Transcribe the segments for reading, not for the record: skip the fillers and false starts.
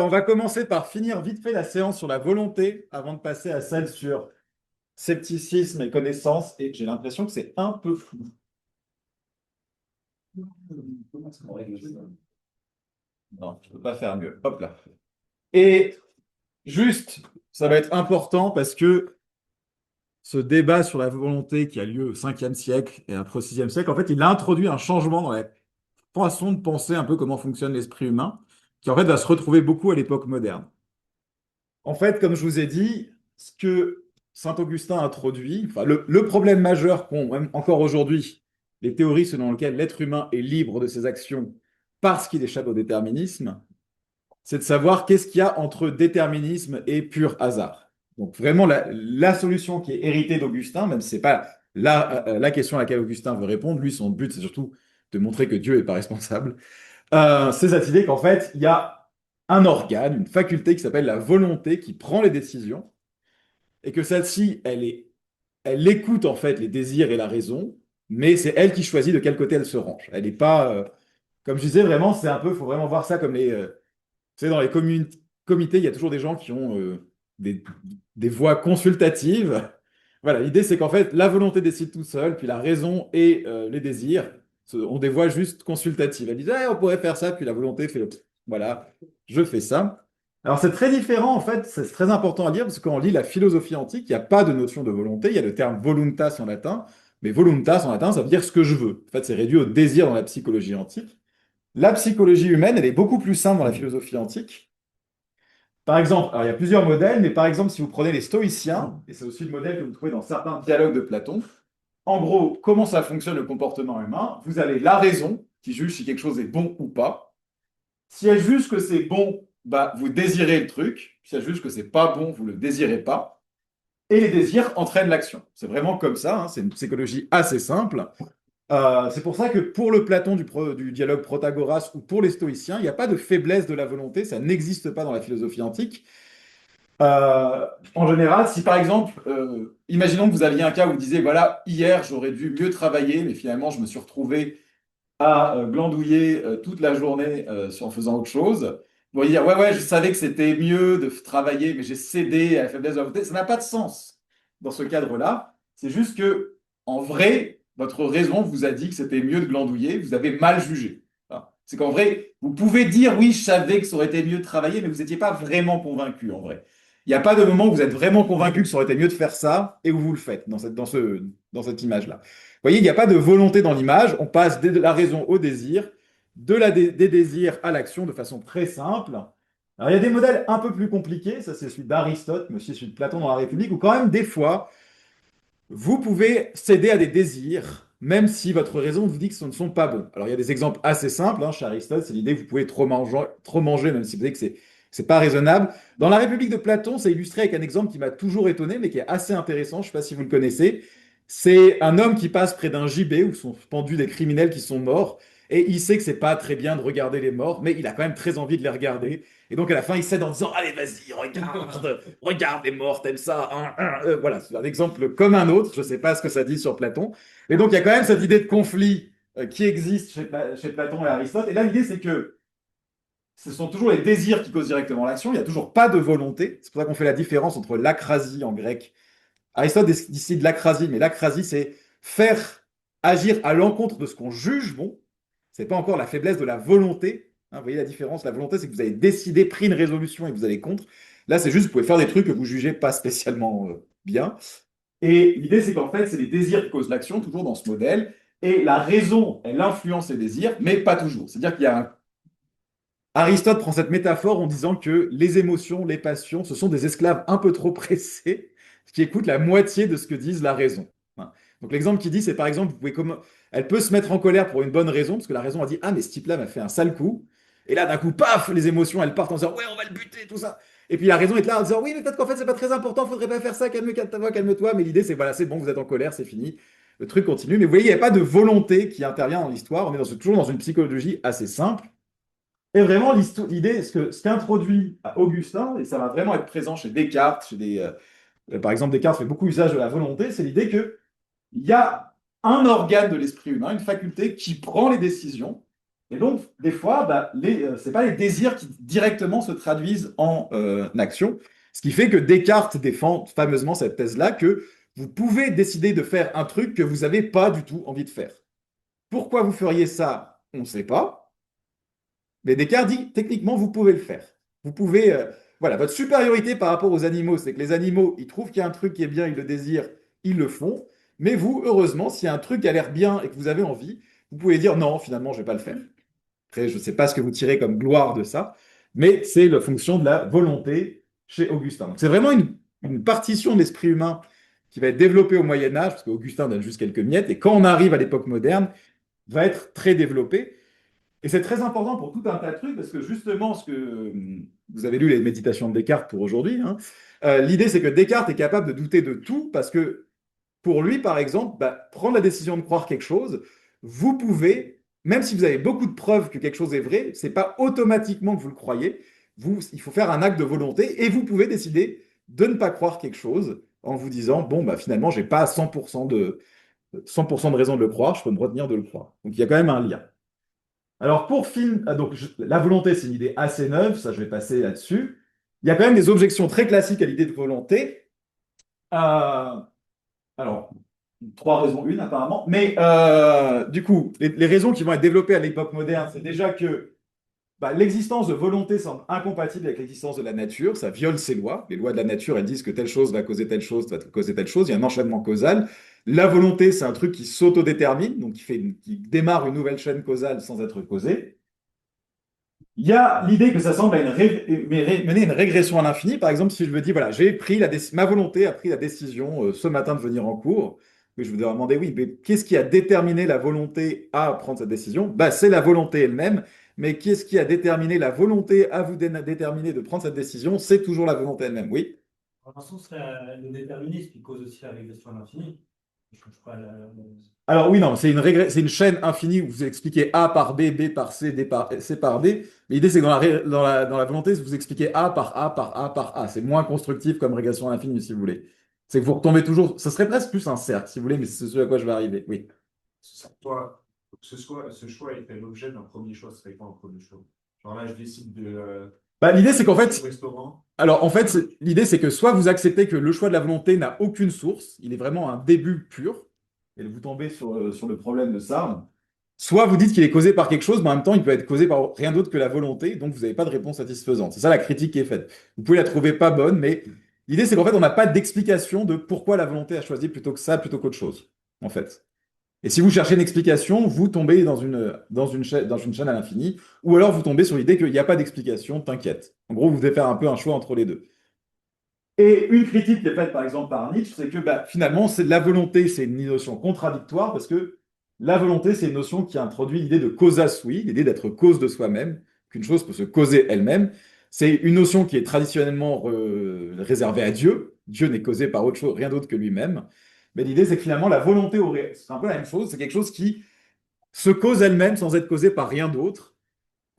On va commencer par finir vite fait la séance sur la volonté avant de passer à celle sur scepticisme et connaissance. Et j'ai l'impression que c'est un peu flou. Comment est-ce qu'on règle ça? Non, je ne peux pas faire mieux. Hop là. Et juste, ça va être important parce que ce débat sur la volonté qui a lieu au 5e siècle et après au 6e siècle, en fait, il a introduit un changement dans la façon de penser un peu comment fonctionne l'esprit humain, qui en fait va se retrouver beaucoup à l'époque moderne. En fait, comme je vous ai dit, ce que Saint-Augustin a introduit, enfin, le problème majeur qu'ont même encore aujourd'hui les théories selon lesquelles l'être humain est libre de ses actions parce qu'il échappe au déterminisme, c'est de savoir qu'est-ce qu'il y a entre déterminisme et pur hasard. Donc vraiment, la solution qui est héritée d'Augustin, même si ce n'est pas la question à laquelle Augustin veut répondre, lui, son but, c'est surtout de montrer que Dieu n'est pas responsable, c'est cette idée qu'en fait, il y a un organe, une faculté qui s'appelle la volonté qui prend les décisions et que celle-ci, elle écoute en fait les désirs et la raison, mais c'est elle qui choisit de quel côté elle se range. Elle n'est pas, comme je disais, vraiment, c'est un peu, faut vraiment voir ça comme tu sais, dans les comités, il y a toujours des gens qui ont des, des voix consultatives. Voilà, l'idée c'est qu'en fait, la volonté décide tout seul, puis la raison et les désirs ont des voix juste consultatives. Elles disent, ah, on pourrait faire ça, puis la volonté fait, voilà, je fais ça. Alors c'est très différent, en fait, c'est très important à lire, parce que quand on lit la philosophie antique, il n'y a pas de notion de volonté, il y a le terme voluntas en latin, mais voluntas en latin, ça veut dire ce que je veux. En fait, c'est réduit au désir dans la psychologie antique. La psychologie humaine, elle est beaucoup plus simple dans la philosophie antique. Par exemple, alors il y a plusieurs modèles, mais par exemple, si vous prenez les stoïciens, et c'est aussi le modèle que vous trouvez dans certains dialogues de Platon, en gros, comment ça fonctionne le comportement humain? Vous avez la raison qui juge si quelque chose est bon ou pas. Si elle juge que c'est bon, bah, vous désirez le truc. Si elle juge que c'est pas bon, vous le désirez pas. Et les désirs entraînent l'action. C'est vraiment comme ça, hein, c'est une psychologie assez simple. C'est pour ça que pour le Platon du dialogue Protagoras ou pour les stoïciens, il n'y a pas de faiblesse de la volonté, ça n'existe pas dans la philosophie antique. En général, si par exemple, imaginons que vous aviez un cas où vous disiez, voilà, hier j'aurais dû mieux travailler, mais finalement je me suis retrouvé à glandouiller toute la journée en faisant autre chose. Vous pourriez dire, ouais, ouais, je savais que c'était mieux de travailler, mais j'ai cédé à la faiblesse de la volonté. Ça n'a pas de sens dans ce cadre-là. C'est juste que, en vrai, votre raison vous a dit que c'était mieux de glandouiller, vous avez mal jugé. Voilà. C'est qu'en vrai, vous pouvez dire, oui, je savais que ça aurait été mieux de travailler, mais vous n'étiez pas vraiment convaincu, en vrai. Il n'y a pas de moment où vous êtes vraiment convaincu que ça aurait été mieux de faire ça et où vous le faites dans cette image-là. Vous voyez, il n'y a pas de volonté dans l'image, on passe de la raison au désir, des désirs à l'action de façon très simple. Alors, il y a des modèles un peu plus compliqués, ça c'est celui d'Aristote, mais aussi celui de Platon dans la République, où quand même des fois, vous pouvez céder à des désirs, même si votre raison vous dit que ce ne sont pas bons. Alors, il y a des exemples assez simples, hein, chez Aristote, c'est l'idée que vous pouvez trop manger, même si vous savez que c'est pas raisonnable. Dans la République de Platon, c'est illustré avec un exemple qui m'a toujours étonné, mais qui est assez intéressant, je ne sais pas si vous le connaissez. C'est un homme qui passe près d'un gibet où sont pendus des criminels qui sont morts, et il sait que c'est pas très bien de regarder les morts, mais il a quand même très envie de les regarder. Et donc à la fin, il cède en disant, allez, vas-y, regarde, regarde les morts, t'aimes ça, hein, hein. Voilà, c'est un exemple comme un autre. Je ne sais pas ce que ça dit sur Platon. Et donc il y a quand même cette idée de conflit qui existe chez Platon et Aristote. Et là, l'idée, c'est que ce sont toujours les désirs qui causent directement l'action. Il n'y a toujours pas de volonté. C'est pour ça qu'on fait la différence entre l'acrasie en grec. Aristote décide l'acrasie, mais l'acrasie, c'est faire agir à l'encontre de ce qu'on juge bon. C'est pas encore la faiblesse de la volonté. Hein, vous voyez la différence? La volonté, c'est que vous avez décidé, pris une résolution et que vous allez contre. Là, c'est juste, vous pouvez faire des trucs que vous jugez pas spécialement bien. Et l'idée, c'est qu'en fait, c'est les désirs qui causent l'action, toujours dans ce modèle. Et la raison, elle influence les désirs, mais pas toujours. C'est-à-dire qu'il y a un Aristote prend cette métaphore en disant que les émotions, les passions, ce sont des esclaves un peu trop pressés qui écoutent la moitié de ce que disent la raison. Hein. Donc l'exemple qu'il dit, c'est par exemple, elle peut se mettre en colère pour une bonne raison, parce que la raison a dit, ah mais ce type-là m'a fait un sale coup. Et là, d'un coup, paf, les émotions, elles partent en disant, ouais, on va le buter, tout ça. Et puis la raison est là en disant, oui, mais peut-être qu'en fait, c'est pas très important, faudrait pas faire ça, calme ta voix, calme-toi. Mais l'idée, c'est, voilà, c'est bon, vous êtes en colère, c'est fini. Le truc continue. Mais vous voyez, il n'y a pas de volonté qui intervient dans l'histoire. On est toujours dans une psychologie assez simple. Et vraiment, l'idée, ce qu'introduit Augustin, et ça va vraiment être présent chez Descartes, par exemple, Descartes fait beaucoup usage de la volonté, c'est l'idée qu'il y a un organe de l'esprit humain, une faculté qui prend les décisions, Et donc, des fois, ce n'est pas les désirs qui directement se traduisent en action. Ce qui fait que Descartes défend fameusement cette thèse-là, que vous pouvez décider de faire un truc que vous n'avez pas du tout envie de faire. Pourquoi vous feriez ça? On ne sait pas. Mais Descartes dit, techniquement, vous pouvez le faire. Vous pouvez, voilà, votre supériorité par rapport aux animaux, c'est que les animaux, ils trouvent qu'il y a un truc qui est bien, ils le désirent, ils le font. Mais vous, heureusement, s'il y a un truc qui a l'air bien et que vous avez envie, vous pouvez dire non, finalement, je ne vais pas le faire. Après, je ne sais pas ce que vous tirez comme gloire de ça, mais c'est la fonction de la volonté chez Augustin. Donc, c'est vraiment une partition de l'esprit humain qui va être développée au Moyen Âge, parce qu'Augustin donne juste quelques miettes, et quand on arrive à l'époque moderne, va être très développée. Et c'est très important pour tout un tas de trucs, parce que justement, vous avez lu les méditations de Descartes pour aujourd'hui, hein, l'idée c'est que Descartes est capable de douter de tout, parce que pour lui, par exemple, prendre la décision de croire quelque chose, vous pouvez, même si vous avez beaucoup de preuves que quelque chose est vrai, c'est pas automatiquement que vous le croyez. Il faut faire un acte de volonté et vous pouvez décider de ne pas croire quelque chose en vous disant, bon, finalement, j'ai pas 100% de raison de le croire, je peux me retenir de le croire. Donc il y a quand même un lien. Alors la volonté, c'est une idée assez neuve, ça je vais passer là-dessus. Il y a quand même des objections très classiques à l'idée de volonté. Euh, alors, trois raisons, une apparemment. Mais du coup, les raisons qui vont être développées à l'époque moderne, c'est déjà que l'existence de volonté semble incompatible avec l'existence de la nature. Ça viole ses lois. Les lois de la nature, elles disent que telle chose va causer telle chose, va causer telle chose. Il y a un enchaînement causal. La volonté, c'est un truc qui s'autodétermine, donc qui démarre une nouvelle chaîne causale sans être causée. Il y a l'idée que ça semble mener une régression à l'infini. Par exemple, si je me dis, voilà, ma volonté a pris la décision ce matin de venir en cours, mais je vous demander, oui, mais qu'est-ce qui a déterminé la volonté à prendre cette décision? C'est la volonté elle-même, mais qu'est-ce qui a déterminé la volonté à vous déterminer de prendre cette décision? C'est toujours la volonté elle-même, oui. Dans un sens, le déterminisme qui cause aussi la régression à l'infini. Je ne change pas Alors oui, non, c'est une chaîne infinie où vous expliquez A par B, B par C, C par D. Mais l'idée, c'est que dans la volonté, vous expliquez A par A par A par A. C'est moins constructif comme régression à l'infini, si vous voulez. C'est que vous retombez toujours. Ça serait presque plus un cercle, si vous voulez, mais c'est ce à quoi je vais arriver. Oui. Ce choix est fait l'objet d'un premier choix, ce serait quoi un premier choix? Genre là, je décide de L'idée, c'est qu'en fait, au restaurant. alors en fait, l'idée, c'est que soit vous acceptez que le choix de la volonté n'a aucune source, il est vraiment un début pur, et vous tombez sur le problème de ça. Soit vous dites qu'il est causé par quelque chose, mais en même temps, il peut être causé par rien d'autre que la volonté, donc vous n'avez pas de réponse satisfaisante. C'est ça la critique qui est faite. Vous pouvez la trouver pas bonne, mais l'idée, c'est qu'en fait, on n'a pas d'explication de pourquoi la volonté a choisi plutôt que ça, plutôt qu'autre chose, en fait. Et si vous cherchez une explication, vous tombez dans une chaîne à l'infini, ou alors vous tombez sur l'idée qu'il n'y a pas d'explication, t'inquiète. En gros, vous devez faire un peu un choix entre les deux. Et une critique qui est faite par exemple par Nietzsche, c'est que finalement, la volonté, c'est une notion contradictoire parce que la volonté, c'est une notion qui introduit l'idée de causa sui, l'idée d'être cause de soi-même, qu'une chose peut se causer elle-même. C'est une notion qui est traditionnellement réservée à Dieu. Dieu n'est causé par autre chose, rien d'autre que lui-même. Mais l'idée, c'est que finalement, la volonté c'est un peu la même chose, c'est quelque chose qui se cause elle-même sans être causé par rien d'autre.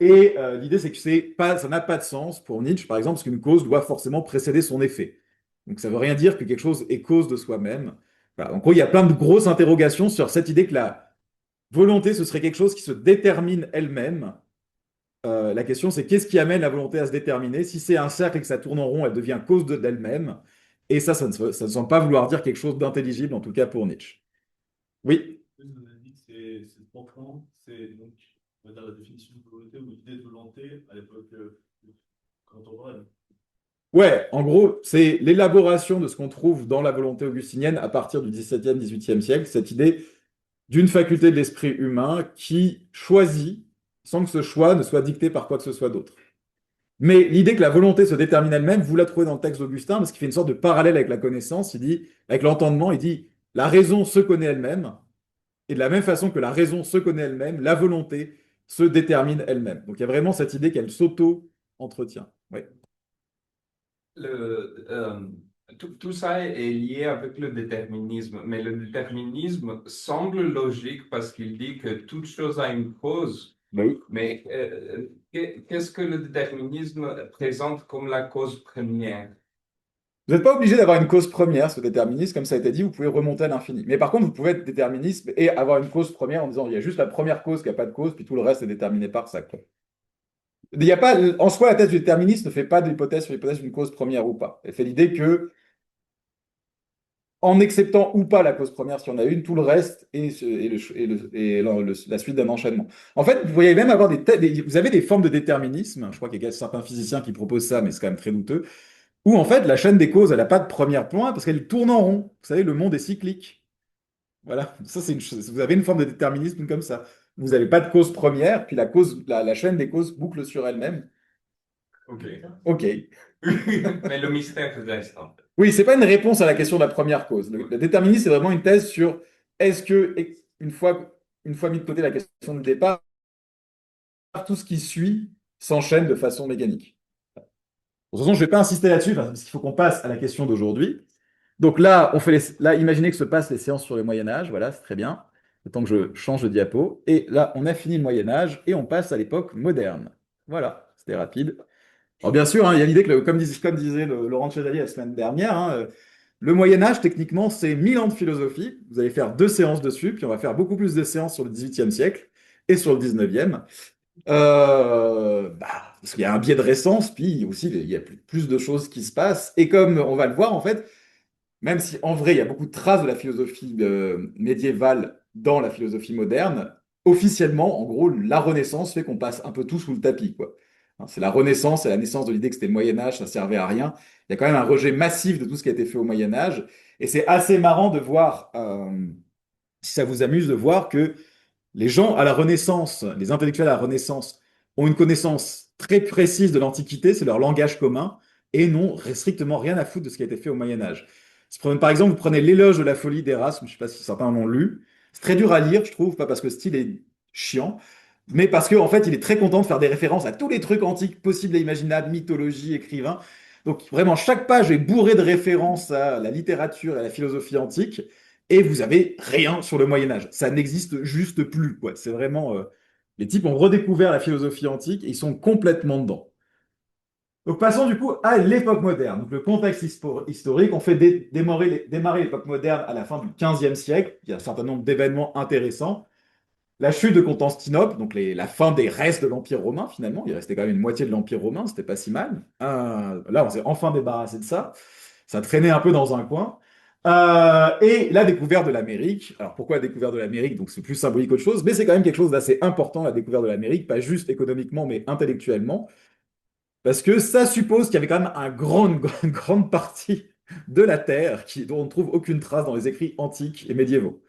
Et l'idée, c'est que ça n'a pas de sens pour Nietzsche, par exemple, parce qu'une cause doit forcément précéder son effet. Donc ça ne veut rien dire que quelque chose est cause de soi-même. Voilà. En gros, il y a plein de grosses interrogations sur cette idée que la volonté, ce serait quelque chose qui se détermine elle-même. La question, c'est qu'est-ce qui amène la volonté à se déterminer? Si c'est un cercle et que ça tourne en rond, elle devient cause d'elle-même. Et ça ne semble pas vouloir dire quelque chose d'intelligible, en tout cas pour Nietzsche. Oui. On a dit que c'est profond, c'est donc on va dire la définition de volonté ou l'idée de volonté à l'époque contemporaine. Ouais, en gros, c'est l'élaboration de ce qu'on trouve dans la volonté augustinienne à partir du XVIIe, XVIIIe siècle, cette idée d'une faculté de l'esprit humain qui choisit sans que ce choix ne soit dicté par quoi que ce soit d'autre. Mais l'idée que la volonté se détermine elle-même, vous la trouvez dans le texte d'Augustin, parce qu'il fait une sorte de parallèle avec la connaissance. Il dit, avec l'entendement, il dit, la raison se connaît elle-même, et de la même façon que la raison se connaît elle-même, la volonté se détermine elle-même. Donc il y a vraiment cette idée qu'elle s'auto-entretient. Oui. le, euh, tout ça est lié avec le déterminisme, mais le déterminisme semble logique parce qu'il dit que toute chose a une cause. Oui. Mais qu'est-ce que le déterminisme présente comme la cause première? Vous n'êtes pas obligé d'avoir une cause première, ce déterminisme, comme ça a été dit, vous pouvez remonter à l'infini. Mais par contre, vous pouvez être déterministe et avoir une cause première en disant il y a juste la première cause qui n'a pas de cause, puis tout le reste est déterminé par ça, quoi. Il n'y a pas, en soi, la thèse du déterminisme ne fait pas d'hypothèse sur l'hypothèse d'une cause première ou pas. Elle fait l'idée que, en acceptant ou pas la cause première, si on a une, tout le reste est la suite d'un enchaînement. En fait, vous voyez même avoir vous avez des formes de déterminisme. Je crois qu'il y a certains physiciens qui proposent ça, mais c'est quand même très douteux. Où en fait, la chaîne des causes, elle n'a pas de première point parce qu'elle tourne en rond. Vous savez, le monde est cyclique. Voilà, ça c'est une chose. Vous avez une forme de déterminisme comme ça. Vous n'avez pas de cause première, puis la chaîne des causes boucle sur elle-même. Ok. Ok. Mais le mystère reste, en fait. Oui, c'est pas une réponse à la question de la première cause. Le déterminisme, c'est vraiment une thèse sur est-ce que, une fois mis de côté la question du départ, tout ce qui suit s'enchaîne de façon mécanique. De toute façon, je ne vais pas insister là-dessus, parce qu'il faut qu'on passe à la question d'aujourd'hui. Donc là, là, imaginez que se passent les séances sur le Moyen Âge, voilà, c'est très bien. Le temps que je change de diapo. Et là, on a fini le Moyen Âge et on passe à l'époque moderne. Voilà, c'était rapide. Alors bien sûr, hein, il y a l'idée que, comme disait Laurent Chevalier la semaine dernière, hein, le Moyen Âge, techniquement, c'est 1000 ans de philosophie. Vous allez faire 2 séances dessus, puis on va faire beaucoup plus de séances sur le XVIIIe siècle et sur le XIXe. Parce qu'il y a un biais de récence, puis aussi il y a plus de choses qui se passent. Et comme on va le voir, en fait, même si en vrai il y a beaucoup de traces de la philosophie médiévale dans la philosophie moderne, officiellement, en gros, la Renaissance fait qu'on passe un peu tout sous le tapis, quoi. Hein, c'est la Renaissance, c'est la naissance de l'idée que c'était le Moyen Âge, ça servait à rien. Il y a quand même un rejet massif de tout ce qui a été fait au Moyen Âge. Et c'est assez marrant de voir, si ça vous amuse, de voir que les gens à la Renaissance, les intellectuels à la Renaissance, ont une connaissance très précise de l'Antiquité, c'est leur langage commun, et n'ont strictement rien à foutre de ce qui a été fait au Moyen Âge. Par exemple, vous prenez l'Éloge de la folie d'Erasme, je ne sais pas si certains l'ont lu. C'est très dur à lire, je trouve, pas parce que le style est chiant, mais parce qu'en fait, il est très content de faire des références à tous les trucs antiques possibles et imaginables, mythologie, écrivains. Donc vraiment, chaque page est bourrée de références à la littérature et à la philosophie antique, et vous avez rien sur le Moyen Âge. Ça n'existe juste plus, quoi. C'est vraiment... les types ont redécouvert la philosophie antique et ils sont complètement dedans. Donc passons du coup à l'époque moderne. Donc le contexte historique, on fait démarrer l'époque moderne à la fin du XVe siècle. Il y a un certain nombre d'événements intéressants. La chute de Constantinople, donc la fin des restes de l'Empire romain finalement. Il restait quand même une moitié de l'Empire romain, c'était pas si mal. Là, on s'est enfin débarrassé de ça. Ça traînait un peu dans un coin. Et la découverte de l'Amérique. Alors pourquoi la découverte de l'Amérique? Donc c'est plus symbolique qu'autre chose, mais c'est quand même quelque chose d'assez important, la découverte de l'Amérique, pas juste économiquement, mais intellectuellement. Parce que ça suppose qu'il y avait quand même une grande partie de la Terre dont on ne trouve aucune trace dans les écrits antiques et médiévaux.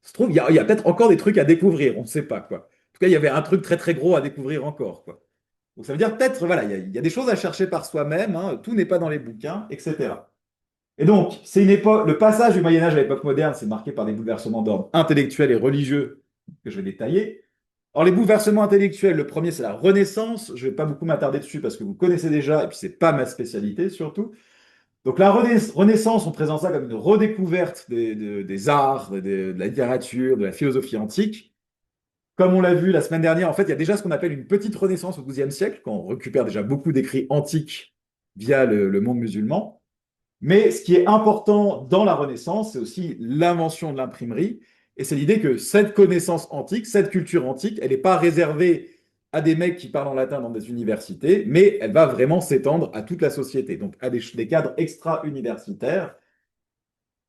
Se trouve, il y a peut-être encore des trucs à découvrir, on ne sait pas, quoi. En tout cas, il y avait un truc très très gros à découvrir encore, quoi. Donc ça veut dire peut-être, voilà, il y a des choses à chercher par soi-même, hein, tout n'est pas dans les bouquins, etc. Et donc, c'est une époque, le passage du Moyen Âge à l'époque moderne, c'est marqué par des bouleversements d'ordre intellectuel et religieux que je vais détailler. Alors, les bouleversements intellectuels, le premier, c'est la Renaissance. Je ne vais pas beaucoup m'attarder dessus parce que vous connaissez déjà, et puis c'est pas ma spécialité surtout. Donc, la Renaissance, on présente ça comme une redécouverte des arts, de la littérature, de la philosophie antique. Comme on l'a vu la semaine dernière, en fait, il y a déjà ce qu'on appelle une petite Renaissance au XIIe siècle, quand on récupère déjà beaucoup d'écrits antiques via le monde musulman. Mais ce qui est important dans la Renaissance, c'est aussi l'invention de l'imprimerie. Et c'est l'idée que cette connaissance antique, cette culture antique, elle n'est pas réservée à des mecs qui parlent en latin dans des universités, mais elle va vraiment s'étendre à toute la société, donc à des cadres extra-universitaires.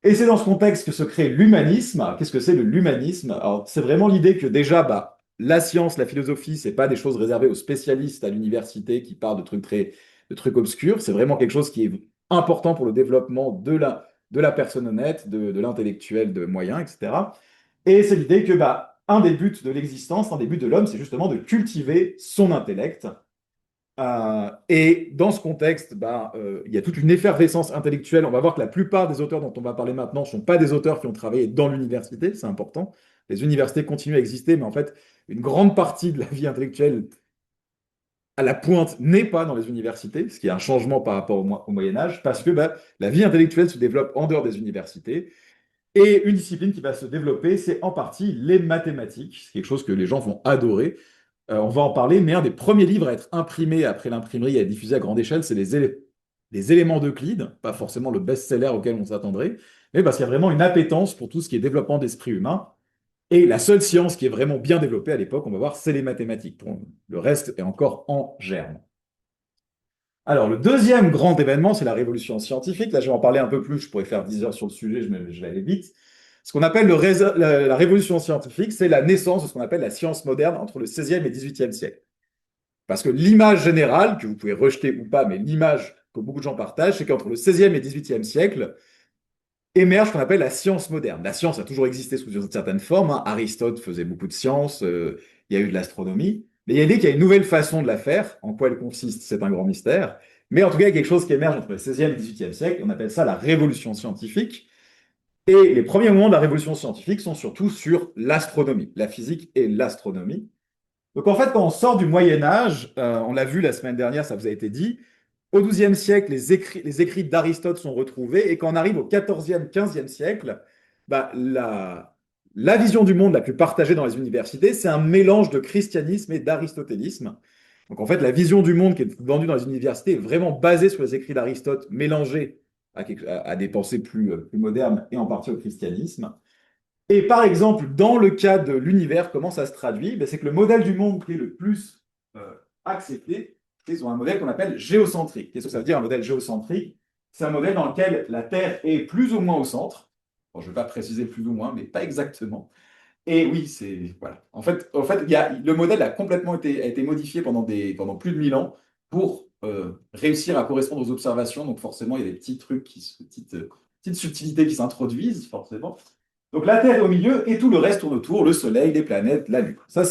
Et c'est dans ce contexte que se crée l'humanisme. Alors, qu'est-ce que c'est l'humanisme? Alors, c'est vraiment l'idée que déjà, la science, la philosophie, c'est pas des choses réservées aux spécialistes à l'université qui parlent de trucs obscurs. C'est vraiment quelque chose qui est important pour le développement de la personne honnête, de l'intellectuel de moyen, etc. Et c'est l'idée que, un des buts de l'existence, un des buts de l'homme, c'est justement de cultiver son intellect. Et dans ce contexte, il y a toute une effervescence intellectuelle. On va voir que la plupart des auteurs dont on va parler maintenant ne sont pas des auteurs qui ont travaillé dans l'université, c'est important. Les universités continuent à exister, mais en fait, une grande partie de la vie intellectuelle à la pointe n'est pas dans les universités, ce qui est un changement par rapport au Moyen Âge, parce que la vie intellectuelle se développe en dehors des universités. Et une discipline qui va se développer, c'est en partie les mathématiques. C'est quelque chose que les gens vont adorer. On va en parler, mais un des premiers livres à être imprimé après l'imprimerie et à être diffusé à grande échelle, c'est les éléments d'Euclide, pas forcément le best-seller auquel on s'attendrait, mais parce qu'il y a vraiment une appétence pour tout ce qui est développement d'esprit humain. Et la seule science qui est vraiment bien développée à l'époque, on va voir, c'est les mathématiques. Bon, le reste est encore en germe. Alors, le deuxième grand événement, c'est la révolution scientifique. Là, je vais en parler un peu plus, je pourrais faire 10 heures sur le sujet, je vais aller vite. Ce qu'on appelle la révolution scientifique, c'est la naissance de ce qu'on appelle la science moderne entre le 16e et 18e siècle. Parce que l'image générale, que vous pouvez rejeter ou pas, mais l'image que beaucoup de gens partagent, c'est qu'entre le 16e et 18e siècle, émerge ce qu'on appelle la science moderne. La science a toujours existé sous une certaine forme, hein. Aristote faisait beaucoup de sciences, il y a eu de l'astronomie, mais il y a dit qu'il y a une nouvelle façon de la faire. En quoi elle consiste, c'est un grand mystère. Mais en tout cas, il y a quelque chose qui émerge entre le 16e et le 18e siècle, on appelle ça la révolution scientifique. Et les premiers moments de la révolution scientifique sont surtout sur l'astronomie, la physique et l'astronomie. Donc en fait, quand on sort du Moyen Âge, on l'a vu la semaine dernière, ça vous a été dit, au XIIe siècle, les écrits d'Aristote sont retrouvés, et quand on arrive au XIVe, XVe siècle, bah, la vision du monde la plus partagée dans les universités, c'est un mélange de christianisme et d'aristotélisme. Donc en fait, la vision du monde qui est vendue dans les universités est vraiment basée sur les écrits d'Aristote, mélangés à des pensées plus modernes et en partie au christianisme. Et par exemple, dans le cas de l'univers, comment ça se traduit? Ben, c'est que le modèle du monde qui est le plus accepté, c'est un modèle qu'on appelle géocentrique. Qu'est-ce que ça veut dire un modèle géocentrique? C'est un modèle dans lequel la Terre est plus ou moins au centre. Bon, je ne vais pas préciser plus ou moins, mais pas exactement. Et oui, c'est voilà. En fait, le modèle a été modifié pendant plus de 1000 ans pour réussir à correspondre aux observations. Donc forcément, il y a des petits trucs, petites subtilités qui s'introduisent, forcément. Donc la Terre est au milieu et tout le reste tourne autour, le Soleil, les planètes, la Lune. Ça,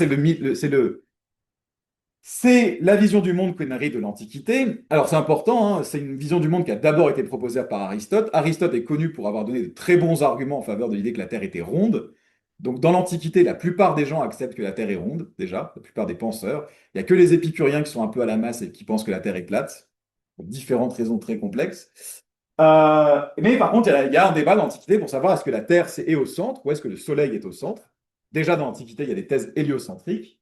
c'est la vision du monde qu'on hérite de l'Antiquité. Alors c'est important, hein, c'est une vision du monde qui a d'abord été proposée par Aristote. Aristote est connu pour avoir donné de très bons arguments en faveur de l'idée que la Terre était ronde. Donc dans l'Antiquité, la plupart des gens acceptent que la Terre est ronde, déjà, la plupart des penseurs. Il n'y a que les épicuriens qui sont un peu à la masse et qui pensent que la Terre est plate, pour différentes raisons très complexes. Mais par contre, il y a un débat dans l'Antiquité pour savoir est-ce que la Terre est au centre ou est-ce que le Soleil est au centre. Déjà dans l'Antiquité, il y a des thèses héliocentriques.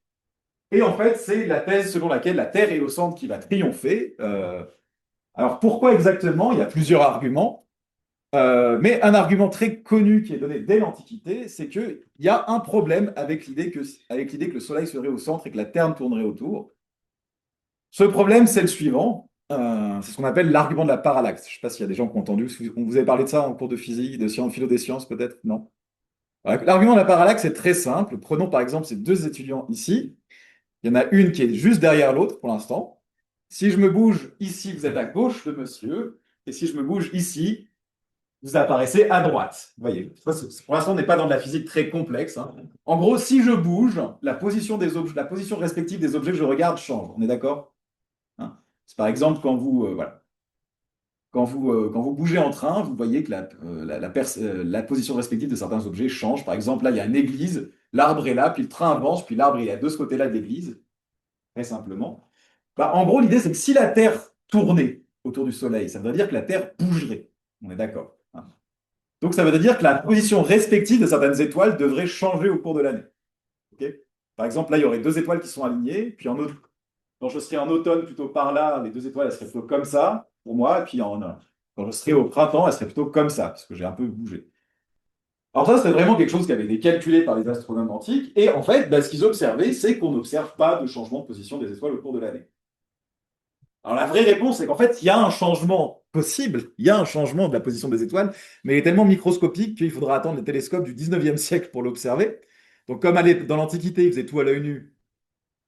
Et en fait, c'est la thèse selon laquelle la Terre est au centre qui va triompher. Alors pourquoi exactement? Il y a plusieurs arguments. Mais un argument très connu qui est donné dès l'Antiquité, c'est qu'il y a un problème avec l'idée que le Soleil serait au centre et que la Terre tournerait autour. Ce problème, c'est le suivant. C'est ce qu'on appelle l'argument de la parallaxe. Je ne sais pas s'il y a des gens qui ont entendu. On vous avez parlé de ça en cours de physique, de sciences, philo des sciences, peut-être? Non? Voilà. L'argument de la parallaxe est très simple. Prenons par exemple ces deux étudiants ici. Il y en a une qui est juste derrière l'autre pour l'instant. Si je me bouge ici, vous êtes à gauche de monsieur. Et si je me bouge ici, vous apparaissez à droite. Vous voyez, pour l'instant, on n'est pas dans de la physique très complexe, hein. En gros, si je bouge, la position respective des objets que je regarde change. On est d'accord? Hein. C'est par exemple voilà. Quand vous bougez en train, vous voyez que la position respective de certains objets change. Par exemple, là, il y a une église, l'arbre est là, puis le train avance, puis l'arbre est de ce côté-là de l'église, très simplement. Bah, en gros, l'idée, c'est que si la Terre tournait autour du Soleil, ça veut dire que la Terre bougerait. On est d'accord, hein. Donc, ça veut dire que la position respective de certaines étoiles devrait changer au cours de l'année. Okay. Par exemple, là, il y aurait deux étoiles qui sont alignées, puis quand je serai en automne, plutôt par là, les deux étoiles, elles seraient plutôt comme ça, pour moi, et puis quand je serai au printemps, elles seraient plutôt comme ça, parce que j'ai un peu bougé. Alors ça, c'était vraiment quelque chose qui avait été calculé par les astronomes antiques, et en fait, ce qu'ils observaient, c'est qu'on n'observe pas de changement de position des étoiles au cours de l'année. Alors la vraie réponse, c'est qu'en fait, il y a un changement possible, il y a un changement de la position des étoiles, mais il est tellement microscopique qu'il faudra attendre les télescopes du 19e siècle pour l'observer. Donc comme dans l'Antiquité, ils faisaient tout à l'œil nu,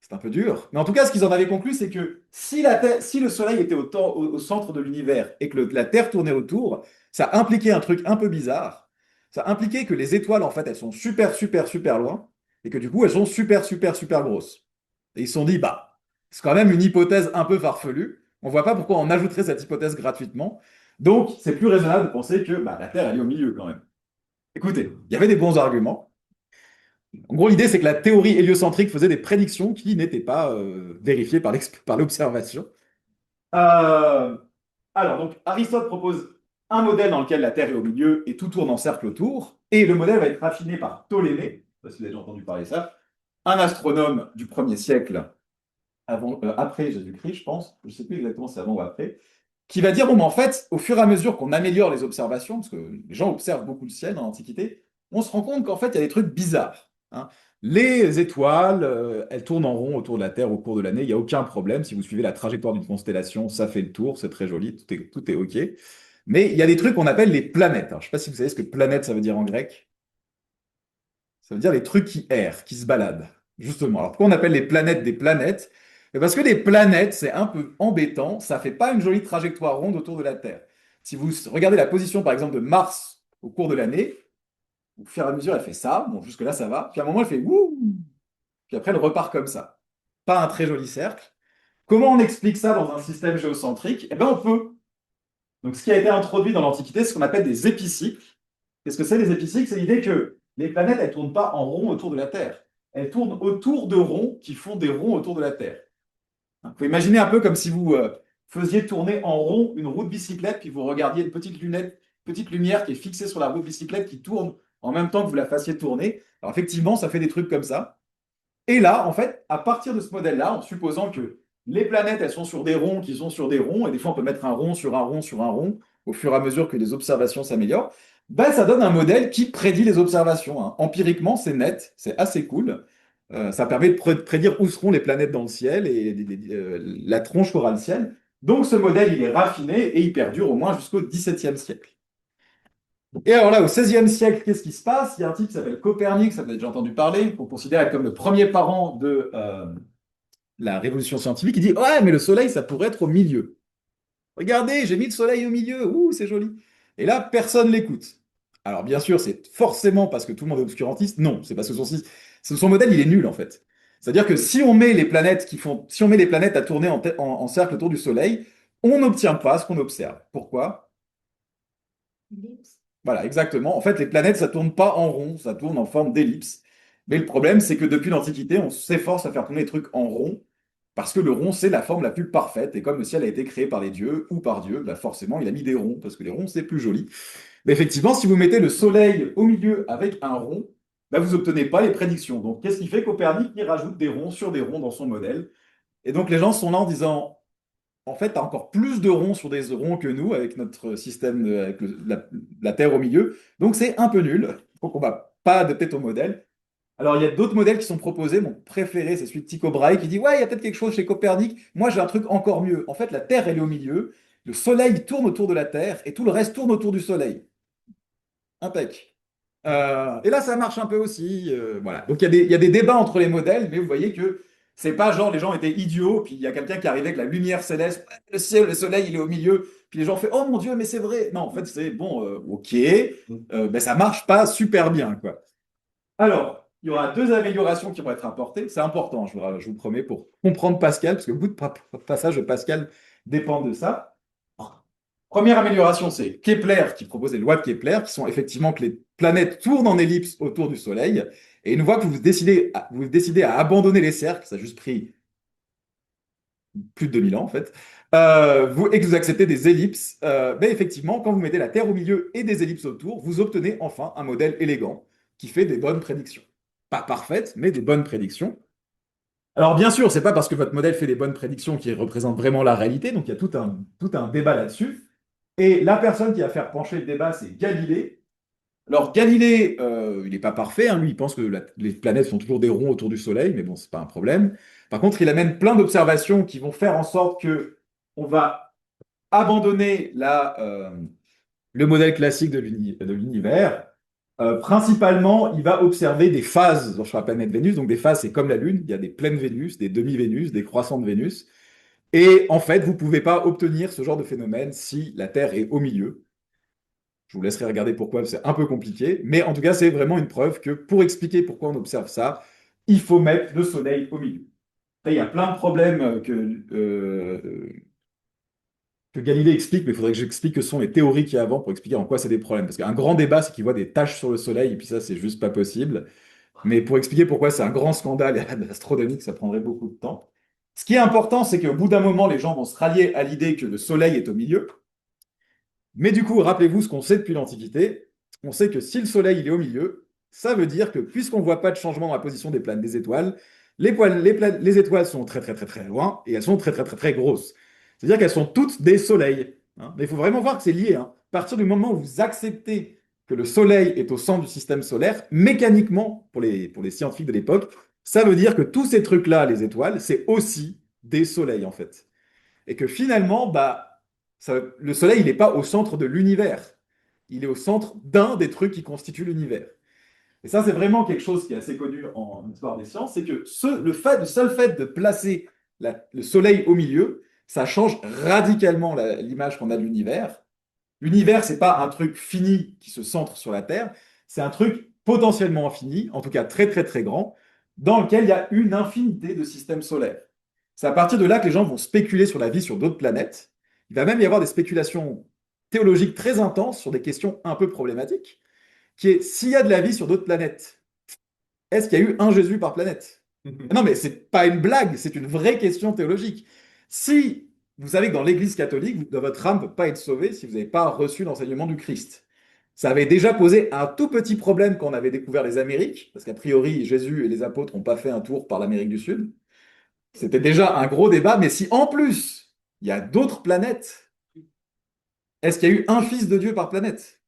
c'est un peu dur. Mais en tout cas, ce qu'ils en avaient conclu, c'est que si le Soleil était au centre de l'univers et que la Terre tournait autour, ça impliquait un truc un peu bizarre. Ça impliquait que les étoiles, en fait, elles sont super, super, super loin et que du coup, elles sont super, super, super grosses. Et ils se sont dit, bah, c'est quand même une hypothèse un peu farfelue. On ne voit pas pourquoi on ajouterait cette hypothèse gratuitement. Donc, c'est plus raisonnable de penser que la Terre, elle est au milieu quand même. Écoutez, il y avait des bons arguments. En gros, l'idée, c'est que la théorie héliocentrique faisait des prédictions qui n'étaient pas vérifiées par l'observation. Alors, donc, Aristote propose un modèle dans lequel la Terre est au milieu et tout tourne en cercle autour. Et le modèle va être raffiné par Ptolémée, je ne sais pas si vous avez déjà entendu parler de ça, un astronome du 1er siècle après Jésus-Christ, je pense. Je ne sais plus exactement si c'est avant ou après, qui va dire, bon, mais en fait, au fur et à mesure qu'on améliore les observations, parce que les gens observent beaucoup le ciel dans l'Antiquité, on se rend compte qu'en fait, il y a des trucs bizarres, hein. Les étoiles, elles tournent en rond autour de la Terre au cours de l'année, il n'y a aucun problème. Si vous suivez la trajectoire d'une constellation, ça fait le tour, c'est très joli, tout est OK. Mais il y a des trucs qu'on appelle les planètes. Alors, je ne sais pas si vous savez ce que planète, ça veut dire en grec. Ça veut dire les trucs qui errent, qui se baladent. Justement. Alors pourquoi on appelle les planètes des planètes? Parce que les planètes, c'est un peu embêtant, ça fait pas une jolie trajectoire ronde autour de la Terre. Si vous regardez la position, par exemple, de Mars au cours de l'année, au fur et à mesure, elle fait ça. Bon, jusque-là, ça va. Puis à un moment, elle fait wouh! Puis après, elle repart comme ça. Pas un très joli cercle. Comment on explique ça dans un système géocentrique? Eh bien, on peut. Donc, ce qui a été introduit dans l'Antiquité, c'est ce qu'on appelle des épicycles. Qu'est-ce que c'est les épicycles? C'est l'idée que les planètes, elles ne tournent pas en rond autour de la Terre. Elles tournent autour de ronds qui font des ronds autour de la Terre. Vous pouvez imaginer un peu comme si vous faisiez tourner en rond une roue de bicyclette, puis vous regardiez une petite lumière qui est fixée sur la roue de bicyclette qui tourne en même temps que vous la fassiez tourner. Alors effectivement, ça fait des trucs comme ça. Et là, en fait, à partir de ce modèle-là, en supposant que les planètes, elles sont sur des ronds qui sont sur des ronds, et des fois on peut mettre un rond sur un rond sur un rond, au fur et à mesure que les observations s'améliorent, ben, ça donne un modèle qui prédit les observations, hein. Empiriquement, c'est net, c'est assez cool. Ça permet de prédire où seront les planètes dans le ciel et la tronche qu'aura le ciel. Donc ce modèle, il est raffiné et il perdure au moins jusqu'au XVIIe siècle. Et alors là, au XVIe siècle, qu'est-ce qui se passe? Il y a un type qui s'appelle Copernic, ça vous avez déjà entendu parler, qu'on considère comme le premier parent de la révolution scientifique. Il dit, ouais, mais le Soleil, ça pourrait être au milieu. Regardez, j'ai mis le Soleil au milieu, ouh, c'est joli. Et là, personne l'écoute. Alors bien sûr, c'est forcément parce que tout le monde est obscurantiste. Non, c'est parce que son modèle, il est nul en fait. C'est-à-dire que si on met les planètes si on met les planètes à tourner en cercle autour du Soleil, on n'obtient pas ce qu'on observe. Pourquoi? Voilà, exactement. En fait, les planètes, ça tourne pas en rond, ça tourne en forme d'ellipse. Mais le problème, c'est que depuis l'Antiquité, on s'efforce à faire tourner les trucs en rond, parce que le rond, c'est la forme la plus parfaite. Et comme le ciel a été créé par les dieux ou par Dieu, bah forcément, il a mis des ronds, parce que les ronds, c'est plus joli. Mais effectivement, si vous mettez le Soleil au milieu avec un rond, bah vous n'obtenez pas les prédictions. Donc, qu'est-ce qui fait Copernic? Il rajoute des ronds sur des ronds dans son modèle. Et donc, les gens sont là en disant, en fait, tu as encore plus de ronds sur des ronds que nous, avec notre système, avec la Terre au milieu. Donc, c'est un peu nul. Donc, on va pas adapter ton modèle. Alors, il y a d'autres modèles qui sont proposés. Mon préféré, c'est celui de Tycho Brahe, qui dit, ouais, il y a peut-être quelque chose chez Copernic. Moi, j'ai un truc encore mieux. En fait, la Terre, elle est au milieu. Le Soleil tourne autour de la Terre et tout le reste tourne autour du Soleil. Impec. Et là, ça marche un peu aussi. Voilà. Donc, il y a des débats entre les modèles, mais vous voyez que c'est pas genre les gens étaient idiots, puis il y a quelqu'un qui arrivait avec la lumière céleste, ouais, le ciel, le soleil, il est au milieu, puis les gens font oh mon Dieu, mais c'est vrai. Non, en fait, c'est bon, ok, ben ça marche pas super bien, quoi. Alors, il y aura deux améliorations qui vont être apportées. C'est important, je vous promets, pour comprendre Pascal, parce que beaucoup de passages de Pascal dépendent de ça. Première amélioration, c'est Kepler qui propose les lois de Kepler, qui sont effectivement que les planètes tournent en ellipse autour du Soleil. Et une fois que vous décidez à abandonner les cercles, ça a juste pris plus de 2000 ans en fait, et que vous acceptez des ellipses, ben effectivement, quand vous mettez la Terre au milieu et des ellipses autour, vous obtenez enfin un modèle élégant qui fait des bonnes prédictions. Pas parfaites, mais des bonnes prédictions. Alors bien sûr, c'est pas parce que votre modèle fait des bonnes prédictions qu'il représente vraiment la réalité, donc il y a tout un débat là-dessus. Et la personne qui va faire pencher le débat, c'est Galilée. Alors Galilée, il n'est pas parfait, hein, lui il pense que les planètes font toujours des ronds autour du Soleil, mais bon, c'est pas un problème. Par contre, il amène plein d'observations qui vont faire en sorte que on va abandonner le modèle classique de l'univers. Principalement, il va observer des phases sur la planète Vénus. Donc des phases, c'est comme la Lune, il y a des pleines Vénus, des demi-Vénus, des croissants de Vénus. Et en fait, vous ne pouvez pas obtenir ce genre de phénomène si la Terre est au milieu. Je vous laisserai regarder pourquoi, c'est un peu compliqué. Mais en tout cas, c'est vraiment une preuve que pour expliquer pourquoi on observe ça, il faut mettre le Soleil au milieu. Après, il y a plein de problèmes que Galilée explique, mais il faudrait que j'explique que ce sont les théories qu'il y a avant pour expliquer en quoi c'est des problèmes. Parce qu'un grand débat, c'est qu'il voit des taches sur le Soleil, et puis ça, c'est juste pas possible. Mais pour expliquer pourquoi c'est un grand scandale astronomique, ça prendrait beaucoup de temps. Ce qui est important, c'est qu'au bout d'un moment, les gens vont se rallier à l'idée que le Soleil est au milieu. Mais du coup, rappelez-vous ce qu'on sait depuis l'Antiquité. On sait que si le Soleil il est au milieu, ça veut dire que puisqu'on ne voit pas de changement dans la position des planètes des étoiles, les étoiles sont très très très très loin et elles sont très très très très grosses. C'est-à-dire qu'elles sont toutes des soleils. hein. Mais il faut vraiment voir que c'est lié, hein. À partir du moment où vous acceptez que le Soleil est au centre du système solaire, mécaniquement, pour les scientifiques de l'époque, ça veut dire que tous ces trucs-là, les étoiles, c'est aussi des soleils, en fait. Et que finalement, bah, le Soleil, il n'est pas au centre de l'univers. Il est au centre d'un des trucs qui constituent l'univers. Et ça, c'est vraiment quelque chose qui est assez connu en histoire des sciences, c'est que le seul fait de placer le Soleil au milieu, ça change radicalement l'image qu'on a de l'univers. L'univers, c'est pas un truc fini qui se centre sur la Terre, c'est un truc potentiellement infini, en tout cas très très très grand, dans lequel il y a une infinité de systèmes solaires. C'est à partir de là que les gens vont spéculer sur la vie sur d'autres planètes. Il va même y avoir des spéculations théologiques très intenses sur des questions un peu problématiques, qui est s'il y a de la vie sur d'autres planètes, est-ce qu'il y a eu un Jésus par planète? Non, mais c'est pas une blague, c'est une vraie question théologique. Si vous savez que dans l'Église catholique, votre âme ne peut pas être sauvée si vous n'avez pas reçu l'enseignement du Christ. Ça avait déjà posé un tout petit problème quand on avait découvert les Amériques, parce qu'a priori, Jésus et les apôtres n'ont pas fait un tour par l'Amérique du Sud. C'était déjà un gros débat, mais si en plus, il y a d'autres planètes, est-ce qu'il y a eu un fils de Dieu par planète?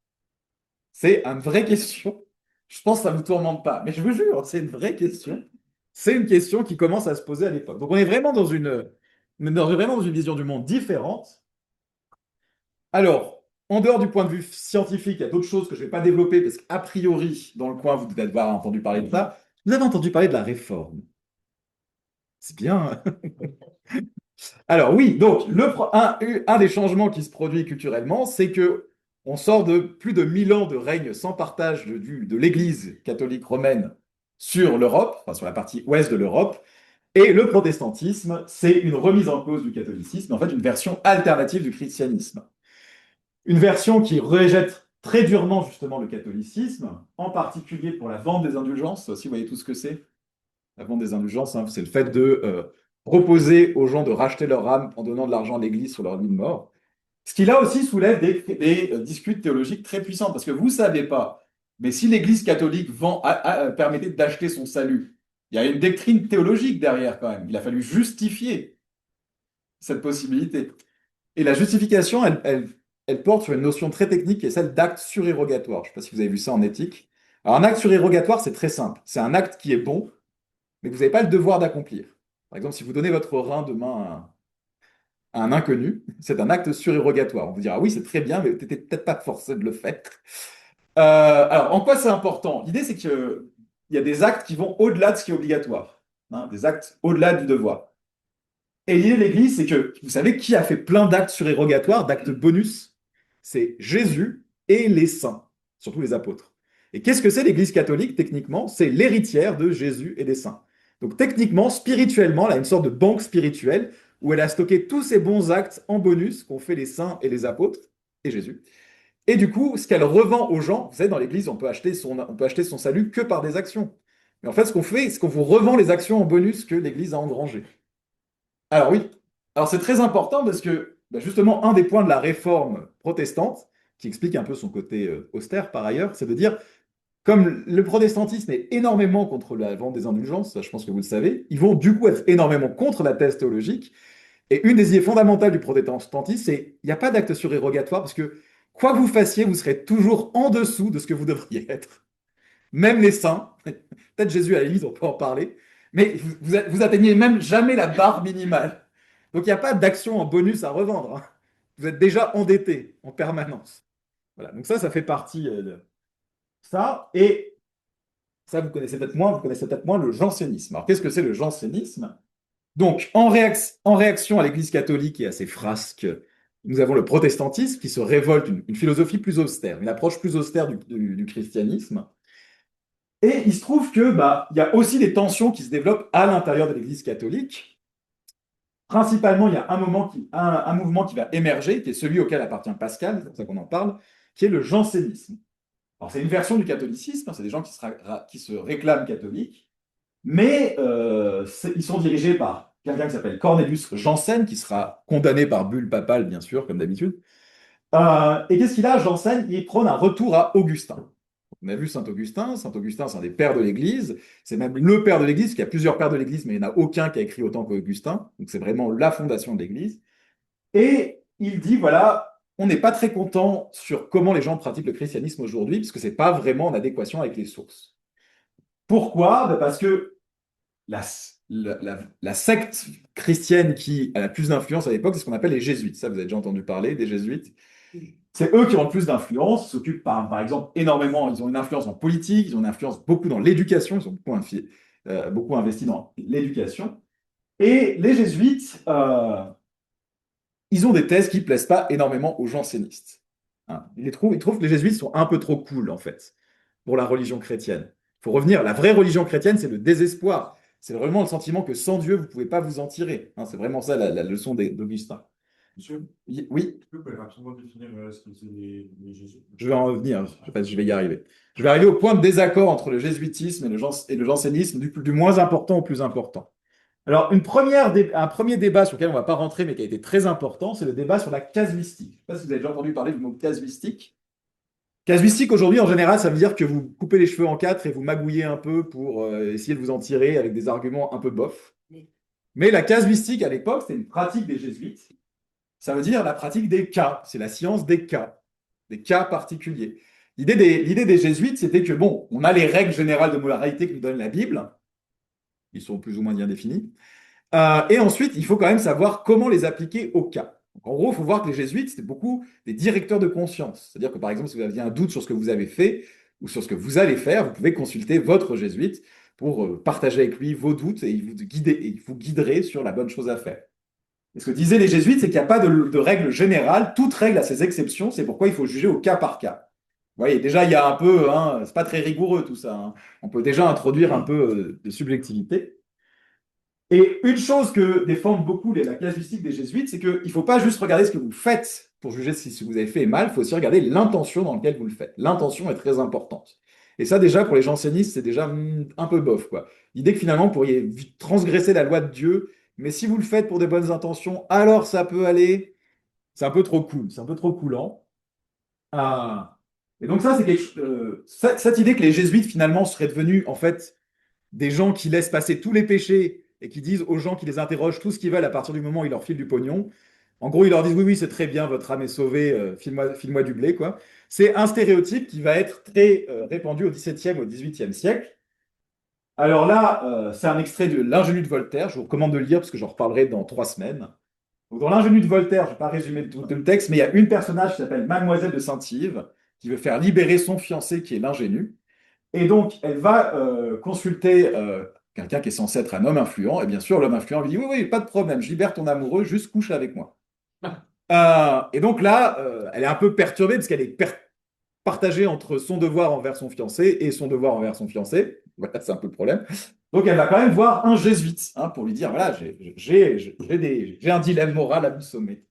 C'est une vraie question. Je pense que ça ne vous tourmente pas, mais je vous jure, c'est une vraie question. C'est une question qui commence à se poser à l'époque. Donc on est vraiment vraiment dans une vision du monde différente. Alors, en dehors du point de vue scientifique, il y a d'autres choses que je ne vais pas développer parce qu'a priori, dans le coin, vous devez avoir entendu parler de ça. Vous avez entendu parler de la réforme. C'est bien. Alors oui, donc un des changements qui se produit culturellement, c'est que on sort de plus de 1000 ans de règne sans partage de l'Église catholique romaine sur l'Europe, enfin sur la partie ouest de l'Europe, et le protestantisme, c'est une remise en cause du catholicisme, en fait une version alternative du christianisme. Une version qui rejette très durement justement le catholicisme, en particulier pour la vente des indulgences, si vous voyez tout ce que c'est. La vente des indulgences, hein, c'est le fait de proposer aux gens de racheter leur âme en donnant de l'argent à l'Église sur leur lit de mort. Ce qui là aussi soulève des disputes théologiques très puissantes, parce que vous ne savez pas, mais si l'Église catholique permettait d'acheter son salut, il y a une doctrine théologique derrière quand même. Il a fallu justifier cette possibilité. Et la justification, elle porte sur une notion très technique qui est celle d'acte surérogatoire. Je ne sais pas si vous avez vu ça en éthique. Alors un acte surérogatoire, c'est très simple. C'est un acte qui est bon, mais que vous n'avez pas le devoir d'accomplir. Par exemple, si vous donnez votre rein demain à un inconnu, c'est un acte surérogatoire. On vous dira, oui, c'est très bien, mais tu n'étais peut-être pas forcé de le faire. Alors, en quoi c'est important? L'idée, c'est qu'il y a des actes qui vont au-delà de ce qui est obligatoire, hein, des actes au-delà du devoir. Et l'idée de l'Église, c'est que vous savez qui a fait plein d'actes surérogatoires, d'actes bonus? C'est Jésus et les saints, surtout les apôtres. Et qu'est-ce que c'est l'Église catholique, techniquement? C'est l'héritière de Jésus et des saints. Donc techniquement, spirituellement, elle a une sorte de banque spirituelle où elle a stocké tous ces bons actes en bonus qu'ont fait les saints et les apôtres, et Jésus. Et du coup, ce qu'elle revend aux gens, vous savez, dans l'Église, on peut acheter son salut que par des actions. Mais en fait, ce qu'on fait, c'est qu'on vous revend les actions en bonus que l'Église a engrangées. Alors oui, alors c'est très important parce que bah, justement, un des points de la réforme protestante, qui explique un peu son côté austère par ailleurs, c'est de dire, comme le protestantisme est énormément contre la vente des indulgences, ça je pense que vous le savez, ils vont du coup être énormément contre la thèse théologique. Et une des idées fondamentales du protestantisme, c'est il n'y a pas d'acte surérogatoire parce que quoi que vous fassiez, vous serez toujours en dessous de ce que vous devriez être. Même les saints, peut-être Jésus à l'Église, on peut en parler, mais vous atteignez même jamais la barre minimale. Donc il n'y a pas d'action en bonus à revendre, hein. Vous êtes déjà endetté en permanence. Voilà, donc ça fait partie de ça. Et ça, vous connaissez peut-être moins le jansénisme. Alors qu'est-ce que c'est le jansénisme? Donc en réaction à l'Église catholique et à ses frasques, nous avons le protestantisme qui se révolte, une philosophie plus austère, une approche plus austère du christianisme. Et il se trouve que il y a aussi des tensions qui se développent à l'intérieur de l'Église catholique. Principalement, il y a un mouvement qui va émerger, qui est celui auquel appartient Pascal, c'est pour ça qu'on en parle, qui est le jansénisme. Alors, c'est une version du catholicisme, hein, c'est des gens qui se réclament catholiques, mais ils sont dirigés par quelqu'un qui s'appelle Cornelius Jansen, qui sera condamné par bulle papale, bien sûr, comme d'habitude. Et qu'est-ce qu'il a, Jansen? Il prône un retour à Augustin. On a vu Saint Augustin. Saint Augustin, c'est un des pères de l'Église. C'est même le père de l'Église, parce qu'il y a plusieurs pères de l'Église, mais il n'y en a aucun qui a écrit autant qu'Augustin. Donc c'est vraiment la fondation de l'Église. Et il dit, voilà, on n'est pas très content sur comment les gens pratiquent le christianisme aujourd'hui, parce que c'est pas vraiment en adéquation avec les sources. Pourquoi? Ben parce que la, la secte chrétienne qui a la plus d'influence à l'époque, c'est ce qu'on appelle les jésuites. Ça, vous avez déjà entendu parler des jésuites. C'est eux qui ont le plus d'influence, ils s'occupent par exemple énormément, ils ont une influence en politique, ils ont une influence beaucoup dans l'éducation, ils ont beaucoup investi dans l'éducation. Et les jésuites, ils ont des thèses qui ne plaisent pas énormément aux jansénistes. Hein. Ils trouvent que les jésuites sont un peu trop cool, en fait, pour la religion chrétienne. Il faut revenir, la vraie religion chrétienne, c'est le désespoir. C'est vraiment le sentiment que sans Dieu, vous ne pouvez pas vous en tirer. Hein, c'est vraiment ça la leçon d'Augustin. Monsieur, Oui, est-ce que vous pouvez rapidement définir ce que c'est les jésuites? je vais en revenir, je vais y arriver. Je vais arriver au point de désaccord entre le jésuitisme et le jansénisme, du moins important au plus important. Alors, un premier débat sur lequel on ne va pas rentrer, mais qui a été très important, c'est le débat sur la casuistique. Je ne sais pas si vous avez déjà entendu parler du mot casuistique. Casuistique, aujourd'hui, en général, ça veut dire que vous coupez les cheveux en quatre et vous magouillez un peu pour essayer de vous en tirer avec des arguments un peu bof. Mais la casuistique, à l'époque, c'était une pratique des jésuites. Ça veut dire la pratique des cas. C'est la science des cas particuliers. L'idée des jésuites, c'était que, bon, on a les règles générales de moralité que nous donne la Bible. Ils sont plus ou moins bien définis. Et ensuite, il faut quand même savoir comment les appliquer au cas. Donc, en gros, il faut voir que les jésuites, c'était beaucoup des directeurs de conscience. C'est-à-dire que, par exemple, si vous aviez un doute sur ce que vous avez fait ou sur ce que vous allez faire, vous pouvez consulter votre jésuite pour partager avec lui vos doutes et il vous guiderait sur la bonne chose à faire. Et ce que disaient les jésuites, c'est qu'il n'y a pas de règle générale. Toute règle a ses exceptions. C'est pourquoi il faut juger au cas par cas. Vous voyez, déjà, il y a un peu, hein, c'est pas très rigoureux tout ça. Hein. On peut déjà introduire un peu de subjectivité. Et une chose que défendent beaucoup la casuistique des jésuites, c'est qu'il ne faut pas juste regarder ce que vous faites pour juger si ce que vous avez fait est mal, il faut aussi regarder l'intention dans laquelle vous le faites. L'intention est très importante. Et ça, déjà, pour les jansénistes, c'est déjà un peu bof, quoi. L'idée que finalement, vous pourriez transgresser la loi de Dieu, mais si vous le faites pour de bonnes intentions, alors ça peut aller. C'est un peu trop cool, c'est un peu trop coulant. Ah. Et donc ça, c'est cette idée que les jésuites, finalement, seraient devenus, en fait, des gens qui laissent passer tous les péchés et qui disent aux gens qui les interrogent tout ce qu'ils veulent à partir du moment où ils leur filent du pognon. En gros, ils leur disent oui, oui, c'est très bien, votre âme est sauvée, file-moi du blé, quoi. C'est un stéréotype qui va être très répandu au XVIIe, au XVIIIe siècle. Alors là, c'est un extrait de L'Ingénu de Voltaire. Je vous recommande de le lire parce que j'en reparlerai dans 3 semaines. Donc, dans L'Ingénu de Voltaire, je ne vais pas résumer tout le texte, mais il y a une personnage qui s'appelle Mademoiselle de Saint-Yves qui veut faire libérer son fiancé qui est l'ingénu. Et donc, elle va consulter quelqu'un qui est censé être un homme influent. Et bien sûr, l'homme influent lui dit, oui, oui, pas de problème, je libère ton amoureux, juste couche avec moi. Et donc là, elle est un peu perturbée parce qu'elle est partagée entre son devoir envers son fiancé et son devoir envers son fiancé. Voilà, c'est un peu le problème. Donc, elle va quand même voir un jésuite hein, pour lui dire, voilà, j'ai un dilemme moral à vous sommer.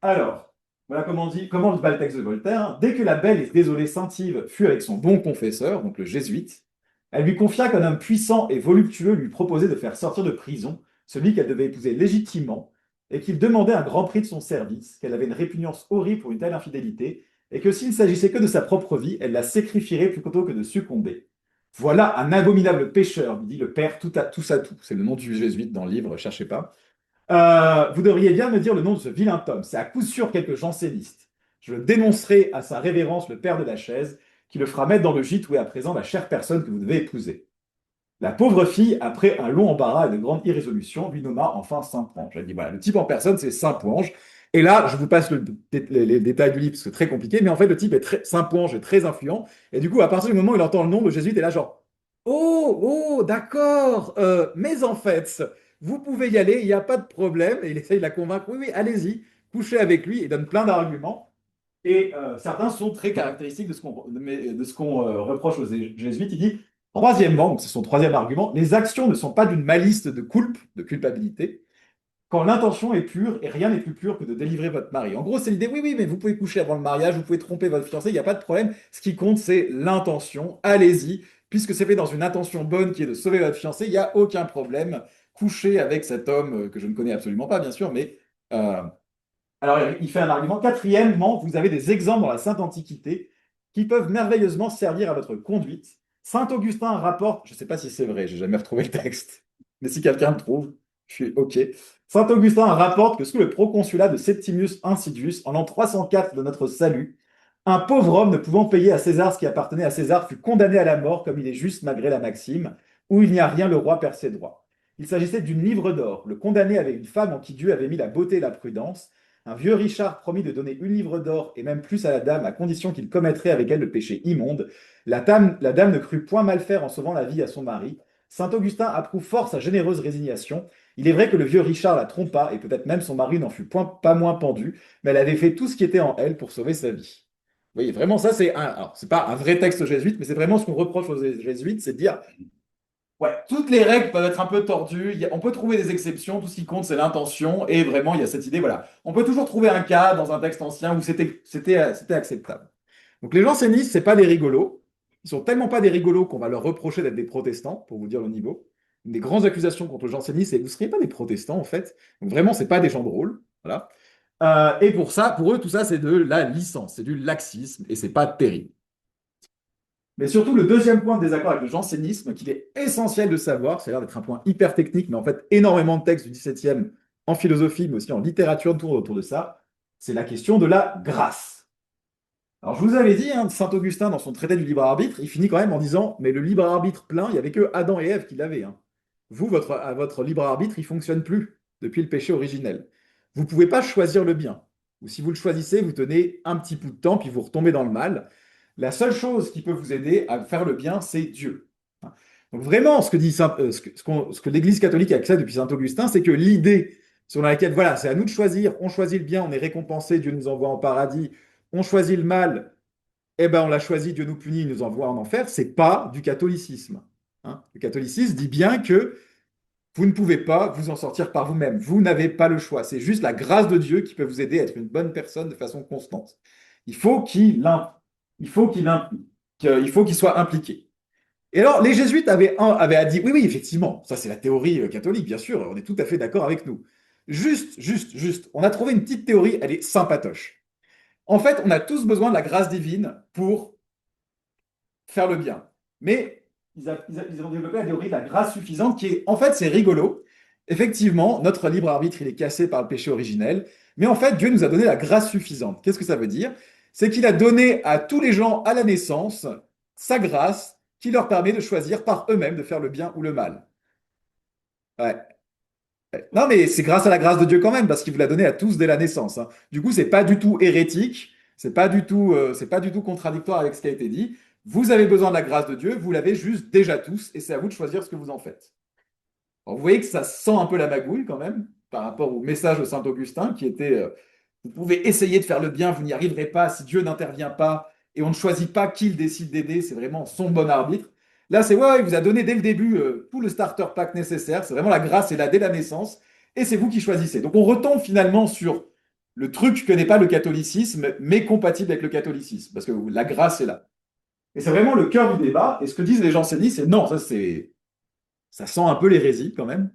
Alors, voilà comment va le texte de Voltaire. Dès que la belle et désolée Saint-Yves fut avec son bon confesseur, donc le jésuite, elle lui confia qu'un homme puissant et voluptueux lui proposait de faire sortir de prison celui qu'elle devait épouser légitimement, et qu'il demandait un grand prix de son service, qu'elle avait une répugnance horrible pour une telle infidélité, et que s'il ne s'agissait que de sa propre vie, elle la sacrifierait plutôt que de succomber. Voilà un abominable pécheur, lui dit le père tout à tout. C'est le nom du jésuite dans le livre, cherchez pas. Vous devriez bien me dire le nom de ce vilain homme. C'est à coup sûr quelque janséniste. Je le dénoncerai à sa révérence le père de la chaise, qui le fera mettre dans le gîte où est à présent la chère personne que vous devez épouser. La pauvre fille, après un long embarras et de grande irrésolution, lui nomma enfin Saint-Ponge. Elle dit voilà, le type en personne, c'est Saint-Ponge. Et là, je vous passe les détails du livre parce que c'est très compliqué, mais en fait, le type Saint-Ponge est très influent. Et du coup, à partir du moment où il entend le nom, le jésuite est là, genre oh, d'accord, mais en fait, vous pouvez y aller, il n'y a pas de problème. Et il essaye de la convaincre oui, oui, allez-y, couchez avec lui et donne plein d'arguments. Et certains sont très caractéristiques de ce qu'on reproche aux jésuites. Il dit troisièmement, donc c'est son troisième argument, les actions ne sont pas d'une malice de culpabilité, quand l'intention est pure, et rien n'est plus pur que de délivrer votre mari. En gros, c'est l'idée, oui, oui, mais vous pouvez coucher avant le mariage, vous pouvez tromper votre fiancé, il n'y a pas de problème. Ce qui compte, c'est l'intention. Allez-y, puisque c'est fait dans une intention bonne qui est de sauver votre fiancé, il n'y a aucun problème. Couchez avec cet homme que je ne connais absolument pas, bien sûr, mais... Alors, il fait un argument. Quatrièmement, vous avez des exemples dans la Sainte Antiquité qui peuvent merveilleusement servir à votre conduite. Saint Augustin rapporte, je ne sais pas si c'est vrai, j'ai jamais retrouvé le texte, mais si quelqu'un le trouve, Je suis OK. Saint Augustin rapporte que sous le proconsulat de Septimius Insidius, en l'an 304 de notre salut, un pauvre homme ne pouvant payer à César ce qui appartenait à César fut condamné à la mort comme il est juste malgré la maxime, où il n'y a rien, le roi perd ses droits. Il s'agissait d'une livre d'or. Le condamné avait une femme en qui Dieu avait mis la beauté et la prudence. Un vieux Richard promit de donner une livre d'or et même plus à la dame à condition qu'il commettrait avec elle le péché immonde. La dame ne crut point mal faire en sauvant la vie à son mari. Saint Augustin approuve fort sa généreuse résignation. Il est vrai que le vieux Richard la trompa et peut-être même son mari n'en fut pas moins pendu, mais elle avait fait tout ce qui était en elle pour sauver sa vie. Vous voyez, vraiment, ça, alors, c'est pas un vrai texte jésuite, mais c'est vraiment ce qu'on reproche aux jésuites, c'est de dire, ouais, toutes les règles peuvent être un peu tordues, on peut trouver des exceptions, tout ce qui compte, c'est l'intention, et vraiment, il y a cette idée, voilà, on peut toujours trouver un cas dans un texte ancien où c'était acceptable. Donc les jansénistes, c'est pas des rigolos, ils sont tellement pas des rigolos qu'on va leur reprocher d'être des protestants, pour vous dire le niveau. Une des grandes accusations contre le jansénisme, c'est que vous ne seriez pas des protestants, en fait. Donc vraiment, c'est pas des gens drôles, voilà. Et pour ça, pour eux, tout ça, c'est de la licence, c'est du laxisme, et c'est pas terrible. Mais surtout, le deuxième point de désaccord avec le jansénisme, qu'il est essentiel de savoir, ça a l'air d'être un point hyper technique, mais en fait, énormément de textes du XVIIe en philosophie, mais aussi en littérature tournent autour de ça, c'est la question de la grâce. Alors, je vous avais dit, hein, Saint Augustin, dans son traité du libre arbitre, il finit quand même en disant, mais le libre arbitre plein, il n'y avait que Adam et Ève qui l'avaient. Hein. Vous, votre libre arbitre, il ne fonctionne plus depuis le péché originel. Vous ne pouvez pas choisir le bien. Ou si vous le choisissez, vous tenez un petit bout de temps, puis vous retombez dans le mal. La seule chose qui peut vous aider à faire le bien, c'est Dieu. Donc vraiment, ce que l'Église catholique accepte depuis Saint Augustin, c'est que l'idée sur laquelle, voilà, c'est à nous de choisir, on choisit le bien, on est récompensé, Dieu nous envoie en paradis, on choisit le mal, eh ben on l'a choisi, Dieu nous punit, il nous envoie en enfer, c'est pas du catholicisme. Hein. Le catholicisme dit bien que vous ne pouvez pas vous en sortir par vous-même, vous n'avez pas le choix, c'est juste la grâce de Dieu qui peut vous aider à être une bonne personne de façon constante. Il faut qu'il il faut qu'il implique, il faut qu'il soit impliqué. Et alors, les jésuites avaient dit, oui, oui, effectivement, ça c'est la théorie catholique, bien sûr, on est tout à fait d'accord avec nous. Juste, on a trouvé une petite théorie, elle est sympatoche. En fait, on a tous besoin de la grâce divine pour faire le bien. Mais ils ont développé la théorie de la grâce suffisante qui est, en fait, c'est rigolo. Effectivement, notre libre arbitre, il est cassé par le péché originel. Mais en fait, Dieu nous a donné la grâce suffisante. Qu'est-ce que ça veut dire? C'est qu'il a donné à tous les gens à la naissance sa grâce qui leur permet de choisir par eux-mêmes de faire le bien ou le mal. Ouais. Non, mais c'est grâce à la grâce de Dieu quand même, parce qu'il vous l'a donné à tous dès la naissance. Hein. Du coup, c'est pas du tout hérétique, c'est pas du tout contradictoire avec ce qui a été dit. Vous avez besoin de la grâce de Dieu, vous l'avez juste déjà tous, et c'est à vous de choisir ce que vous en faites. Alors, vous voyez que ça sent un peu la magouille quand même, par rapport au message de Saint Augustin, qui était vous pouvez essayer de faire le bien, vous n'y arriverez pas si Dieu n'intervient pas, et on ne choisit pas qui il décide d'aider, c'est vraiment son bon arbitre. Là, c'est ouais, il vous a donné dès le début tout le starter pack nécessaire. C'est vraiment la grâce est là dès la naissance. Et c'est vous qui choisissez. Donc on retombe finalement sur le truc que n'est pas le catholicisme, mais compatible avec le catholicisme. Parce que la grâce est là. Et c'est vraiment le cœur du débat. Et ce que disent les jansénistes, c'est non, ça sent un peu l'hérésie quand même.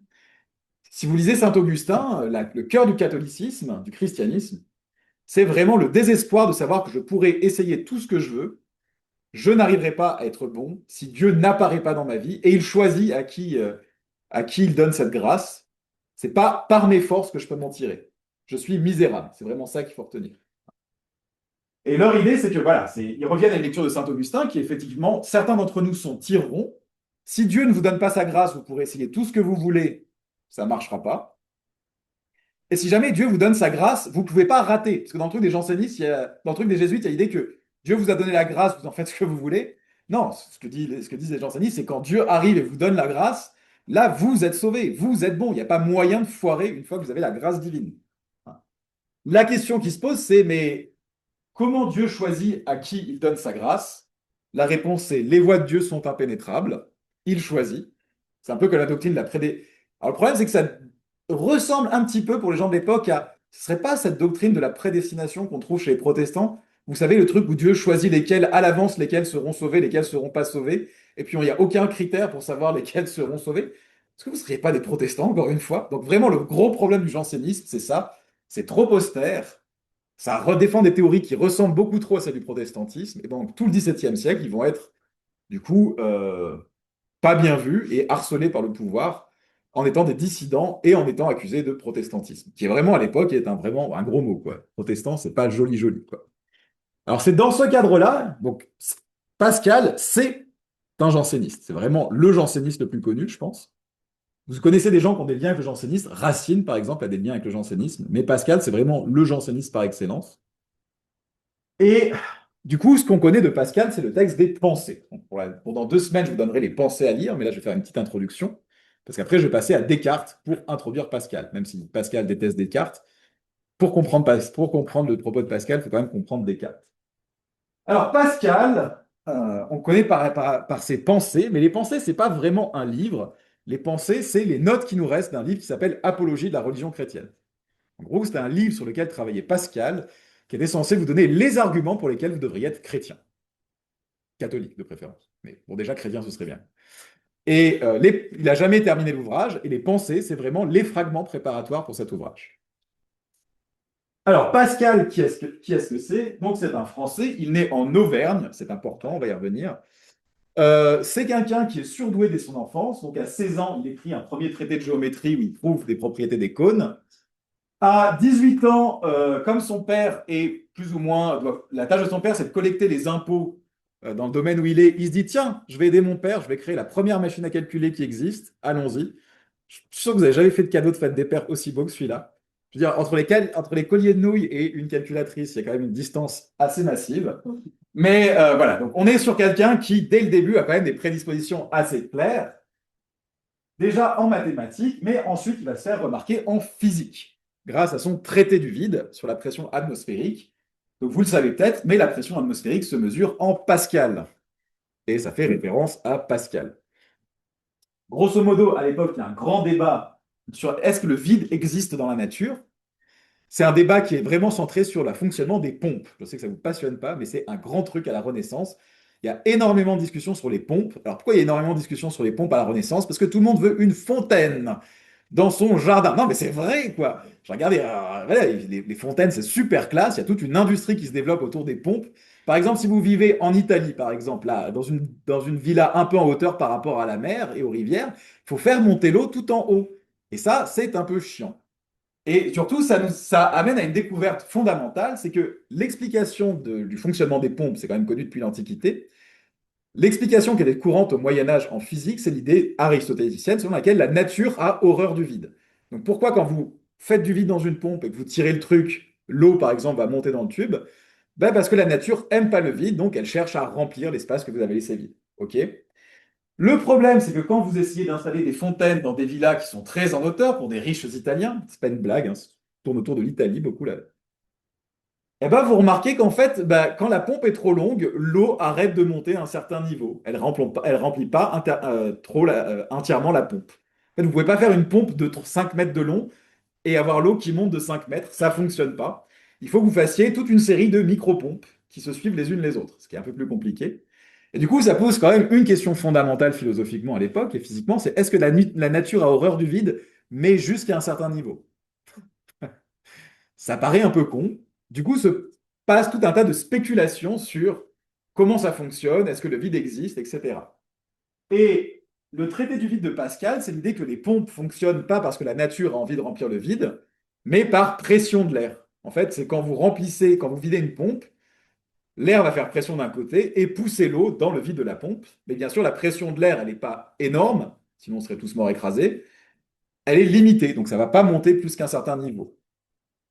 Si vous lisez Saint-Augustin, le cœur du catholicisme, du christianisme, c'est vraiment le désespoir de savoir que je pourrais essayer tout ce que je veux, je n'arriverai pas à être bon si Dieu n'apparaît pas dans ma vie et il choisit à qui il donne cette grâce. C'est pas par mes forces que je peux m'en tirer. Je suis misérable. C'est vraiment ça qu'il faut retenir. Et leur idée, c'est que voilà, ils reviennent à la lecture de Saint Augustin, qui effectivement, certains d'entre nous sont tireront. Si Dieu ne vous donne pas sa grâce, vous pourrez essayer tout ce que vous voulez, ça ne marchera pas. Et si jamais Dieu vous donne sa grâce, vous ne pouvez pas rater. Parce que dans le truc des jansénistes, dans le truc des jésuites, il y a l'idée que Dieu vous a donné la grâce, vous en faites ce que vous voulez. Non, ce que disent les jansénistes, c'est quand Dieu arrive et vous donne la grâce, là, vous êtes sauvé, vous êtes bon. Il n'y a pas moyen de foirer une fois que vous avez la grâce divine. La question qui se pose, c'est mais comment Dieu choisit à qui il donne sa grâce? La réponse est les voies de Dieu sont impénétrables. Il choisit. C'est un peu comme la doctrine de la prédé. Alors le problème, c'est que ça ressemble un petit peu pour les gens de l'époque à ce serait pas cette doctrine de la prédestination qu'on trouve chez les protestants. Vous savez, le truc où Dieu choisit lesquels à l'avance, lesquels seront sauvés, lesquels seront pas sauvés, et puis il n'y a aucun critère pour savoir lesquels seront sauvés. Est-ce que vous ne seriez pas des protestants, encore une fois? Donc vraiment, le gros problème du jansénisme, c'est ça. C'est trop austère. Ça redéfend des théories qui ressemblent beaucoup trop à celles du protestantisme. Et donc, tout le XVIIe siècle, ils vont être, du coup, pas bien vus et harcelés par le pouvoir. en étant des dissidents et en étant accusés de protestantisme, qui est vraiment à l'époque est vraiment un gros mot, quoi. Protestant, c'est pas joli joli, quoi. Alors c'est dans ce cadre-là, donc Pascal, c'est un janséniste. C'est vraiment le janséniste le plus connu, je pense. Vous connaissez des gens qui ont des liens avec le jansénisme. Racine, par exemple, a des liens avec le jansénisme. Mais Pascal, c'est vraiment le janséniste par excellence. Et du coup, ce qu'on connaît de Pascal, c'est le texte des Pensées. Donc, pendant 2 semaines, je vous donnerai les Pensées à lire, mais là, je vais faire une petite introduction. Parce qu'après, je vais passer à Descartes pour introduire Pascal. Même si Pascal déteste Descartes, pour comprendre le propos de Pascal, il faut quand même comprendre Descartes. Alors, Pascal, on connaît par ses pensées, mais les pensées, c'est pas vraiment un livre. Les pensées, c'est les notes qui nous restent d'un livre qui s'appelle Apologie de la religion chrétienne. En gros, c'était un livre sur lequel travaillait Pascal, qui était censé vous donner les arguments pour lesquels vous devriez être chrétien. Catholique, de préférence. Mais bon, déjà, chrétien, ce serait bien. Et il n'a jamais terminé l'ouvrage, et les pensées, c'est vraiment les fragments préparatoires pour cet ouvrage. Alors, Pascal, qui est-ce que c'est? Donc, c'est un Français, il naît en Auvergne, c'est important, on va y revenir. C'est quelqu'un qui est surdoué dès son enfance. Donc, à 16 ans, il écrit un premier traité de géométrie où il prouve des propriétés des cônes. À 18 ans, comme son père est plus ou moins. La tâche de son père, c'est de collecter les impôts dans le domaine où il est. Il se dit, tiens, je vais aider mon père, je vais créer la première machine à calculer qui existe. Allons-y. Je suis sûr que vous n'avez jamais fait de cadeau de fête des pères aussi beau que celui-là. Je veux dire, entre les colliers de nouilles et une calculatrice, il y a quand même une distance assez massive. Mais voilà, donc on est sur quelqu'un qui, dès le début, a quand même des prédispositions assez claires, déjà en mathématiques, mais ensuite il va se faire remarquer en physique, grâce à son traité du vide sur la pression atmosphérique. Donc vous le savez peut-être, mais la pression atmosphérique se mesure en Pascal. Et ça fait référence à Pascal. Grosso modo, à l'époque, il y a un grand débat sur est-ce que le vide existe dans la nature. C'est un débat qui est vraiment centré sur le fonctionnement des pompes. Je sais que ça ne vous passionne pas, mais c'est un grand truc à la Renaissance. Il y a énormément de discussions sur les pompes. Alors pourquoi il y a énormément de discussions sur les pompes à la Renaissance? Parce que tout le monde veut une fontaine dans son jardin. Non, mais c'est vrai, quoi. Je regardais, voilà, les fontaines, c'est super classe. Il y a toute une industrie qui se développe autour des pompes. Par exemple, si vous vivez en Italie, par exemple, là, dans une villa un peu en hauteur par rapport à la mer et aux rivières, il faut faire monter l'eau tout en haut. Et ça, c'est un peu chiant. Et surtout, ça amène à une découverte fondamentale, c'est que l'explication du fonctionnement des pompes, c'est quand même connu depuis l'Antiquité. L'explication qui est courante au Moyen Âge en physique, c'est l'idée aristotélicienne selon laquelle la nature a horreur du vide. Donc pourquoi quand vous faites du vide dans une pompe et que vous tirez le truc, l'eau par exemple va monter dans le tube? Ben parce que la nature aime pas le vide, donc elle cherche à remplir l'espace que vous avez laissé vide. Ok? Le problème, c'est que quand vous essayez d'installer des fontaines dans des villas qui sont très en hauteur pour des riches Italiens, c'est pas une blague, hein, ça tourne autour de l'Italie beaucoup là. Et ben vous remarquez qu'en fait, quand la pompe est trop longue, l'eau arrête de monter à un certain niveau. Elle remplit pas entièrement la pompe. En fait, vous pouvez pas faire une pompe de 5 mètres de long et avoir l'eau qui monte de 5 mètres. Ça fonctionne pas. Il faut que vous fassiez toute une série de micro-pompes qui se suivent les unes les autres, ce qui est un peu plus compliqué. Et du coup, ça pose quand même une question fondamentale philosophiquement à l'époque et physiquement, c'est est-ce que la nature a horreur du vide, mais jusqu'à un certain niveau? Ça paraît un peu con. Du coup, se passe tout un tas de spéculations sur comment ça fonctionne, est-ce que le vide existe, etc. Et le traité du vide de Pascal, c'est l'idée que les pompes fonctionnent pas parce que la nature a envie de remplir le vide, mais par pression de l'air. En fait, c'est quand vous videz une pompe, l'air va faire pression d'un côté et pousser l'eau dans le vide de la pompe. Mais bien sûr, la pression de l'air, elle n'est pas énorme, sinon on serait tous morts écrasés. Elle est limitée, donc ça ne va pas monter plus qu'un certain niveau.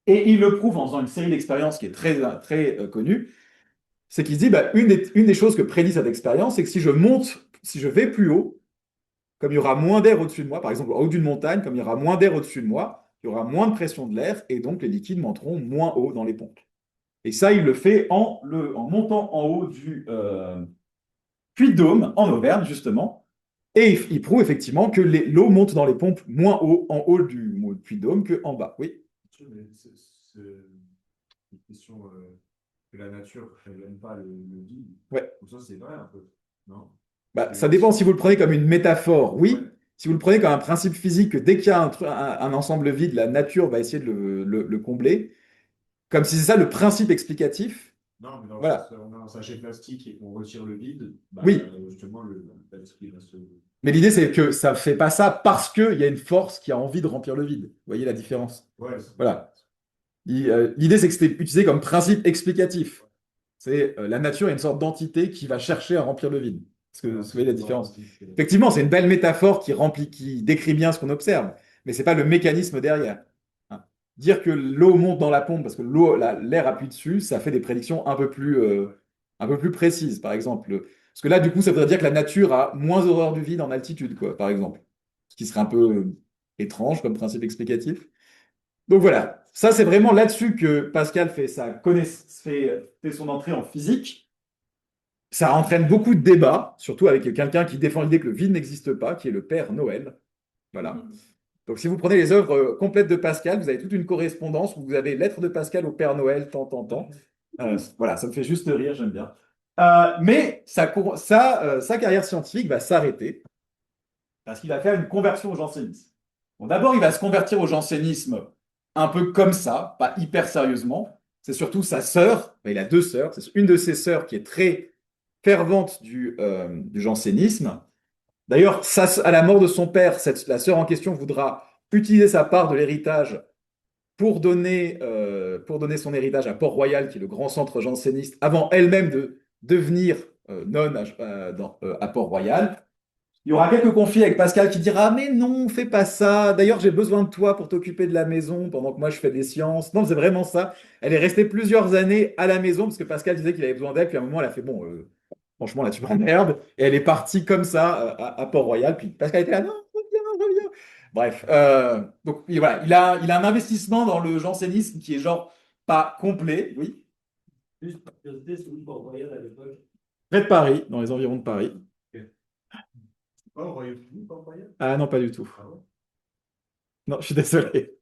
Et il le prouve en faisant une série d'expériences qui est très connue. C'est qu'il se dit, une des choses que prédit cette expérience, c'est que si je vais plus haut, comme il y aura moins d'air au-dessus de moi, par exemple, en haut d'une montagne, comme il y aura moins d'air au-dessus de moi, il y aura moins de pression de l'air et donc les liquides monteront moins haut dans les pompes. Et ça, il le fait en montant en haut du Puy-de-Dôme, en Auvergne, justement. Et il prouve effectivement que l'eau monte dans les pompes moins haut en haut du Puy-de-Dôme qu'en bas. Oui. Mais c'est une question que la nature, elle n'aime pas le vide. Ouais. Pour ça, c'est vrai un peu, non? Ça dépend si vous le prenez comme une métaphore, oui. Ouais. Si vous le prenez comme un principe physique, que dès qu'il y a un ensemble vide, la nature va essayer de le combler. Comme si c'est ça le principe explicatif, Non, mais dans le Voilà. sens, on a un sachet plastique et qu'on retire le vide, bah, Oui. justement, le plastique il va se. Mais l'idée, c'est que ça ne fait pas ça parce qu'il y a une force qui a envie de remplir le vide. Vous voyez la différence? Ouais, Voilà. L'idée, c'est que c'était utilisé comme principe explicatif. C'est la nature est une sorte d'entité qui va chercher à remplir le vide. Est-ce que vous voyez la différence? Effectivement, c'est une belle métaphore qui décrit bien ce qu'on observe, mais c'est pas le mécanisme derrière. Hein. Dire que l'eau monte dans la pompe parce que l'air appuie dessus, ça fait des prédictions un peu plus précises, par exemple. Parce que là, du coup, ça voudrait dire que la nature a moins horreur du vide en altitude, quoi, par exemple. Ce qui serait un peu étrange comme principe explicatif. Donc voilà, ça c'est vraiment là-dessus que Pascal fait son entrée en physique. Ça entraîne beaucoup de débats, surtout avec quelqu'un qui défend l'idée que le vide n'existe pas, qui est le Père Noël. Voilà. Donc si vous prenez les œuvres complètes de Pascal, vous avez toute une correspondance où vous avez lettre de Pascal au Père Noël, tant. Voilà, ça me fait juste rire, j'aime bien. Mais sa carrière scientifique va s'arrêter parce qu'il va faire une conversion au jansénisme. Bon, d'abord, il va se convertir au jansénisme un peu comme ça, pas hyper sérieusement. C'est surtout sa sœur, il a deux sœurs, c'est une de ses sœurs qui est très fervente du jansénisme. D'ailleurs, à la mort de son père, la sœur en question voudra utiliser sa part de l'héritage pour donner son héritage à Port-Royal, qui est le grand centre janséniste, avant elle-même de devenir nonne à Port-Royal. Il y aura quelques conflits avec Pascal qui dira: mais non, fais pas ça. D'ailleurs, j'ai besoin de toi pour t'occuper de la maison pendant que moi je fais des sciences. Non, c'est vraiment ça. Elle est restée plusieurs années à la maison parce que Pascal disait qu'il avait besoin d'elle. Puis à un moment, elle a fait: bon, franchement, là, tu m'emmerdes. Et elle est partie comme ça à Port-Royal. Puis Pascal était là: non, reviens, reviens. Bref. Donc voilà, il a un investissement dans le jansénisme qui est genre pas complet, oui. Juste par curiosité, c'est où Port-Royal à l'époque? Près de Paris, dans les environs de Paris. Oh, au Royaume-Uni, pas au Royaume? Ah non, pas du tout. Ah ouais. Non, je suis désolé.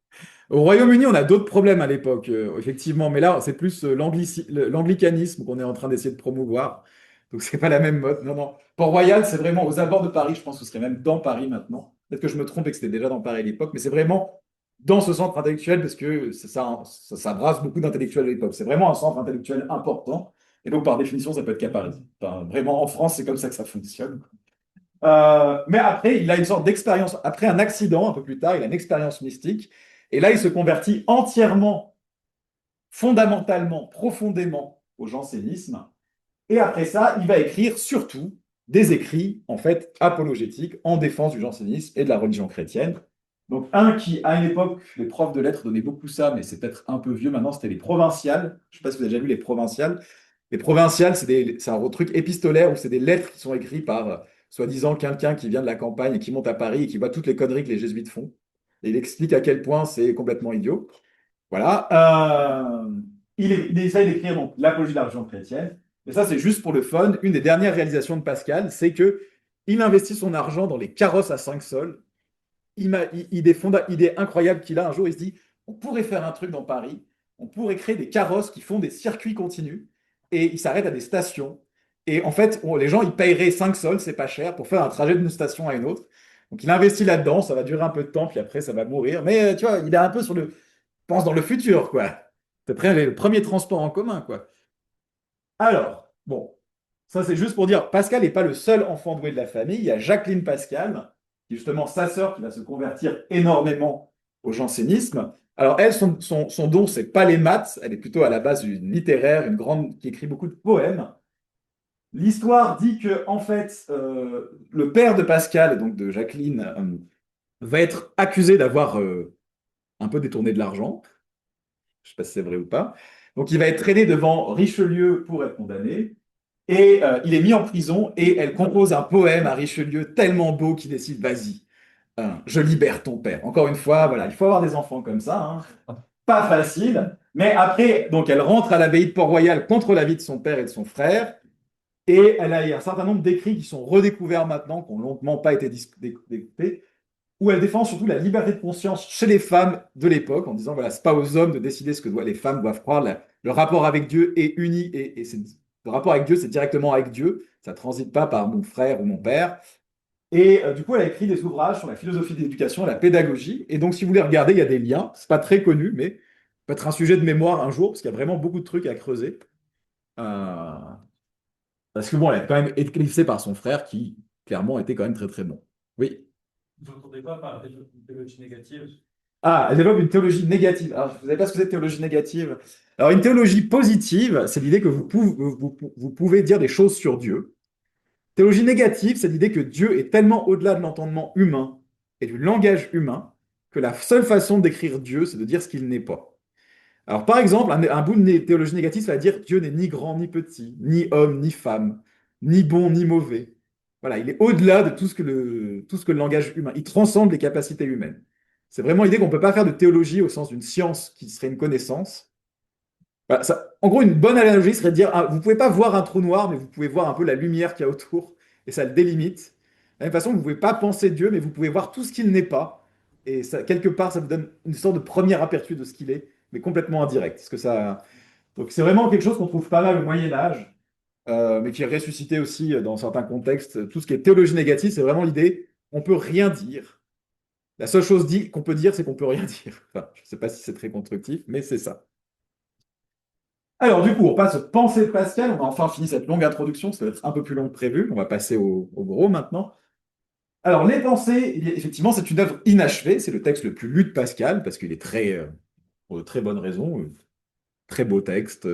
Au Royaume-Uni, on a d'autres problèmes à l'époque, effectivement, mais là, c'est plus l'anglicanisme qu'on est en train d'essayer de promouvoir. Donc, c'est pas la même mode. Non, non. Port-Royal, c'est vraiment aux abords de Paris. Je pense que ce serait même dans Paris maintenant. Peut-être que je me trompe et que c'était déjà dans Paris à l'époque, mais c'est vraiment dans ce centre intellectuel parce que ça brasse beaucoup d'intellectuels à l'époque. C'est vraiment un centre intellectuel important. Et donc, par définition, ça peut être qu'à Paris. Enfin, vraiment, en France, c'est comme ça que ça fonctionne. Mais après, il a une sorte d'expérience. Après un accident, un peu plus tard, il a une expérience mystique. Et là, il se convertit entièrement, fondamentalement, profondément au jansénisme. Et après ça, il va écrire surtout des écrits, en fait, apologétiques en défense du jansénisme et de la religion chrétienne. Donc, un qui, à une époque, les profs de lettres donnaient beaucoup ça, mais c'est peut-être un peu vieux maintenant, c'était les provinciales. Je ne sais pas si vous avez déjà vu les provinciales. Les provinciales, c'est un truc épistolaire où c'est des lettres qui sont écrites par, soi-disant, quelqu'un qui vient de la campagne et qui monte à Paris et qui voit toutes les conneries que les jésuites font. Et il explique à quel point c'est complètement idiot. Voilà. Il essaye d'écrire donc l'apologie de la religion chrétienne. Et ça, c'est juste pour le fun. Une des dernières réalisations de Pascal, c'est que il investit son argent dans les carrosses à 5 sols. Idée incroyable qu'il a un jour, il se dit: on pourrait faire un truc dans Paris, on pourrait créer des carrosses qui font des circuits continus, et il s'arrête à des stations. Et en fait, les gens, ils paieraient 5 sols, c'est pas cher, pour faire un trajet d'une station à une autre. Donc il investit là-dedans, ça va durer un peu de temps, puis après, ça va mourir. Mais tu vois, il est un peu pense dans le futur, quoi. C'est le premier transport en commun, quoi. Alors, bon, ça c'est juste pour dire, Pascal n'est pas le seul enfant doué de la famille. Il y a Jacqueline Pascal, qui est justement sa sœur, qui va se convertir énormément au jansénisme. Alors elle, son don, c'est pas les maths. Elle est plutôt à la base une littéraire, une grande qui écrit beaucoup de poèmes. L'histoire dit que, en fait, le père de Pascal, donc de Jacqueline, va être accusé d'avoir un peu détourné de l'argent. Je ne sais pas si c'est vrai ou pas. Donc, il va être traîné devant Richelieu pour être condamné. Et il est mis en prison et elle compose un poème à Richelieu tellement beau qu'il décide: vas-y, je libère ton père. Encore une fois, voilà, il faut avoir des enfants comme ça. Hein. Pas facile. Mais après, donc, elle rentre à l'abbaye de Port-Royal contre l'avis de son père et de son frère. Et elle a un certain nombre d'écrits qui sont redécouverts maintenant, qui n'ont longtemps pas été découpés, où elle défend surtout la liberté de conscience chez les femmes de l'époque, en disant: voilà, c'est pas aux hommes de décider ce que les femmes doivent croire. Le rapport avec Dieu est uni, et le rapport avec Dieu, c'est directement avec Dieu. Ça ne transite pas par mon frère ou mon père. Et du coup, elle a écrit des ouvrages sur la philosophie de l'éducation et la pédagogie. Et donc, si vous voulez regarder, il y a des liens. C'est pas très connu, mais peut être un sujet de mémoire un jour, parce qu'il y a vraiment beaucoup de trucs à creuser. Euh, Parce que bon, elle a quand même été éclipsée par son frère qui, clairement, était quand même très très bon. Oui. Vous n'entendez pas par théologie négative? Ah, elle développe une théologie négative. Alors, vous savez pas ce que c'est théologie négative? Alors, une théologie positive, c'est l'idée que vous pouvez dire des choses sur Dieu. Théologie négative, c'est l'idée que Dieu est tellement au-delà de l'entendement humain et du langage humain que la seule façon de décrire Dieu, c'est de dire ce qu'il n'est pas. Alors, par exemple, un bout de théologie négative, ça va dire Dieu n'est ni grand ni petit, ni homme ni femme, ni bon ni mauvais. Voilà, il est au-delà de tout ce que le langage humain. Il transcende les capacités humaines. C'est vraiment l'idée qu'on ne peut pas faire de théologie au sens d'une science qui serait une connaissance. Voilà, en gros, une bonne analogie serait de dire vous ne pouvez pas voir un trou noir, mais vous pouvez voir un peu la lumière qu'il y a autour, et ça le délimite. De la même façon, vous ne pouvez pas penser Dieu, mais vous pouvez voir tout ce qu'il n'est pas. Et ça, quelque part, ça vous donne une sorte de premier aperçu de ce qu'il est, mais complètement indirect. Donc, c'est vraiment quelque chose qu'on trouve pas mal au Moyen Âge, mais qui est ressuscité aussi dans certains contextes. Tout ce qui est théologie négative, c'est vraiment l'idée on peut rien dire. La seule chose qu'on peut dire, c'est qu'on peut rien dire. Enfin, je ne sais pas si c'est très constructif, mais c'est ça. Alors, du coup, on passe aux pensées de Pascal. On a enfin fini cette longue introduction. Ça va être un peu plus long que prévu. On va passer au gros maintenant. Alors, les pensées, effectivement, c'est une œuvre inachevée. C'est le texte le plus lu de Pascal, parce qu'il est pour de très bonnes raisons, très beau texte,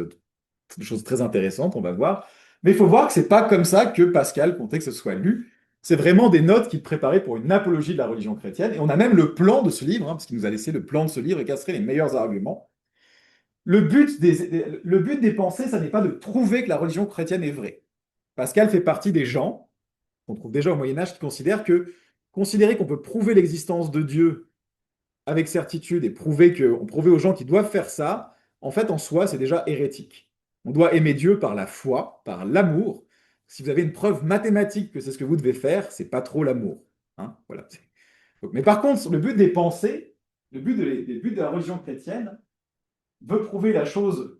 des choses très intéressantes, on va voir. Mais il faut voir que c'est pas comme ça que Pascal comptait que ce soit lu. C'est vraiment des notes qu'il préparait pour une apologie de la religion chrétienne. Et on a même le plan de ce livre, parce qu'il nous a laissé le plan de ce livre et quels seraient les meilleurs arguments. Le but des pensées, ça n'est pas de prouver que la religion chrétienne est vraie. Pascal fait partie des gens, qu'on trouve déjà au Moyen Âge, qui considèrent que considérer qu'on peut prouver l'existence de Dieu avec certitude et prouver aux gens qui doivent faire ça, en fait, en soi, c'est déjà hérétique. On doit aimer Dieu par la foi, par l'amour. Si vous avez une preuve mathématique que c'est ce que vous devez faire, c'est pas trop l'amour. Hein, voilà. Mais par contre, le but des pensées, des buts de la religion chrétienne, veut prouver la chose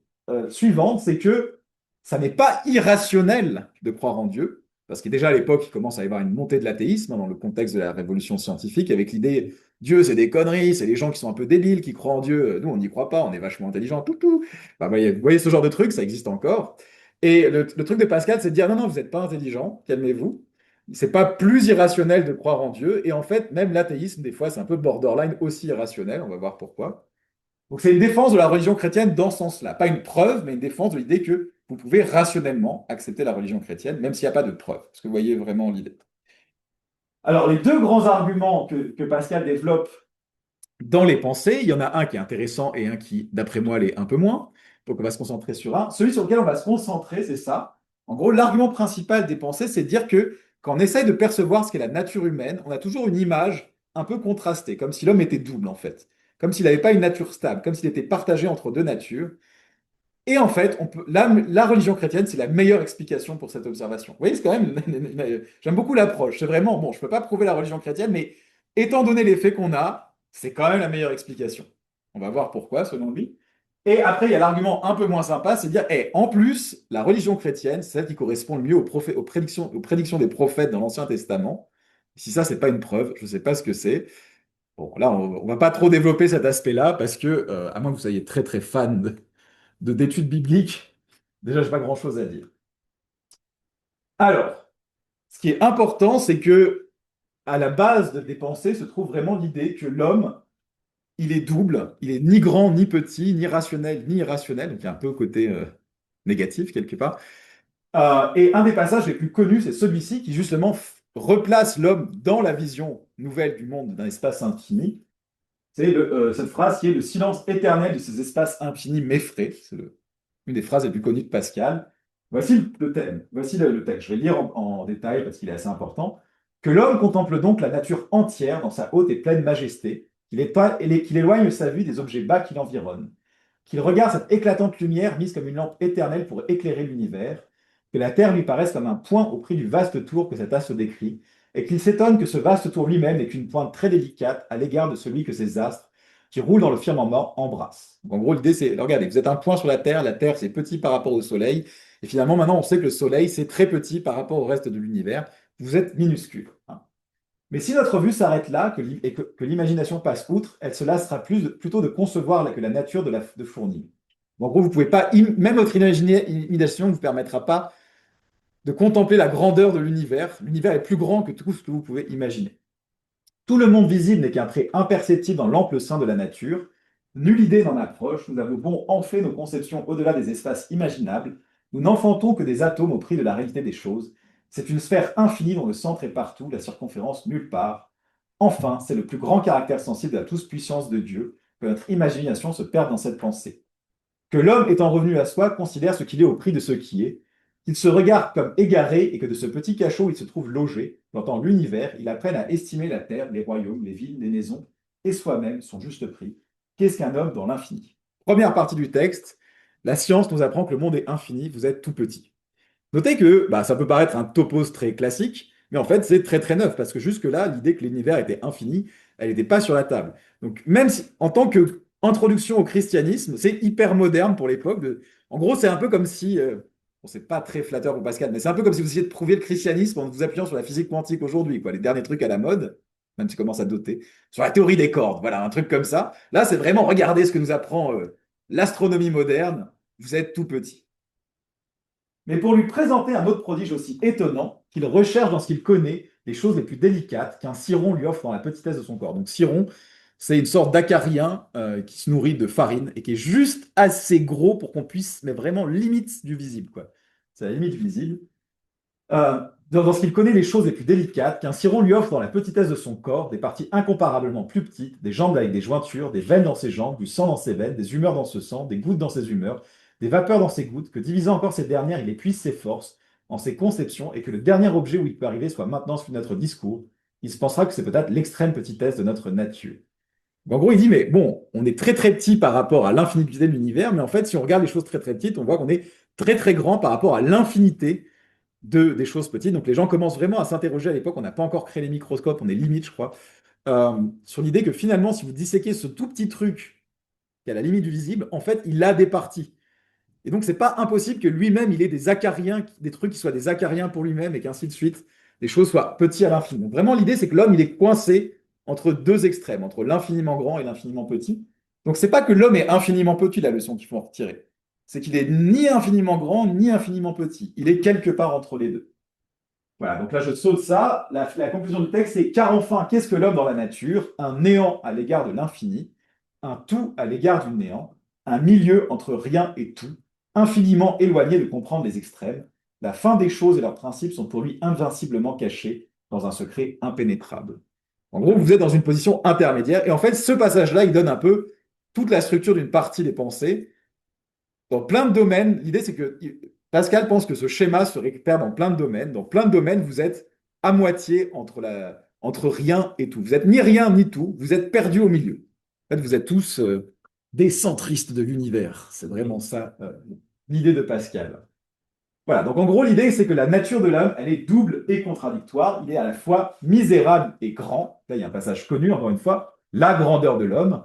suivante, c'est que ça n'est pas irrationnel de croire en Dieu, parce que déjà à l'époque, il commence à y avoir une montée de l'athéisme dans le contexte de la révolution scientifique, avec l'idée Dieu, c'est des conneries, c'est les gens qui sont un peu débiles, qui croient en Dieu. Nous, on n'y croit pas, on est vachement intelligents, tout, tout. Bah, vous voyez ce genre de truc, ça existe encore. Et le truc de Pascal, c'est de dire non, non, vous n'êtes pas intelligent, calmez-vous. C'est pas plus irrationnel de croire en Dieu. Et en fait, même l'athéisme, des fois, c'est un peu borderline aussi irrationnel. On va voir pourquoi. Donc c'est une défense de la religion chrétienne dans ce sens-là. Pas une preuve, mais une défense de l'idée que vous pouvez rationnellement accepter la religion chrétienne, même s'il n'y a pas de preuve. Est-ce que vous voyez vraiment l'idée? Alors les deux grands arguments que Pascal développe dans les pensées, il y en a un qui est intéressant et un qui, d'après moi, l'est un peu moins. Donc on va se concentrer sur un. Celui sur lequel on va se concentrer, c'est ça. En gros, l'argument principal des pensées, c'est de dire que quand on essaye de percevoir ce qu'est la nature humaine, on a toujours une image un peu contrastée, comme si l'homme était double en fait, comme s'il n'avait pas une nature stable, comme s'il était partagé entre deux natures. Et en fait, la religion chrétienne, c'est la meilleure explication pour cette observation. Vous voyez, c'est quand même, j'aime beaucoup l'approche. C'est vraiment, bon, je ne peux pas prouver la religion chrétienne, mais étant donné les faits qu'on a, c'est quand même la meilleure explication. On va voir pourquoi, selon lui. Et après, il y a l'argument un peu moins sympa, c'est de dire, en plus, la religion chrétienne, c'est celle qui correspond le mieux aux prédictions des prophètes dans l'Ancien Testament. Si ça, c'est pas une preuve, je ne sais pas ce que c'est. Bon, là, on ne va pas trop développer cet aspect-là, parce que, à moins que vous soyez très très fan d'études bibliques, déjà, je n'ai pas grand-chose à dire. Alors, ce qui est important, c'est que à la base des pensées se trouve vraiment l'idée que l'homme, il est double, il est ni grand ni petit, ni rationnel ni irrationnel, donc il y a un peu côté négatif quelque part. Et un des passages les plus connus, c'est celui-ci qui justement replace l'homme dans la vision nouvelle du monde d'un espace infini. C'est cette phrase qui est le silence éternel de ces espaces infinis m'effraie. C'est une des phrases les plus connues de Pascal. Voici le thème, voici le texte. Je vais lire en détail parce qu'il est assez important. Que l'homme contemple donc la nature entière dans sa haute et pleine majesté, qu'il éloigne sa vue des objets bas qui l'environnent, qu'il regarde cette éclatante lumière mise comme une lampe éternelle pour éclairer l'univers, que la terre lui paraisse comme un point au prix du vaste tour que cet astre décrit, et qu'il s'étonne que ce vaste tour lui-même n'est qu'une pointe très délicate à l'égard de celui que ces astres, qui roulent dans le firmament, embrassent. Donc, en gros, l'idée, c'est, regardez, vous êtes un point sur la Terre, c'est petit par rapport au Soleil, et finalement, maintenant, on sait que le Soleil, c'est très petit par rapport au reste de l'univers, vous êtes minuscule. Hein. Mais si notre vue s'arrête là, et que l'imagination passe outre, elle se lassera plutôt de concevoir que la nature de fournir. En gros, vous pouvez pas, même votre imagination ne vous permettra pas de contempler la grandeur de l'univers. L'univers est plus grand que tout ce que vous pouvez imaginer. Tout le monde visible n'est qu'un trait imperceptible dans l'ample sein de la nature. Nulle idée n'en approche. Nous avons beau enfler nos conceptions au-delà des espaces imaginables. Nous n'enfantons que des atomes au prix de la réalité des choses. C'est une sphère infinie dont le centre est partout, la circonférence nulle part. Enfin, c'est le plus grand caractère sensible de la tous-puissance de Dieu, que notre imagination se perde dans cette pensée. Que l'homme étant revenu à soi considère ce qu'il est au prix de ce qui est, qu'il se regarde comme égaré et que de ce petit cachot où il se trouve logé, dans l'univers, il apprenne à estimer la terre, les royaumes, les villes, les maisons et soi-même son juste prix. Qu'est-ce qu'un homme dans l'infini? Première partie du texte, la science nous apprend que le monde est infini, vous êtes tout petit. Notez que ça peut paraître un topos très classique, mais en fait c'est très très neuf, parce que jusque-là, l'idée que l'univers était infini, elle n'était pas sur la table. Donc même si, en tant que introduction au christianisme, c'est hyper moderne pour l'époque. En gros, c'est un peu comme si, bon, c'est pas très flatteur pour Pascal, mais c'est un peu comme si vous essayez de prouver le christianisme en vous appuyant sur la physique quantique aujourd'hui, quoi, les derniers trucs à la mode, même si ça commence à doter, sur la théorie des cordes, voilà, un truc comme ça. Là, c'est vraiment regarder ce que nous apprend l'astronomie moderne, vous êtes tout petit. Mais pour lui présenter un autre prodige aussi étonnant, qu'il recherche dans ce qu'il connaît les choses les plus délicates qu'un ciron lui offre dans la petitesse de son corps. Donc ciron, c'est une sorte d'acarien qui se nourrit de farine et qui est juste assez gros pour qu'on puisse, mais vraiment limite du visible, quoi. C'est la limite du visible. Dans ce qu'il connaît les choses les plus délicates qu'un ciron lui offre dans la petitesse de son corps, des parties incomparablement plus petites, des jambes avec des jointures, des veines dans ses jambes, du sang dans ses veines, des humeurs dans ce sang, des gouttes dans ses humeurs, des vapeurs dans ses gouttes, que divisant encore ces dernières, il épuise ses forces en ses conceptions, et que le dernier objet où il peut arriver soit maintenant celui de notre discours, il se pensera que c'est peut-être l'extrême petitesse de notre nature. En gros, il dit, mais bon, on est très très petit par rapport à l'infinité de l'univers, mais en fait, si on regarde les choses très très petites, on voit qu'on est très très grand par rapport à l'infinité des choses petites. Donc les gens commencent vraiment à s'interroger à l'époque, on n'a pas encore créé les microscopes, on est limite, je crois, sur l'idée que finalement, si vous disséquez ce tout petit truc qui est à la limite du visible, en fait, il a des parties. Et donc, c'est pas impossible que lui-même, il ait des acariens, des trucs qui soient des acariens pour lui-même et qu'ainsi de suite, les choses soient petites à l'infini. Donc vraiment, l'idée, c'est que l'homme, il est coincé entre deux extrêmes, entre l'infiniment grand et l'infiniment petit. Donc, c'est pas que l'homme est infiniment petit, la leçon qu'il faut en retirer. C'est qu'il est ni infiniment grand, ni infiniment petit. Il est quelque part entre les deux. Voilà, donc là, je saute ça. La conclusion du texte, c'est car enfin, qu'est-ce que l'homme dans la nature? Un néant à l'égard de l'infini, un tout à l'égard du néant, un milieu entre rien et tout, infiniment éloigné de comprendre les extrêmes. La fin des choses et leurs principes sont pour lui invinciblement cachés dans un secret impénétrable. En gros, vous êtes dans une position intermédiaire. Et en fait, ce passage-là, il donne un peu toute la structure d'une partie des pensées. Dans plein de domaines, l'idée, c'est que Pascal pense que ce schéma se récupère dans plein de domaines. Dans plein de domaines, vous êtes à moitié entre rien et tout. Vous êtes ni rien ni tout. Vous êtes perdu au milieu. En fait, vous êtes tous des centristes de l'univers. C'est vraiment ça, l'idée de Pascal. Voilà, donc en gros, l'idée, c'est que la nature de l'homme, elle est double et contradictoire. Il est à la fois misérable et grand. Là, il y a un passage connu, encore une fois, la grandeur de l'homme.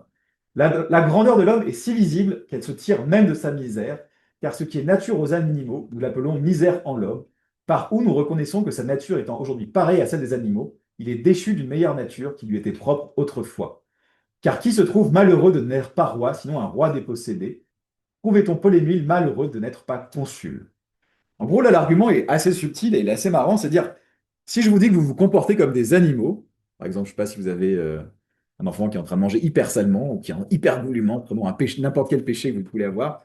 La grandeur de l'homme est si visible qu'elle se tire même de sa misère, car ce qui est nature aux animaux, nous l'appelons misère en l'homme, par où nous reconnaissons que sa nature étant aujourd'hui pareille à celle des animaux, il est déchu d'une meilleure nature qui lui était propre autrefois. Car qui se trouve malheureux de n'être pas roi, sinon un roi dépossédé? Trouvait-on Polémile malheureux de n'être pas consul? En gros, là, l'argument est assez subtil et il est assez marrant, c'est à dire, si je vous dis que vous vous comportez comme des animaux, par exemple, je ne sais pas si vous avez un enfant qui est en train de manger hyper salement ou qui est en hyper goulûment, prenons un péché, n'importe quel péché que vous pouvez avoir,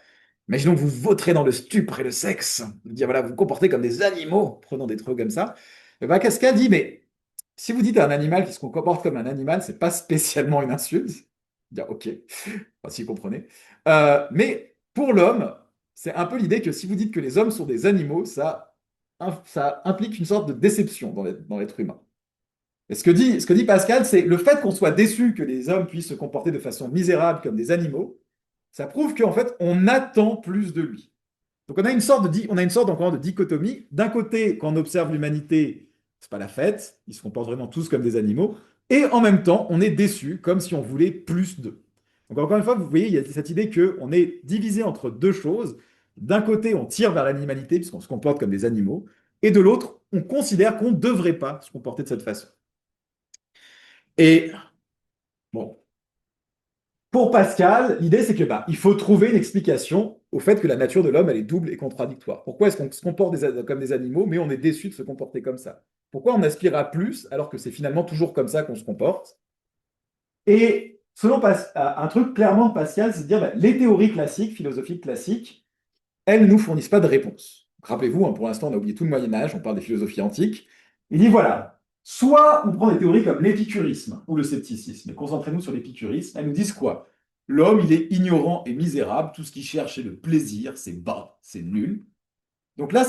imaginons que vous vautrez dans le stupre et le sexe, vous dire, voilà, vous vous comportez comme des animaux, prenons des trucs comme ça, et bien Casca dit, mais si vous dites à un animal qui se comporte comme un animal, c'est pas spécialement une insulte, dire, ok, enfin, si vous comprenez, mais pour l'homme, c'est un peu l'idée que si vous dites que les hommes sont des animaux, ça implique une sorte de déception dans l'être humain. Et ce que dit Pascal, c'est le fait qu'on soit déçu que les hommes puissent se comporter de façon misérable comme des animaux, ça prouve qu'en fait, on attend plus de lui. Donc on a une sorte encore de dichotomie. D'un côté, quand on observe l'humanité, c'est pas la fête, ils se comportent vraiment tous comme des animaux, et en même temps, on est déçu, comme si on voulait plus d'eux. Donc encore une fois, vous voyez, il y a cette idée qu'on est divisé entre deux choses. D'un côté, on tire vers l'animalité, puisqu'on se comporte comme des animaux, et de l'autre, on considère qu'on ne devrait pas se comporter de cette façon. Et bon, Pour Pascal, l'idée, c'est que il faut trouver une explication au fait que la nature de l'homme, elle est double et contradictoire. Pourquoi est-ce qu'on se comporte comme des animaux, mais on est déçu de se comporter comme ça? Pourquoi on aspire à plus alors que c'est finalement toujours comme ça qu'on se comporte? Et selon un truc clairement de Pascal, c'est de dire les théories classiques, philosophiques classiques, elles ne nous fournissent pas de réponse. Rappelez-vous, hein, pour l'instant, on a oublié tout le Moyen Âge, on parle des philosophies antiques. Il dit voilà, soit on prend des théories comme l'épicurisme ou le scepticisme, et concentrez-nous sur l'épicurisme, elles nous disent quoi? L'homme, il est ignorant et misérable, tout ce qu'il cherche, c'est le plaisir, c'est bas, c'est nul. Donc là,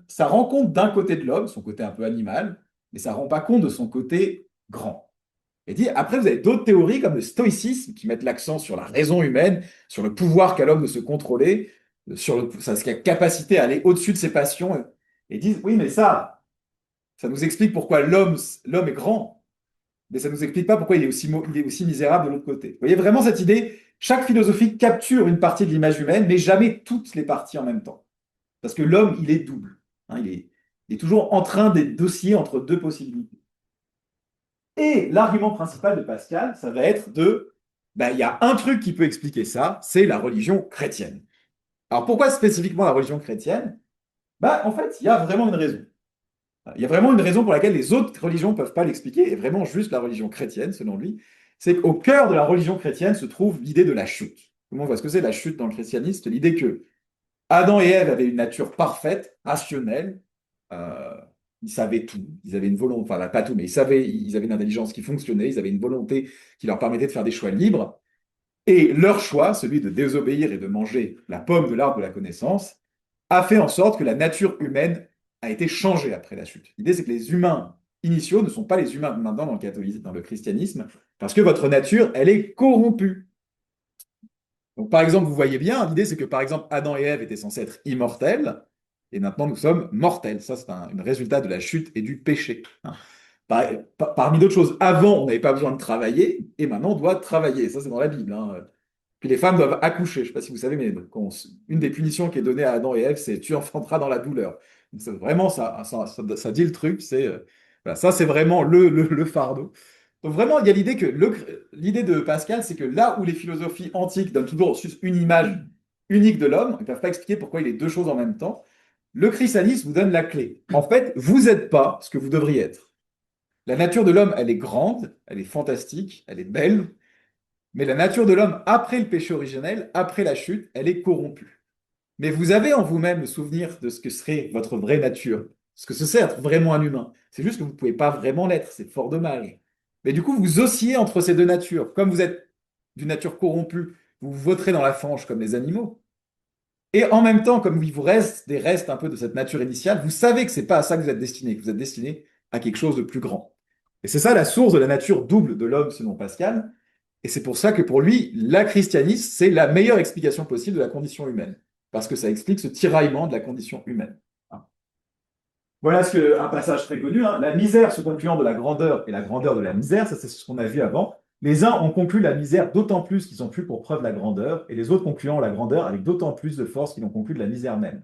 ça rend compte d'un côté de l'homme, son côté un peu animal, mais ça ne rend pas compte de son côté grand. Et dit, après, vous avez d'autres théories comme le stoïcisme qui mettent l'accent sur la raison humaine, sur le pouvoir qu'a l'homme de se contrôler, sur sa capacité à aller au-dessus de ses passions, et disent, oui, mais ça nous explique pourquoi l'homme est grand, mais ça ne nous explique pas pourquoi il est aussi misérable de l'autre côté. Vous voyez vraiment cette idée, chaque philosophie capture une partie de l'image humaine, mais jamais toutes les parties en même temps. Parce que l'homme, il est double. Hein, il est toujours en train d'osciller entre deux possibilités. Et l'argument principal de Pascal, ça va être il y a un truc qui peut expliquer ça, c'est la religion chrétienne. Alors pourquoi spécifiquement la religion chrétienne? En fait, il y a vraiment une raison. Il y a vraiment une raison pour laquelle les autres religions ne peuvent pas l'expliquer, et vraiment juste la religion chrétienne, selon lui. C'est qu'au cœur de la religion chrétienne se trouve l'idée de la chute. Tout le monde voit ce que c'est la chute dans le christianisme, c'est l'idée que Adam et Ève avaient une nature parfaite, rationnelle, euh, ils savaient tout, ils avaient une volonté, enfin pas tout, mais ils avaient une intelligence qui fonctionnait, ils avaient une volonté qui leur permettait de faire des choix libres. Et leur choix, celui de désobéir et de manger la pomme de l'arbre de la connaissance, a fait en sorte que la nature humaine a été changée après la chute. L'idée, c'est que les humains initiaux ne sont pas les humains maintenant dans le catholicisme, dans le christianisme, parce que votre nature, elle est corrompue. Donc, par exemple, vous voyez bien, l'idée, c'est que, par exemple, Adam et Ève étaient censés être immortels, et maintenant nous sommes mortels. Ça, c'est un résultat de la chute et du péché. Hein. Parmi d'autres choses, avant, on n'avait pas besoin de travailler, et maintenant, on doit travailler. Ça, c'est dans la Bible. Hein. Puis les femmes doivent accoucher. Je ne sais pas si vous savez, mais une des punitions qui est donnée à Adam et Ève, c'est tu enfanteras dans la douleur. Donc, vraiment, ça dit le truc. Voilà, ça, c'est vraiment le fardeau. Donc vraiment, il y a l'idée que l'idée de Pascal, c'est que là où les philosophies antiques donnent toujours juste une image unique de l'homme, ils ne peuvent pas expliquer pourquoi il est deux choses en même temps, le christianisme vous donne la clé. En fait, vous n'êtes pas ce que vous devriez être. La nature de l'homme, elle est grande, elle est fantastique, elle est belle, mais la nature de l'homme après le péché originel, après la chute, elle est corrompue. Mais vous avez en vous-même le souvenir de ce que serait votre vraie nature, ce que c'est être vraiment un humain. C'est juste que vous ne pouvez pas vraiment l'être, c'est fort dommage. Mais du coup, vous oscillez entre ces deux natures. Comme vous êtes d'une nature corrompue, vous voterez dans la fange comme les animaux. Et en même temps, comme il vous reste des restes un peu de cette nature initiale, vous savez que c'est pas à ça que vous êtes destiné, que vous êtes destiné à quelque chose de plus grand. Et c'est ça la source de la nature double de l'homme, selon Pascal. Et c'est pour ça que pour lui, la christianisme, c'est la meilleure explication possible de la condition humaine. Parce que ça explique ce tiraillement de la condition humaine. Hein. Voilà un passage très connu. Hein. La misère se concluant de la grandeur et la grandeur de la misère, ça c'est ce qu'on a vu avant. Les uns ont conclu la misère d'autant plus qu'ils ont pu pour preuve la grandeur, et les autres concluant la grandeur avec d'autant plus de force qu'ils ont conclu de la misère même.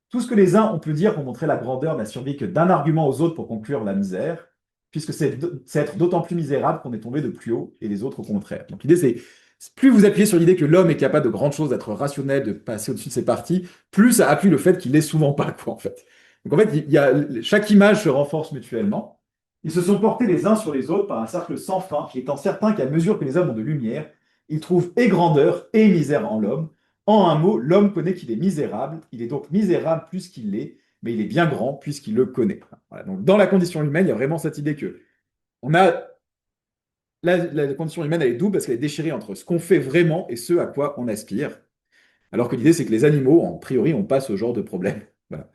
Tout ce que les uns ont pu dire pour montrer la grandeur n'a servi que d'un argument aux autres pour conclure la misère, puisque c'est être d'autant plus misérable qu'on est tombé de plus haut, et les autres au contraire. Donc l'idée, c'est plus vous appuyez sur l'idée que l'homme est capable de grandes choses, d'être rationnel, de passer au-dessus de ses parties, plus ça appuie le fait qu'il l'est souvent pas, quoi, en fait. Donc en fait, chaque image se renforce mutuellement. Ils se sont portés les uns sur les autres par un cercle sans fin, étant certains qu'à mesure que les hommes ont de lumière, ils trouvent et grandeur et misère en l'homme. En un mot, l'homme connaît qu'il est misérable, il est donc misérable plus qu'il l'est, mais il est bien grand puisqu'il le connaît. Voilà, donc dans la condition humaine, il y a vraiment cette idée que on a la condition humaine, elle est double parce qu'elle est déchirée entre ce qu'on fait vraiment et ce à quoi on aspire. Alors que l'idée, c'est que les animaux, en priori, n'ont pas ce genre de problème. Voilà.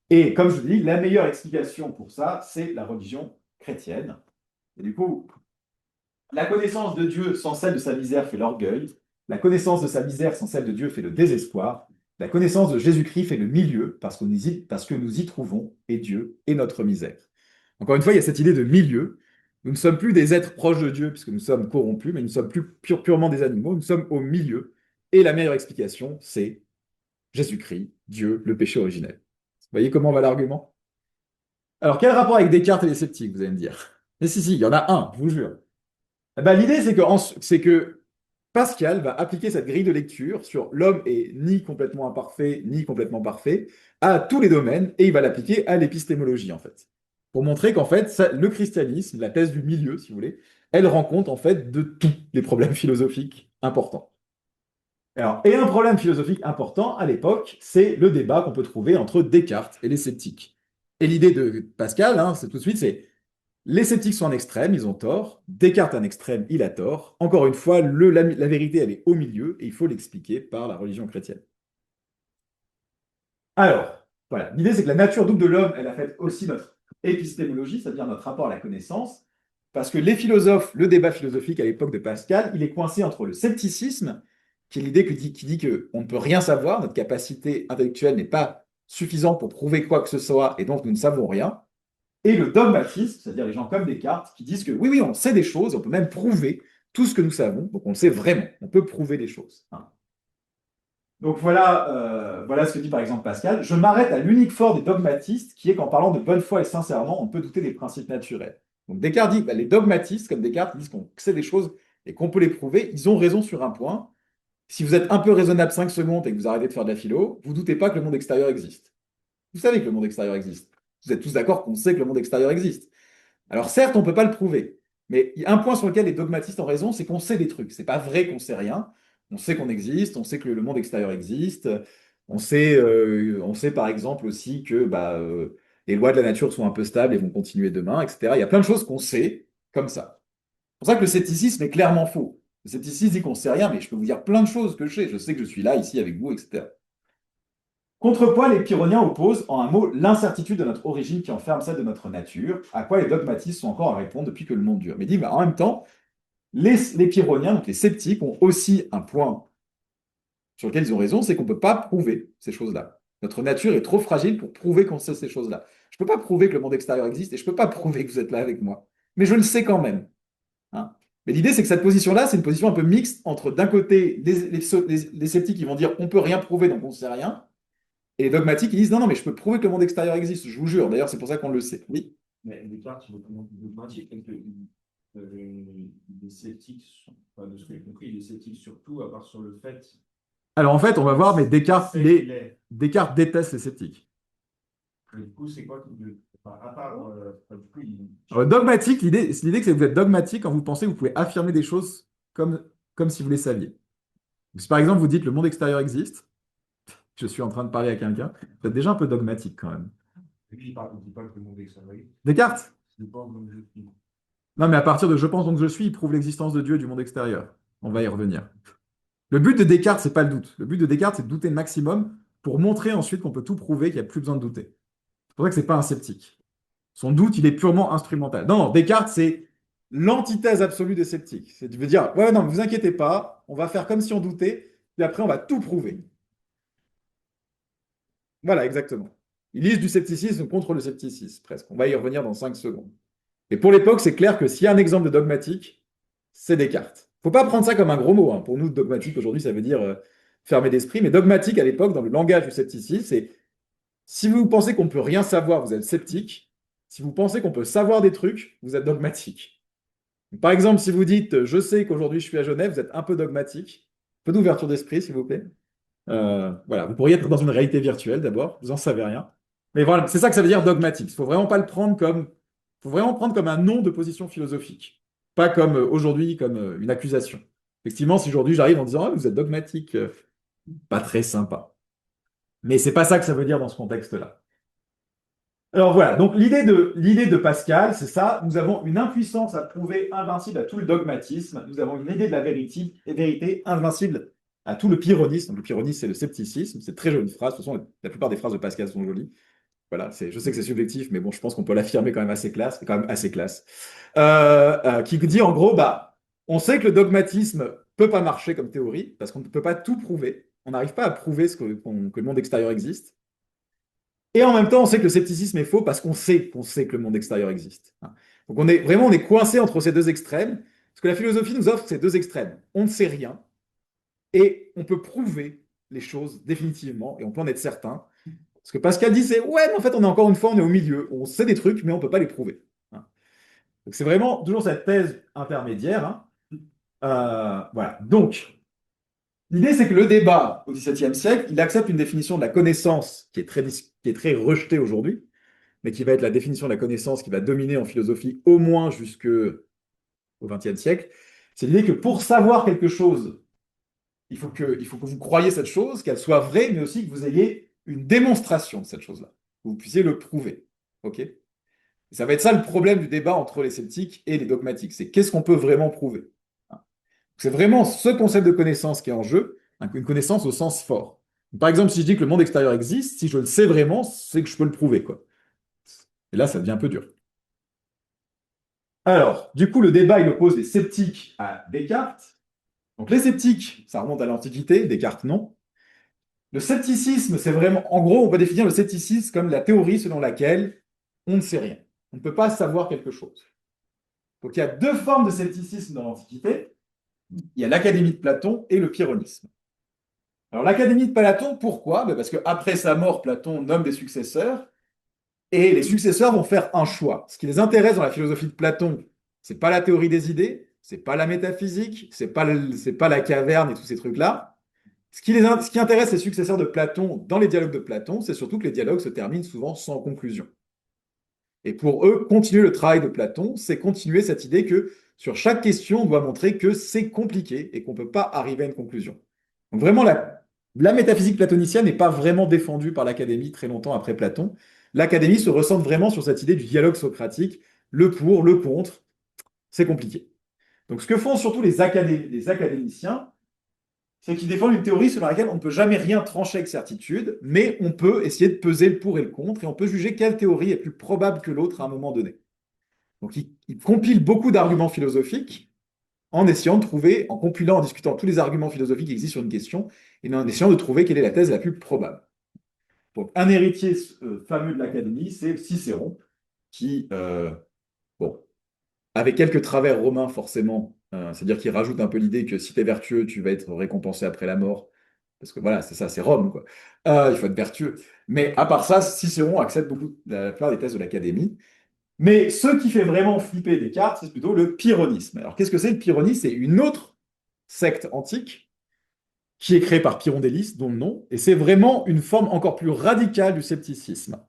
Et comme je vous dis, la meilleure explication pour ça, c'est la religion chrétienne. Et du coup, la connaissance de Dieu sans celle de sa misère fait l'orgueil. La connaissance de sa misère sans celle de Dieu fait le désespoir. La connaissance de Jésus-Christ fait le milieu parce que nous y trouvons et Dieu est notre misère. Encore une fois, il y a cette idée de milieu. Nous ne sommes plus des êtres proches de Dieu puisque nous sommes corrompus, mais nous sommes plus purement des animaux. Nous sommes au milieu. Et la meilleure explication, c'est Jésus-Christ, Dieu, le péché originel. Vous voyez comment va l'argument? Alors, quel rapport avec Descartes et les sceptiques, vous allez me dire? Mais si, il y en a un, je vous jure. L'idée, c'est que Pascal va appliquer cette grille de lecture sur l'homme est ni complètement imparfait, ni complètement parfait, à tous les domaines, et il va l'appliquer à l'épistémologie, en fait. Pour montrer qu'en fait, le christianisme, la thèse du milieu, si vous voulez, elle rend compte, en fait, de tous les problèmes philosophiques importants. Alors, et un problème philosophique important, à l'époque, c'est le débat qu'on peut trouver entre Descartes et les sceptiques. Et l'idée de Pascal, hein, c'est tout de suite, c'est les sceptiques sont un extrême, ils ont tort. Descartes un extrême, il a tort. Encore une fois, la vérité, elle est au milieu et il faut l'expliquer par la religion chrétienne. Alors, voilà, l'idée c'est que la nature double de l'homme, elle affecte aussi notre épistémologie, c'est-à-dire notre rapport à la connaissance, parce que les philosophes, le débat philosophique à l'époque de Pascal, il est coincé entre le scepticisme, qui est l'idée qui dit qu'on ne peut rien savoir, notre capacité intellectuelle n'est pas suffisante pour prouver quoi que ce soit, et donc nous ne savons rien, et le dogmatisme, c'est-à-dire les gens comme Descartes, qui disent que oui, oui, on sait des choses, on peut même prouver tout ce que nous savons, donc on le sait vraiment, on peut prouver des choses. Hein. Donc voilà ce que dit par exemple Pascal. Je m'arrête à l'unique fort des dogmatistes, qui est qu'en parlant de bonne foi et sincèrement, on peut douter des principes naturels. Donc Descartes dit, les dogmatistes, comme Descartes, disent qu'on sait des choses et qu'on peut les prouver, ils ont raison sur un point. Si vous êtes un peu raisonnable 5 secondes et que vous arrêtez de faire de la philo, vous ne doutez pas que le monde extérieur existe. Vous savez que le monde extérieur existe. Vous êtes tous d'accord qu'on sait que le monde extérieur existe. Alors certes, on ne peut pas le prouver, mais il y a un point sur lequel les dogmatistes ont raison, c'est qu'on sait des trucs. C'est pas vrai qu'on sait rien. On sait qu'on existe, on sait que le monde extérieur existe. On sait par exemple aussi que les lois de la nature sont un peu stables et vont continuer demain, etc. Il y a plein de choses qu'on sait comme ça. C'est pour ça que le scepticisme est clairement faux. Le scepticisme dit qu'on ne sait rien, mais je peux vous dire plein de choses que je sais. Je sais que je suis là, ici, avec vous, etc. Contrepoids, les pyrrhoniens opposent en un mot l'incertitude de notre origine qui enferme celle de notre nature, à quoi les dogmatistes sont encore à répondre depuis que le monde dure. Mais dit, en même temps, les pyrrhoniens, donc les sceptiques, ont aussi un point sur lequel ils ont raison, c'est qu'on ne peut pas prouver ces choses-là. Notre nature est trop fragile pour prouver qu'on sait ces choses-là. Je ne peux pas prouver que le monde extérieur existe et je ne peux pas prouver que vous êtes là avec moi. Mais je le sais quand même. Hein. Mais l'idée, c'est que cette position-là, c'est une position un peu mixte entre, d'un côté, les sceptiques qui vont dire on ne peut rien prouver, donc on ne sait rien, et les dogmatiques, ils disent non, non, mais je peux prouver que le monde extérieur existe, je vous jure. D'ailleurs, c'est pour ça qu'on le sait. Oui. Mais Descartes, il est comment dogmatique, parce que les sceptiques, enfin, de ce que j'ai compris, les sceptiques surtout, à part sur le fait. Alors en fait, on va voir, mais Descartes, c'est qu'il est. Descartes déteste les sceptiques. Du coup, c'est quoi enfin, à part, du coup, Dogmatique, l'idée, c'est que vous êtes dogmatique quand vous pensez que vous pouvez affirmer des choses comme si vous les saviez. Donc, si par exemple vous dites le monde extérieur existe, je suis en train de parler à quelqu'un, vous êtes déjà un peu dogmatique quand même. Et puis, il ne dit pas que le monde est extérieur. Descartes? C'est pas comme je suis. Non, mais à partir de je pense donc je suis, il prouve l'existence de Dieu et du monde extérieur. On va y revenir. Le but de Descartes, c'est pas le doute. Le but de Descartes, c'est de douter le maximum pour montrer ensuite qu'on peut tout prouver, qu'il n'y a plus besoin de douter. C'est pour ça que c'est pas un sceptique. Son doute, il est purement instrumental. Non, non, Descartes, c'est l'antithèse absolue des sceptiques. C'est de dire, ouais, non, ne vous inquiétez pas, on va faire comme si on doutait, et après on va tout prouver. Voilà, exactement. Ils lisent du scepticisme contre le scepticisme, presque. On va y revenir dans 5 secondes. Et pour l'époque, c'est clair que s'il y a un exemple de dogmatique, c'est Descartes. Il ne faut pas prendre ça comme un gros mot. Hein. Pour nous, dogmatique, aujourd'hui, ça veut dire fermé d'esprit. Mais dogmatique, à l'époque, dans le langage du scepticisme, c'est si vous pensez qu'on ne peut rien savoir, vous êtes sceptique. Si vous pensez qu'on peut savoir des trucs, vous êtes dogmatique. Par exemple, si vous dites je sais qu'aujourd'hui je suis à Genève, vous êtes un peu dogmatique. Un peu d'ouverture d'esprit, s'il vous plaît. Voilà, vous pourriez être dans une réalité virtuelle d'abord, vous n'en savez rien. Mais voilà, c'est ça que ça veut dire dogmatique. Il ne faut vraiment pas le prendre comme, faut vraiment prendre comme un nom de position philosophique, pas comme aujourd'hui comme une accusation. Effectivement, si aujourd'hui j'arrive en disant ah, vous êtes dogmatique, pas très sympa. Mais c'est pas ça que ça veut dire dans ce contexte-là. Alors voilà, donc l'idée de Pascal, c'est ça. Nous avons une impuissance à prouver invincible à tout le dogmatisme. Nous avons une idée de la vérité invincible à tout le pyrrhonisme. Donc, le pyrrhonisme, c'est le scepticisme. C'est une très jolie phrase. De toute façon, la plupart des phrases de Pascal sont jolies. Voilà, je sais que c'est subjectif, mais bon, je pense qu'on peut l'affirmer quand même assez classe. Quand même assez classe. Qui dit en gros, on sait que le dogmatisme peut pas marcher comme théorie parce qu'on ne peut pas tout prouver. On n'arrive pas à prouver que le monde extérieur existe. Et en même temps, on sait que le scepticisme est faux parce qu'on sait que le monde extérieur existe. Donc on est coincé entre ces deux extrêmes, parce que la philosophie nous offre ces deux extrêmes. On ne sait rien, et on peut prouver les choses définitivement, et on peut en être certain. Ce que Pascal dit, c'est ouais, mais en fait, on est encore une fois, on est au milieu. On sait des trucs, mais on ne peut pas les prouver. Donc c'est vraiment toujours cette thèse intermédiaire. Voilà. Donc, l'idée, c'est que le débat au XVIIe siècle, il accepte une définition de la connaissance qui est très rejetée aujourd'hui, mais qui va être la définition de la connaissance qui va dominer en philosophie au moins jusqu'au XXe siècle. C'est l'idée que pour savoir quelque chose, il faut que vous croyiez cette chose, qu'elle soit vraie, mais aussi que vous ayez une démonstration de cette chose-là, que vous puissiez le prouver. OK? Et ça va être ça le problème du débat entre les sceptiques et les dogmatiques, c'est qu'est-ce qu'on peut vraiment prouver? C'est vraiment ce concept de connaissance qui est en jeu, une connaissance au sens fort. Par exemple, si je dis que le monde extérieur existe, si je le sais vraiment, c'est que je peux le prouver, quoi. Et là, ça devient un peu dur. Alors, du coup, le débat, il oppose les sceptiques à Descartes. Donc, les sceptiques, ça remonte à l'Antiquité, Descartes, non. Le scepticisme, c'est vraiment, en gros, on peut définir le scepticisme comme la théorie selon laquelle on ne sait rien. On ne peut pas savoir quelque chose. Donc, il y a deux formes de scepticisme dans l'Antiquité. Il y a l'Académie de Platon et le pyrrhonisme. Alors, l'Académie de Platon, pourquoi? Parce qu'après sa mort, Platon nomme des successeurs, et les successeurs vont faire un choix. Ce qui les intéresse dans la philosophie de Platon, c'est pas la théorie des idées, c'est pas la métaphysique, c'est pas la caverne et tous ces trucs-là. Ce qui intéresse les successeurs de Platon dans les dialogues de Platon, c'est surtout que les dialogues se terminent souvent sans conclusion. Et pour eux, continuer le travail de Platon, c'est continuer cette idée que sur chaque question, on doit montrer que c'est compliqué et qu'on ne peut pas arriver à une conclusion. Donc vraiment, la métaphysique platonicienne n'est pas vraiment défendue par l'Académie très longtemps après Platon. L'Académie se ressent vraiment sur cette idée du dialogue socratique, le pour, le contre, c'est compliqué. Donc ce que font surtout les académiciens, c'est qu'ils défendent une théorie selon laquelle on ne peut jamais rien trancher avec certitude, mais on peut essayer de peser le pour et le contre, et on peut juger quelle théorie est plus probable que l'autre à un moment donné. Donc ils compilent beaucoup d'arguments philosophiques en essayant de trouver, en compilant, en discutant tous les arguments philosophiques qui existent sur une question, et en essayant de trouver quelle est la thèse la plus probable. Donc un héritier fameux de l'Académie, c'est Cicéron, qui, bon, avec quelques travers romains forcément, c'est-à-dire qu'il rajoute un peu l'idée que si tu es vertueux, tu vas être récompensé après la mort, parce que voilà, c'est ça, c'est Rome, quoi. Il faut être vertueux. Mais à part ça, Cicéron accepte beaucoup la plupart des thèses de l'Académie. Mais ce qui fait vraiment flipper Descartes, c'est plutôt le pyrrhonisme. Alors qu'est-ce que c'est le pyrrhonisme? C'est une autre secte antique qui est créée par Pyrrhon d'Hélice, dont le nom, et c'est vraiment une forme encore plus radicale du scepticisme.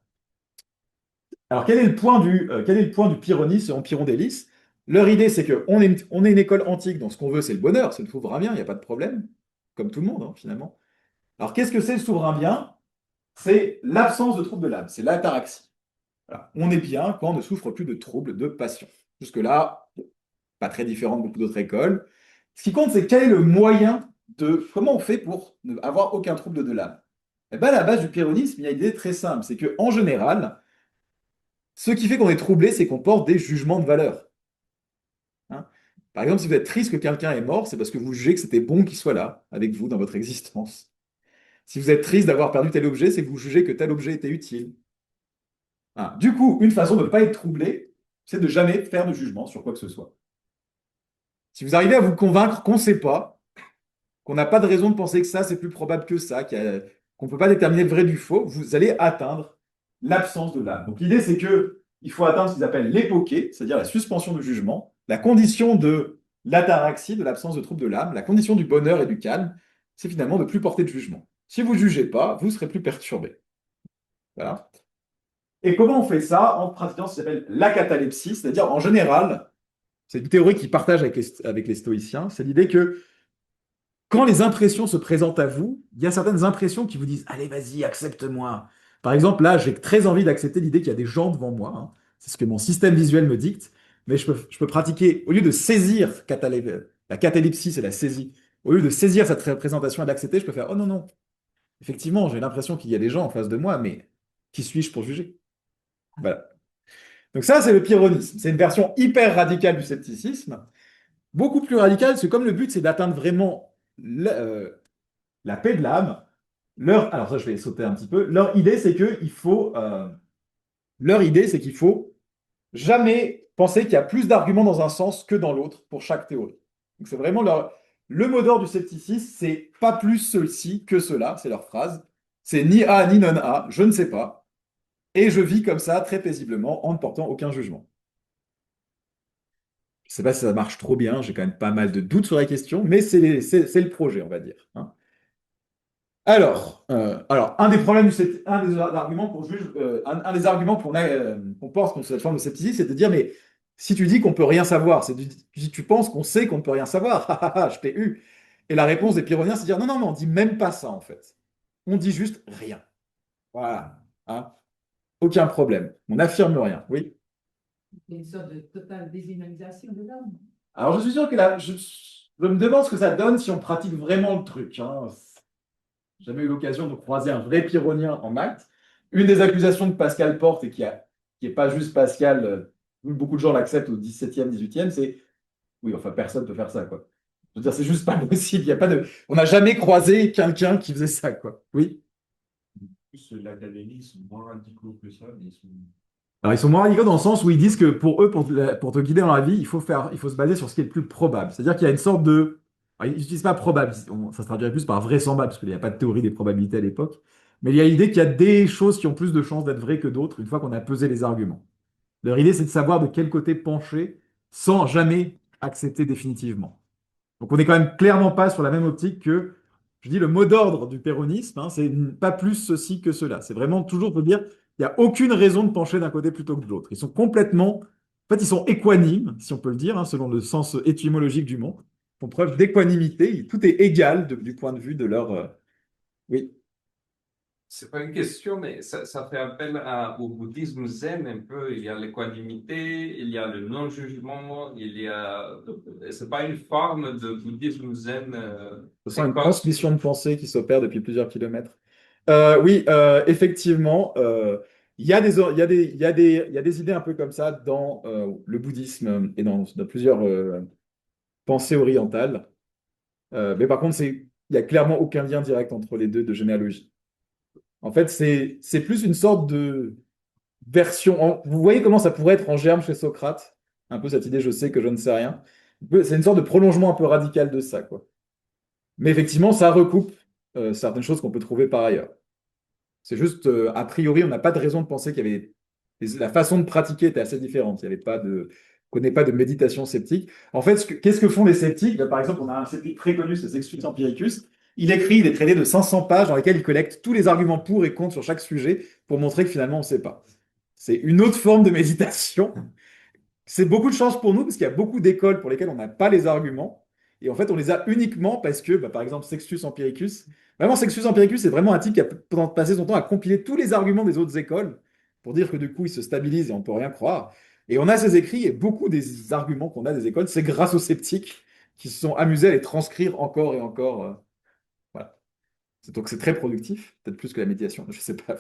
Alors quel est le point du pyrrhonisme selon Pyrrhon d'Hélice? Leur idée, c'est qu'on est une école antique, donc ce qu'on veut, c'est le bonheur, c'est le souverain bien, il n'y a pas de problème, comme tout le monde, hein, finalement. Alors, qu'est-ce que c'est le souverain bien? C'est l'absence de troubles de l'âme, c'est l'ataraxie. Voilà. On est bien quand on ne souffre plus de troubles de passion. Jusque-là, pas très différent de beaucoup d'autres écoles. Ce qui compte, c'est quel est le moyen de... Comment on fait pour ne avoir aucun trouble de l'âme? Eh bien, à la base du pyrrhonisme, il y a une idée très simple, c'est qu'en général, ce qui fait qu'on est troublé, c'est qu'on porte des jugements de valeur. Hein. Par exemple, si vous êtes triste que quelqu'un est mort, c'est parce que vous jugez que c'était bon qu'il soit là, avec vous, dans votre existence. Si vous êtes triste d'avoir perdu tel objet, c'est que vous jugez que tel objet était utile. Hein. Du coup, une façon de ne pas être troublé, c'est de jamais faire de jugement sur quoi que ce soit. Si vous arrivez à vous convaincre qu'on ne sait pas, qu'on n'a pas de raison de penser que ça, c'est plus probable que ça, qu'on ne peut pas déterminer le vrai du faux, vous allez atteindre l'absence de l'âme. Donc l'idée, c'est qu'il faut atteindre ce qu'ils appellent l'époqué, c'est-à-dire la suspension du jugement, la condition de l'ataraxie, de l'absence de trouble de l'âme, la condition du bonheur et du calme, c'est finalement de ne plus porter de jugement. Si vous ne jugez pas, vous serez plus perturbé. Voilà. Et comment on fait ça? En pratiquant ce qui s'appelle l'acatalepsie, c'est-à-dire en général, c'est une théorie qui partage avec les stoïciens, c'est l'idée que quand les impressions se présentent à vous, il y a certaines impressions qui vous disent allez, vas-y, accepte-moi. Par exemple, là, j'ai très envie d'accepter l'idée qu'il y a des gens devant moi. Hein. C'est ce que mon système visuel me dicte. Mais je peux pratiquer, au lieu de saisir la catalepsie, c'est la saisie. Au lieu de saisir cette représentation et d'accepter, je peux faire oh non, non. Effectivement, j'ai l'impression qu'il y a des gens en face de moi, mais qui suis-je pour juger? Voilà. Donc ça, c'est le pyrrhonisme. C'est une version hyper radicale du scepticisme. Beaucoup plus radicale, parce que comme le but, c'est d'atteindre vraiment la paix de l'âme, alors ça, je vais sauter un petit peu. Leur idée, c'est qu'il faut jamais penser qu'il y a plus d'arguments dans un sens que dans l'autre pour chaque théorie. Donc c'est vraiment le mot d'ordre du scepticisme, c'est pas plus ceci que cela, c'est leur phrase. C'est ni A ni non A, je ne sais pas. Et je vis comme ça très paisiblement en ne portant aucun jugement. Je sais pas si ça marche trop bien, j'ai quand même pas mal de doutes sur la question, mais c'est le projet, on va dire, hein. Alors, un des problèmes, un des arguments qu'on juge, un des arguments qu'on pense contre cette forme de scepticisme, c'est de dire, mais si tu dis qu'on peut rien savoir, si tu penses qu'on sait qu'on ne peut rien savoir, ah, ah, ah, je t'ai eu. Et la réponse des pyrrhoniens, c'est de dire, non, non, mais on dit même pas ça, en fait. On dit juste rien. Voilà, hein. Aucun problème. On n'affirme rien, oui. Il y a une sorte de totale déshumanisation de l'homme. Alors, je suis sûr que là, je me demande ce que ça donne si on pratique vraiment le truc, hein. J'ai jamais eu l'occasion de croiser un vrai pyrrhonien en Malte. Une des accusations que Pascal porte, et qui est pas juste Pascal, beaucoup de gens l'acceptent au XVIIe, XVIIIe, c'est oui, enfin, personne ne peut faire ça, quoi. Je veux dire, c'est juste pas possible. Il y a pas de... On n'a jamais croisé quelqu'un qui faisait ça, quoi. Oui. Plus l'académie sont moins radicaux que ça, mais ils sont. Alors, ils sont moins radicaux dans le sens où ils disent que pour eux, pour te guider dans la vie, il faut se baser sur ce qui est le plus probable. C'est-à-dire qu'il y a une sorte de. Alors, ils n'utilisent pas probable, ça se traduirait plus par vraisemblable, parce qu'il n'y a pas de théorie des probabilités à l'époque. Mais il y a l'idée qu'il y a des choses qui ont plus de chances d'être vraies que d'autres une fois qu'on a pesé les arguments. Leur idée, c'est de savoir de quel côté pencher sans jamais accepter définitivement. Donc, on n'est quand même clairement pas sur la même optique que, je dis, le mot d'ordre du péronisme, hein, c'est pas plus ceci que cela. C'est vraiment toujours de dire, il n'y a aucune raison de pencher d'un côté plutôt que de l'autre. Ils sont complètement, en fait, ils sont équanimes, si on peut le dire, hein, selon le sens étymologique du mot. Ils font preuve d'équanimité. Tout est égal du point de vue de leur. Oui. C'est pas une question, mais ça fait appel au bouddhisme zen un peu. Il y a l'équanimité, il y a le non-jugement, il y a. C'est pas une forme de bouddhisme zen. Ce sont C'est une quoi? transmission de pensée qui s'opère depuis plusieurs kilomètres. Oui, effectivement, il y a des idées un peu comme ça dans le bouddhisme et dans plusieurs pensées orientales. Mais par contre, il n'y a clairement aucun lien direct entre les deux de généalogie. En fait, c'est plus une sorte de version. Vous voyez comment ça pourrait être en germe chez Socrate? Un peu cette idée, je sais que je ne sais rien. C'est une sorte de prolongement un peu radical de ça, quoi. Mais effectivement, ça recoupe certaines choses qu'on peut trouver par ailleurs. C'est juste, a priori, on n'a pas de raison de penser qu'il y avait. La façon de pratiquer était assez différente. Il y avait pas de. On connaît pas de méditation sceptique. En fait, qu'est-ce que font les sceptiques? Ben, par exemple, on a un sceptique très connu, c'est Sextus Empiricus. Il écrit des traités de 500 pages dans lesquels il collecte tous les arguments pour et contre sur chaque sujet pour montrer que finalement, on ne sait pas. C'est une autre forme de méditation. C'est beaucoup de chance pour nous parce qu'il y a beaucoup d'écoles pour lesquelles on n'a pas les arguments. Et en fait, on les a uniquement parce que, bah, par exemple, Sextus Empiricus, vraiment, Sextus Empiricus, c'est vraiment un type qui a passé son temps à compiler tous les arguments des autres écoles pour dire que du coup, il se stabilise et on peut rien croire. Et on a ses écrits et beaucoup des arguments qu'on a des écoles, c'est grâce aux sceptiques qui se sont amusés à les transcrire encore et encore. Voilà. Donc c'est très productif, peut-être plus que la médiation, je sais pas.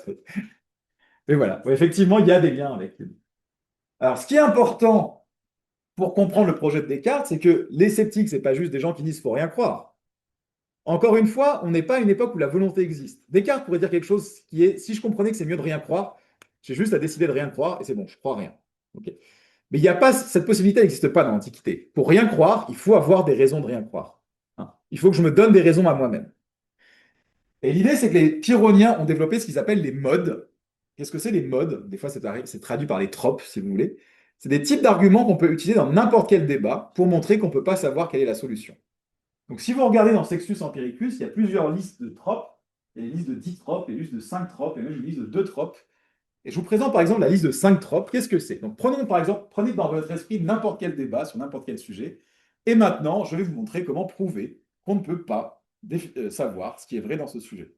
Mais voilà, ouais, effectivement, il y a des liens avec. Alors, ce qui est important pour comprendre le projet de Descartes, c'est que les sceptiques, c'est pas juste des gens qui disent faut rien croire. Encore une fois, on n'est pas à une époque où la volonté existe. Descartes pourrait dire quelque chose qui est si je comprenais que c'est mieux de rien croire, j'ai juste à décider de rien croire et c'est bon, je crois rien. Ok. Mais il y a pas cette possibilité n'existe pas dans l'Antiquité. Pour rien croire, il faut avoir des raisons de rien croire, hein. Il faut que je me donne des raisons à moi-même. Et l'idée, c'est que les pyrrhoniens ont développé ce qu'ils appellent les modes. Qu'est-ce que c'est les modes? Des fois, c'est traduit par les tropes, si vous voulez. C'est des types d'arguments qu'on peut utiliser dans n'importe quel débat pour montrer qu'on ne peut pas savoir quelle est la solution. Donc, si vous regardez dans Sextus Empiricus, il y a plusieurs listes de tropes. Il y a une liste de 10 tropes, une liste de 5 tropes, et même une liste de 2 tropes. Et je vous présente par exemple la liste de 5 tropes. Qu'est-ce que c'est? Donc, prenez dans votre esprit n'importe quel débat sur n'importe quel sujet. Et maintenant, je vais vous montrer comment prouver qu'on ne peut pas savoir ce qui est vrai dans ce sujet.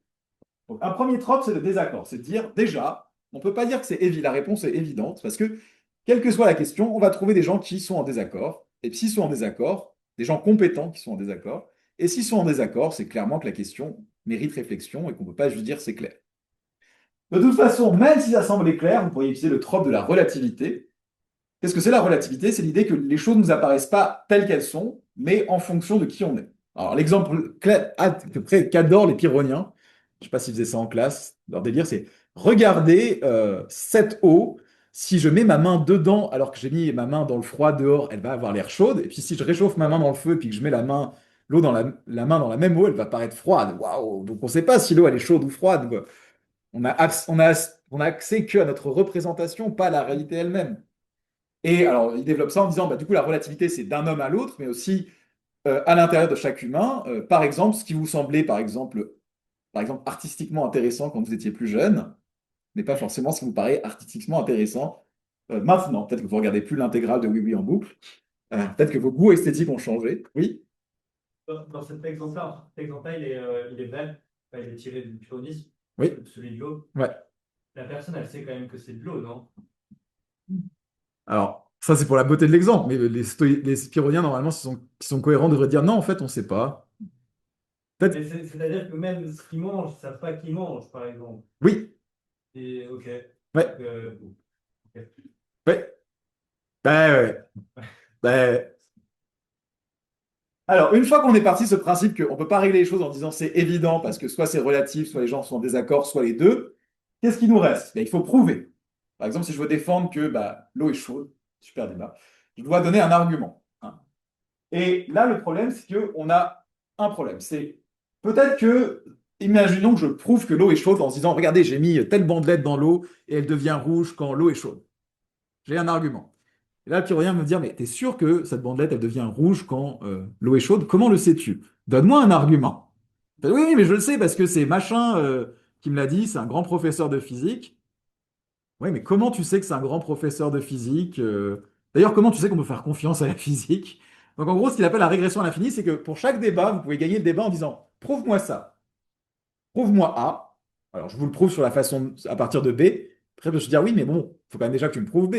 Donc, un premier trope, c'est le désaccord. C'est de dire, déjà, on ne peut pas dire que c'est évident. La réponse est évidente, parce que, quelle que soit la question, on va trouver des gens qui sont en désaccord. Et s'ils sont en désaccord, des gens compétents qui sont en désaccord. Et s'ils sont en désaccord, c'est clairement que la question mérite réflexion et qu'on ne peut pas juste dire c'est clair. De toute façon, même si ça semble clair, vous pourriez utiliser le trope de la relativité. Qu'est-ce que c'est la relativité? C'est l'idée que les choses ne nous apparaissent pas telles qu'elles sont, mais en fonction de qui on est. Alors, l'exemple qu'adorent les pyrrhoniens, je ne sais pas s'ils faisaient ça en classe, leur délire, c'est regardez cette eau, si je mets ma main dedans alors que j'ai mis ma main dans le froid dehors, elle va avoir l'air chaude, et puis si je réchauffe ma main dans le feu et puis que je mets l'eau dans la main dans la même eau, elle va paraître froide. Waouh! Donc on ne sait pas si l'eau elle est chaude ou froide. On a accès que à notre représentation, pas à la réalité elle-même. Et alors, il développe ça en disant, bah, du coup, la relativité, c'est d'un homme à l'autre, mais aussi à l'intérieur de chaque humain. Par exemple, ce qui vous semblait, par exemple, artistiquement intéressant quand vous étiez plus jeune, n'est pas forcément ce qui vous paraît artistiquement intéressant maintenant. Peut-être que vous regardez plus l'intégrale de Oui Oui en boucle. Peut-être que vos goûts esthétiques ont changé. Oui, Dans cet exemple-là, il est vrai. Enfin, il est tiré du pyrrhonisme, oui, celui de l'eau. ouais. La personne, elle sait quand même que c'est de l'eau, non? Alors, ça, c'est pour la beauté de l'exemple, mais les pyrrhoniens, normalement, qui sont cohérents, devraient dire non, en fait, on ne sait pas. Peut-être, Mais c'est-à-dire que même ce qu'ils mangent, ils ne savent pas qu'ils mangent, par exemple. oui, Et ok. ouais, Donc, ok. ouais, ouais, ouais. Alors, une fois qu'on est parti de ce principe qu'on ne peut pas régler les choses en disant c'est évident parce que soit c'est relatif, soit les gens sont en désaccord, soit les deux, qu'est-ce qui nous reste? Ben, il faut prouver. Par exemple, si je veux défendre que bah, l'eau est chaude, super débat, je dois donner un argument, hein. Et là, le problème, c'est qu'on a un problème. C'est peut-être que, imaginons que je prouve que l'eau est chaude en se disant, regardez, j'ai mis telle bandelette dans l'eau et elle devient rouge quand l'eau est chaude. J'ai un argument. Et là, le pyrrhonien me dire, mais t'es sûr que cette bandelette, elle devient rouge quand l'eau est chaude? Comment le sais-tu? Donne-moi un argument. Je fais, oui, oui, mais je le sais parce que c'est machin qui me l'a dit, c'est un grand professeur de physique. Oui, mais comment tu sais que c'est un grand professeur de physique? D'ailleurs, comment tu sais qu'on peut faire confiance à la physique? Donc, en gros, ce qu'il appelle la régression à l'infini, c'est que pour chaque débat, vous pouvez gagner le débat en disant, prouve-moi ça, prouve-moi A. Alors, je vous le prouve sur la façon à partir de B. Après, je vais dire, oui, mais bon, il faut quand même déjà que tu me prouves B.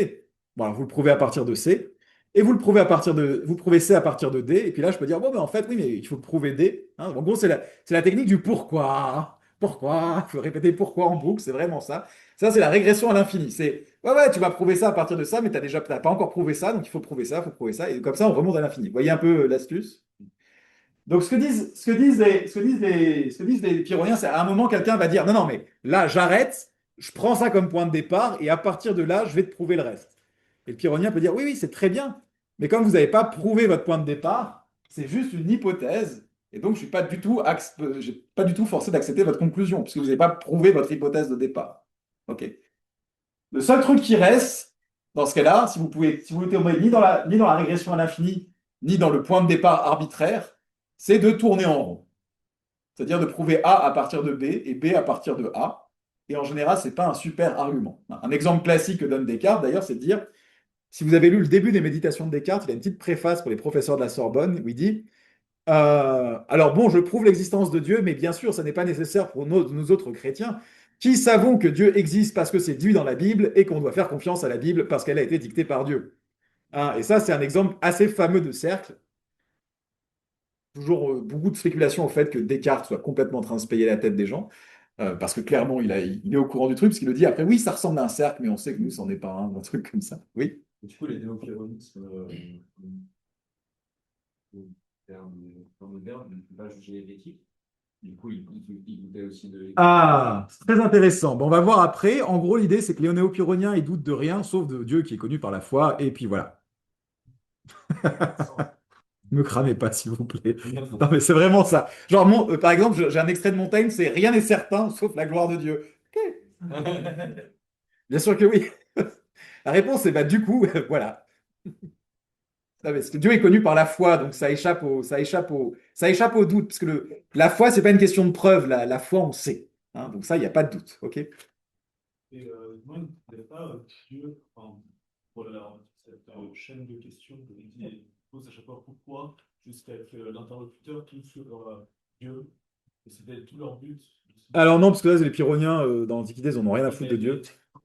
Bon, alors, vous le prouvez à partir de C. Et vous prouvez C à partir de D. Et puis là, je peux dire, bon, ben, en fait, oui, mais il faut prouver D. Hein. En gros, c'est la technique du pourquoi. Pourquoi? Il faut répéter pourquoi en boucle, c'est vraiment ça. Ça, c'est la régression à l'infini. C'est, ouais, ouais, tu vas prouver ça à partir de ça, mais t'as pas encore prouvé ça, donc il faut prouver ça, il faut prouver ça. Et comme ça, on remonte à l'infini. Vous voyez un peu l'astuce? Donc, ce que disent les pyrrhoniens, c'est à un moment, quelqu'un va dire, non, non, mais là, j'arrête, je prends ça comme point de départ, et à partir de là, je vais te prouver le reste. Et le pyrrhonien peut dire, oui, oui, c'est très bien, mais comme vous n'avez pas prouvé votre point de départ, c'est juste une hypothèse, et donc je suis pas du tout, j'ai pas du tout forcé d'accepter votre conclusion, puisque vous n'avez pas prouvé votre hypothèse de départ. OK. Le seul truc qui reste, dans ce cas-là, si vous théorème ni dans la régression à l'infini, ni dans le point de départ arbitraire, c'est de tourner en rond. C'est-à-dire de prouver A à partir de B et B à partir de A. Et en général, ce n'est pas un super argument. Un exemple classique que donne Descartes, d'ailleurs, c'est de dire, si vous avez lu le début des méditations de Descartes, il a une petite préface pour les professeurs de la Sorbonne où il dit, alors bon, je prouve l'existence de Dieu, mais bien sûr, ça n'est pas nécessaire pour nous autres chrétiens, qui savons que Dieu existe parce que c'est dit dans la Bible et qu'on doit faire confiance à la Bible parce qu'elle a été dictée par Dieu. Hein, et ça, c'est un exemple assez fameux de cercle. Toujours beaucoup de spéculation au fait que Descartes soit complètement en train de se payer la tête des gens, parce que clairement, il est au courant du truc, parce qu'il le dit après, oui, ça ressemble à un cercle, mais on sait que nous, c'en est pas un truc comme ça. Oui. Et du coup, les néo-pyrrhonistes, terme moderne, ne peut pas juger l'éthique. Du coup, il doutait aussi de l'éthique. Ah, c'est très intéressant. Bon, on va voir après. En gros, l'idée, c'est que les néo-pyrrhoniens, ils doutent de rien, sauf de Dieu qui est connu par la foi, et puis voilà. Me cramez pas, s'il vous plaît. Non, mais c'est vraiment ça. Genre, par exemple, j'ai un extrait de Montaigne, c'est rien n'est certain sauf la gloire de Dieu. Ok. Bien sûr que oui. La réponse est bah du coup, voilà. Non, parce que Dieu est connu par la foi, donc ça échappe au doute, parce que la foi, c'est pas une question de preuve, la foi, on sait. Hein, donc ça, il n'y a pas de doute. Ok. Et moi, il ne faudrait pas Dieu, enfin, voilà, cette chaîne de questions que vous pose à chaque fois pourquoi, jusqu'à ce que l'interlocuteur tombe sur Dieu, et c'était tout leur but. Alors non, parce que là, les Pyrrhoniens, dans l'Antiquité, ils en ont rien à foutre de Dieu.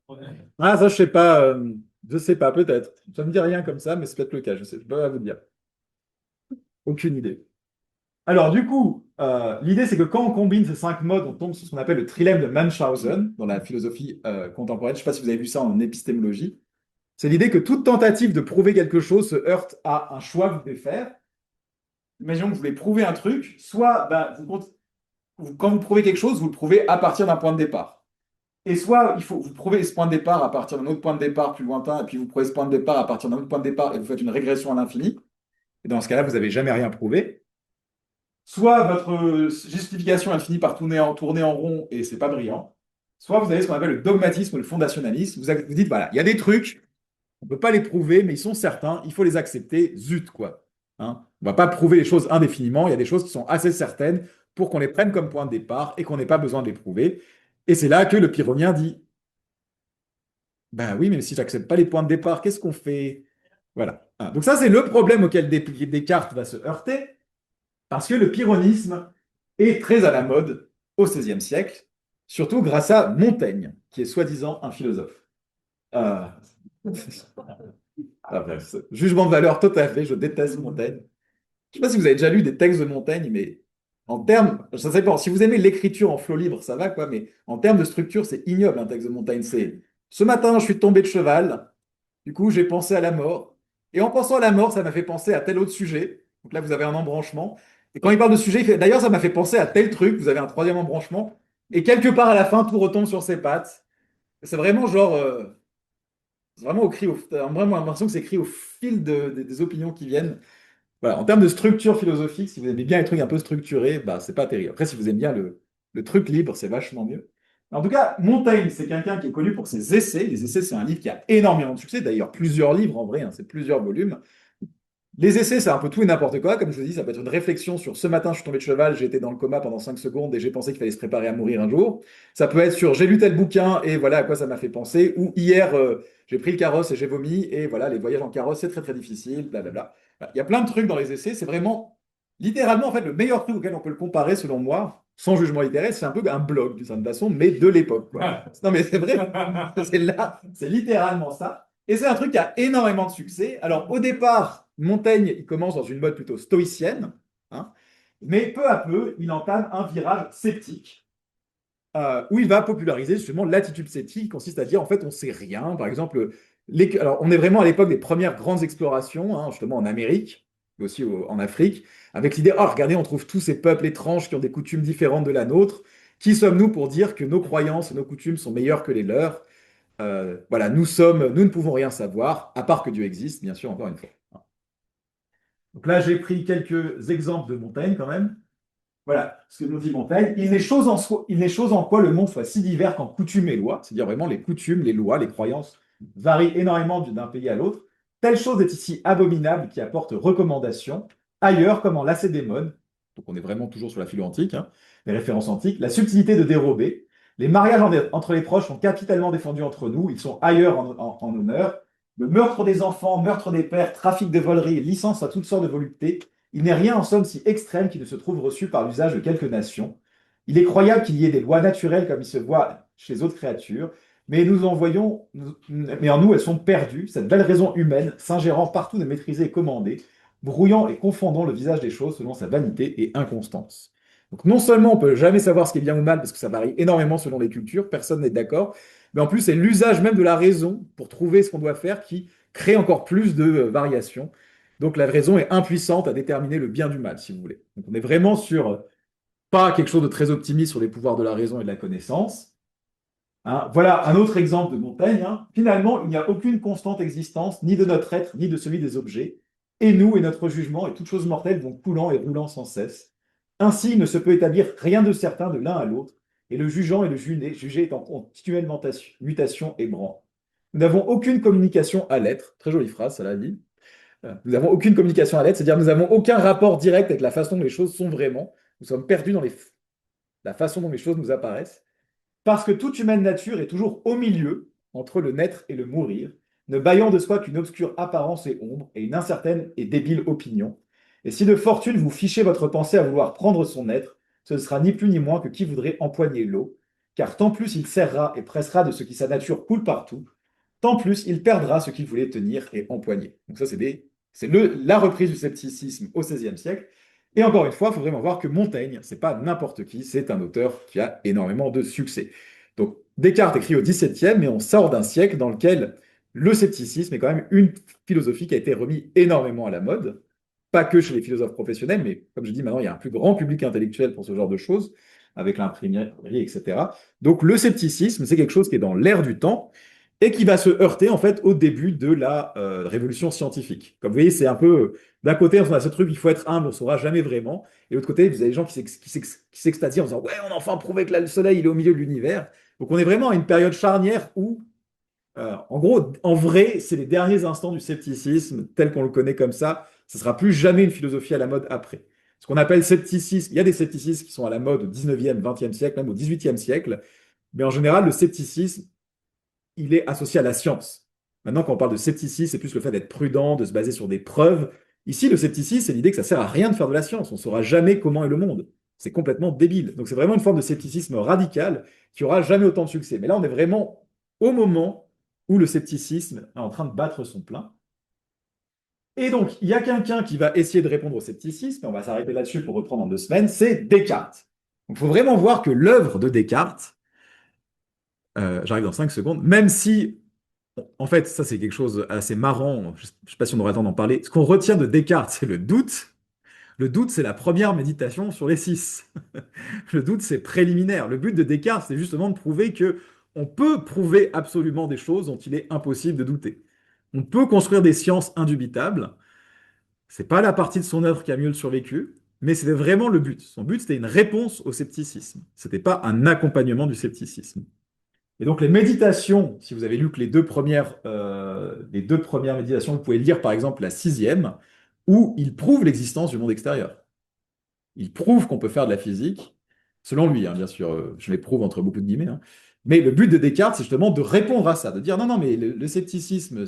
Ouais. Ah, ça, je sais pas, peut-être. Ça me dit rien comme ça, mais c'est peut-être le cas, je sais, je peux pas vous dire. Aucune idée. Alors, du coup, l'idée, c'est que quand on combine ces 5 modes, on tombe sur ce qu'on appelle le trilemme de Munchausen dans la philosophie contemporaine. Je ne sais pas si vous avez vu ça en épistémologie. C'est l'idée que toute tentative de prouver quelque chose se heurte à un choix que vous devez faire. Imaginons que vous voulez prouver un truc, soit quand vous prouvez quelque chose, vous le prouvez à partir d'un point de départ. Et soit il faut vous prouver ce point de départ à partir d'un autre point de départ plus lointain, et puis vous prouvez ce point de départ à partir d'un autre point de départ, et vous faites une régression à l'infini. Et dans ce cas-là, vous n'avez jamais rien prouvé. Soit votre justification, elle finit par tourner en rond, et c'est pas brillant. Soit vous avez ce qu'on appelle le dogmatisme ou le fondationalisme. Vous dites, voilà, il y a des trucs, On ne peut pas les prouver, mais ils sont certains, il faut les accepter, zut, quoi. Hein. On ne va pas prouver les choses indéfiniment, il y a des choses qui sont assez certaines pour qu'on les prenne comme point de départ et qu'on n'ait pas besoin de les prouver. Et c'est là que le pyrrhonien dit, ben oui, mais si j'accepte pas les points de départ, qu'est-ce qu'on fait? Voilà. Hein. Donc ça, c'est le problème auquel Descartes va se heurter, parce que le pyrrhonisme est très à la mode au XVIe siècle, surtout grâce à Montaigne, qui est soi-disant un philosophe. Euh, bref, jugement de valeur tout à fait, je déteste Montaigne. Je ne sais pas si vous avez déjà lu des textes de Montaigne, mais en termes, ça dépend, si vous aimez l'écriture en flot libre, ça va quoi, mais en termes de structure, c'est ignoble un texte de Montaigne. C'est ce matin, je suis tombé de cheval, du coup, j'ai pensé à la mort, et en pensant à la mort, ça m'a fait penser à tel autre sujet. Donc là, vous avez un embranchement. Et quand il parle de sujet, il fait d'ailleurs, ça m'a fait penser à tel truc, vous avez un troisième embranchement, et quelque part à la fin, tout retombe sur ses pattes. C'est vraiment genre. C'est vraiment t'as vraiment l'impression que c'est écrit au fil des opinions qui viennent. Voilà, en termes de structure philosophique, si vous aimez bien les trucs un peu structurés, bah, c'est pas terrible. Après, si vous aimez bien le truc libre, c'est vachement mieux. En tout cas, Montaigne, c'est quelqu'un qui est connu pour ses essais. Les essais, c'est un livre qui a énormément de succès. D'ailleurs, plusieurs livres en vrai, hein, c'est plusieurs volumes. Les essais, c'est un peu tout et n'importe quoi. Comme je vous dis, ça peut être une réflexion sur ce matin, je suis tombé de cheval, j'ai été dans le coma pendant 5 secondes et j'ai pensé qu'il fallait se préparer à mourir un jour. Ça peut être sur j'ai lu tel bouquin et voilà à quoi ça m'a fait penser. Ou hier, j'ai pris le carrosse et j'ai vomi et voilà, les voyages en carrosse, c'est très très difficile, blablabla. Voilà. Il y a plein de trucs dans les essais. C'est vraiment, littéralement, en fait, le meilleur truc auquel on peut le comparer, selon moi, sans jugement littéraire, c'est un peu un blog d'une certaine façon, mais de l'époque, quoi. Non, mais c'est vrai, c'est là, c'est littéralement ça. Et c'est un truc qui a énormément de succès. Alors, au départ, Montaigne, il commence dans une mode plutôt stoïcienne, hein, mais peu à peu, il entame un virage sceptique, où il va populariser justement l'attitude sceptique, qui consiste à dire, en fait, on ne sait rien. Par exemple, alors, on est vraiment à l'époque des premières grandes explorations, hein, justement en Amérique, mais aussi en Afrique, avec l'idée, oh, regardez, on trouve tous ces peuples étranges qui ont des coutumes différentes de la nôtre. Qui sommes-nous pour dire que nos croyances et nos coutumes sont meilleures que les leurs? Voilà, nous ne pouvons rien savoir, à part que Dieu existe, bien sûr, encore une fois. Donc là, j'ai pris quelques exemples de Montaigne quand même. Voilà ce que nous dit Montaigne. Il n'est chose en quoi le monde soit si divers qu'en coutumes et lois, c'est-à-dire vraiment les coutumes, les lois, les croyances varient énormément d'un pays à l'autre. Telle chose est ici abominable qui apporte recommandation, ailleurs comme en Lacédémone, donc on est vraiment toujours sur la philo antique, hein, les références antiques, la subtilité de dérober. Les mariages entre les proches sont capitalement défendus entre nous, ils sont ailleurs en honneur. Le meurtre des enfants, meurtre des pères, trafic de voleries, licence à toutes sortes de voluptés, il n'est rien en somme si extrême qui ne se trouve reçu par l'usage de quelques nations. Il est croyable qu'il y ait des lois naturelles comme il se voit chez les autres créatures, mais mais en nous elles sont perdues, cette belle raison humaine, s'ingérant partout de maîtriser et commander, brouillant et confondant le visage des choses selon sa vanité et inconstance. Donc non seulement on peut jamais savoir ce qui est bien ou mal parce que ça varie énormément selon les cultures, personne n'est d'accord, mais en plus c'est l'usage même de la raison pour trouver ce qu'on doit faire qui crée encore plus de variations. Donc la raison est impuissante à déterminer le bien du mal, si vous voulez. Donc on est vraiment sur pas quelque chose de très optimiste sur les pouvoirs de la raison et de la connaissance. Hein, voilà un autre exemple de Montaigne. Hein. Finalement, il n'y a aucune constante existence, ni de notre être, ni de celui des objets. Et nous et notre jugement et toutes choses mortelles vont coulant et roulant sans cesse. Ainsi, il ne se peut établir rien de certain de l'un à l'autre, et le jugeant et le jugé est en continuelle mutation et branle. Nous n'avons aucune communication à l'être. Très jolie phrase, ça l'a dit. Nous n'avons aucune communication à l'être, c'est-à-dire nous n'avons aucun rapport direct avec la façon dont les choses sont vraiment. Nous sommes perdus dans la façon dont les choses nous apparaissent. Parce que toute humaine nature est toujours au milieu, entre le naître et le mourir, ne baillant de soi qu'une obscure apparence et ombre, et une incertaine et débile opinion. Et si de fortune vous fichez votre pensée à vouloir prendre son être, ce ne sera ni plus ni moins que qui voudrait empoigner l'eau, car tant plus il serrera et pressera de ce qui sa nature coule partout, tant plus il perdra ce qu'il voulait tenir et empoigner. Donc ça, c'est la reprise du scepticisme au XVIe siècle. Et encore une fois, il faut vraiment voir que Montaigne, c'est pas n'importe qui, c'est un auteur qui a énormément de succès. Donc Descartes écrit au XVIIe, mais on sort d'un siècle dans lequel le scepticisme est quand même une philosophie qui a été remise énormément à la mode, pas que chez les philosophes professionnels, mais comme je dis maintenant, il y a un plus grand public intellectuel pour ce genre de choses, avec l'imprimerie, etc. Donc le scepticisme, c'est quelque chose qui est dans l'air du temps, et qui va se heurter en fait au début de la révolution scientifique. Comme vous voyez, c'est un peu d'un côté on a ce truc, il faut être humble, on ne saura jamais vraiment, et de l'autre côté, vous avez des gens qui s'extasient en disant ouais, on a enfin prouvé que là, le Soleil il est au milieu de l'univers. Donc on est vraiment à une période charnière où En gros, en vrai, c'est les derniers instants du scepticisme tel qu'on le connaît comme ça. Ce sera plus jamais une philosophie à la mode après. Ce qu'on appelle scepticisme, il y a des scepticismes qui sont à la mode au 19e, 20e siècle, même au 18e siècle, mais en général, le scepticisme, il est associé à la science. Maintenant, quand on parle de scepticisme, c'est plus le fait d'être prudent, de se baser sur des preuves. Ici, le scepticisme, c'est l'idée que ça sert à rien de faire de la science. On ne saura jamais comment est le monde. C'est complètement débile. Donc, c'est vraiment une forme de scepticisme radical qui aura jamais autant de succès. Mais là, on est vraiment au moment où le scepticisme est en train de battre son plein. Et donc, il y a quelqu'un qui va essayer de répondre au scepticisme, et on va s'arrêter là-dessus pour reprendre en 2 semaines, c'est Descartes. Donc, il faut vraiment voir que l'œuvre de Descartes, j'arrive dans 5 secondes, même si, en fait, ça c'est quelque chose assez marrant, je ne sais pas si on aura le temps d'en parler, ce qu'on retient de Descartes, c'est le doute. Le doute, c'est la première méditation sur les 6. Le doute, c'est préliminaire. Le but de Descartes, c'est justement de prouver que on peut prouver absolument des choses dont il est impossible de douter. On peut construire des sciences indubitables. C'est pas la partie de son œuvre qui a mieux survécu, mais c'était vraiment le but. Son but, c'était une réponse au scepticisme. C'était pas un accompagnement du scepticisme. Et donc les méditations, si vous avez lu que les deux premières méditations, vous pouvez lire par exemple la 6e, où il prouve l'existence du monde extérieur. Il prouve qu'on peut faire de la physique, selon lui, hein, bien sûr, je l'éprouve entre beaucoup de guillemets, hein. Mais le but de Descartes, c'est justement de répondre à ça, de dire non, non, mais le scepticisme,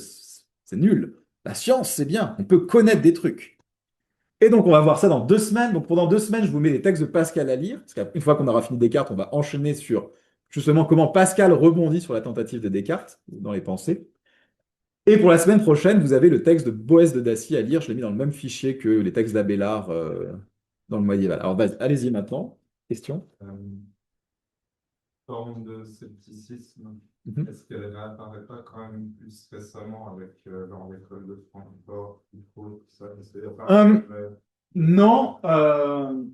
c'est nul. La science, c'est bien, on peut connaître des trucs. Et donc, on va voir ça dans 2 semaines. Donc, pendant 2 semaines, je vous mets les textes de Pascal à lire, parce qu'une fois qu'on aura fini Descartes, on va enchaîner sur justement comment Pascal rebondit sur la tentative de Descartes dans les pensées. Et pour la semaine prochaine, vous avez le texte de Boès de Dacy à lire. Je l'ai mis dans le même fichier que les textes d'Abélard dans le médiéval. Alors, allez-y maintenant. Question? Forme de scepticisme, Mhm. est-ce qu'elle n'apparaît pas quand même plus récemment avec dans l'école de Francfort, tout ça, c'est-à-dire Non,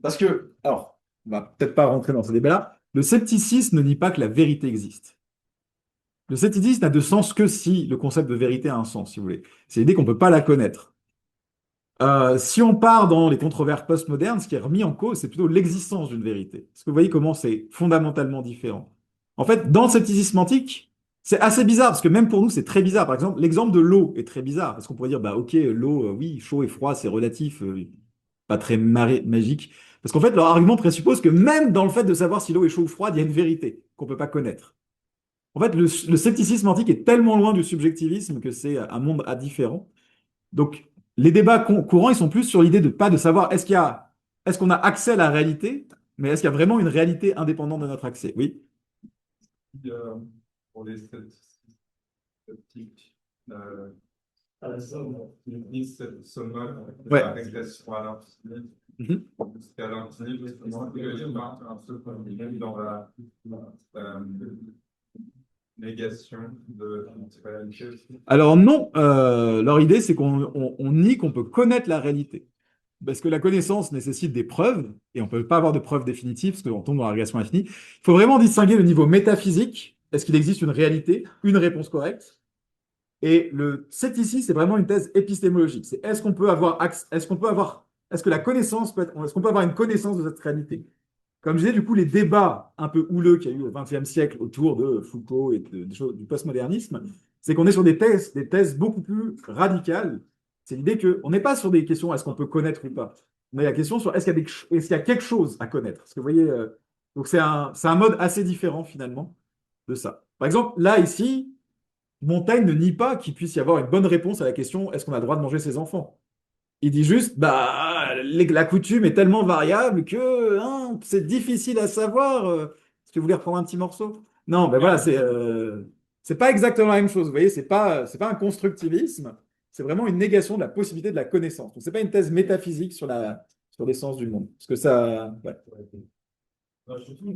parce que, alors, on va peut-être pas rentrer dans ce débat-là. Le scepticisme ne nie pas que la vérité existe. Le scepticisme n'a de sens que si le concept de vérité a un sens, si vous voulez. C'est l'idée qu'on ne peut pas la connaître. Si on part dans les controverses postmodernes, ce qui est remis en cause, c'est plutôt l'existence d'une vérité. Est-ce que vous voyez comment c'est fondamentalement différent? En fait, dans le scepticisme antique, c'est assez bizarre, parce que même pour nous, c'est très bizarre. Par exemple, l'exemple de l'eau est très bizarre. Parce qu'on pourrait dire, bah ok, l'eau, oui, chaud et froid, c'est relatif, pas très magique. Parce qu'en fait, leur argument présuppose que même dans le fait de savoir si l'eau est chaude ou froide, il y a une vérité qu'on ne peut pas connaître. En fait, le scepticisme antique est tellement loin du subjectivisme que c'est un monde à différent. Donc, les débats courants, ils sont plus sur l'idée de pas de savoir est-ce qu'on a accès à la réalité, mais est-ce qu'il y a vraiment une réalité indépendante de notre accès? Oui. pour les sceptiques, À la somme. ils disent cette somme de Ouais. la régression à l'infini, Mhm. jusqu'à l'infini, parce qu'il y a un peu comme dans la négation de la réalité aussi. Alors non, leur idée, c'est qu'on nie qu'on peut connaître la réalité. Parce que la connaissance nécessite des preuves, et on ne peut pas avoir de preuves définitives, parce qu'on tombe dans la régression infinie. Il faut vraiment distinguer le niveau métaphysique, est-ce qu'il existe une réalité, une réponse correcte, et le scepticisme, c'est vraiment une thèse épistémologique. C'est est-ce qu'on peut avoir, est-ce que la connaissance est-ce qu'on peut avoir une connaissance de cette réalité? Comme je disais, du coup, les débats un peu houleux qu'il y a eu au XXe siècle autour de Foucault et du postmodernisme, c'est qu'on est sur des thèses beaucoup plus radicales. C'est l'idée qu'on n'est pas sur des questions est-ce qu'on peut connaître ou pas. On a la question sur est-ce qu'il y a quelque chose à connaître. Parce que vous voyez, donc c'est un mode assez différent finalement de ça. Par exemple, là, ici, Montaigne ne nie pas qu'il puisse y avoir une bonne réponse à la question est-ce qu'on a le droit de manger ses enfants? Il dit juste, bah, la coutume est tellement variable que hein, c'est difficile à savoir. Est-ce que vous voulez reprendre un petit morceau? Non, ben voilà, c'est pas exactement la même chose. Vous voyez, c'est pas un constructivisme, c'est vraiment une négation de la possibilité de la connaissance. Donc, c'est pas une thèse métaphysique sur l'essence du monde. Parce que ça, ouais. Surtout,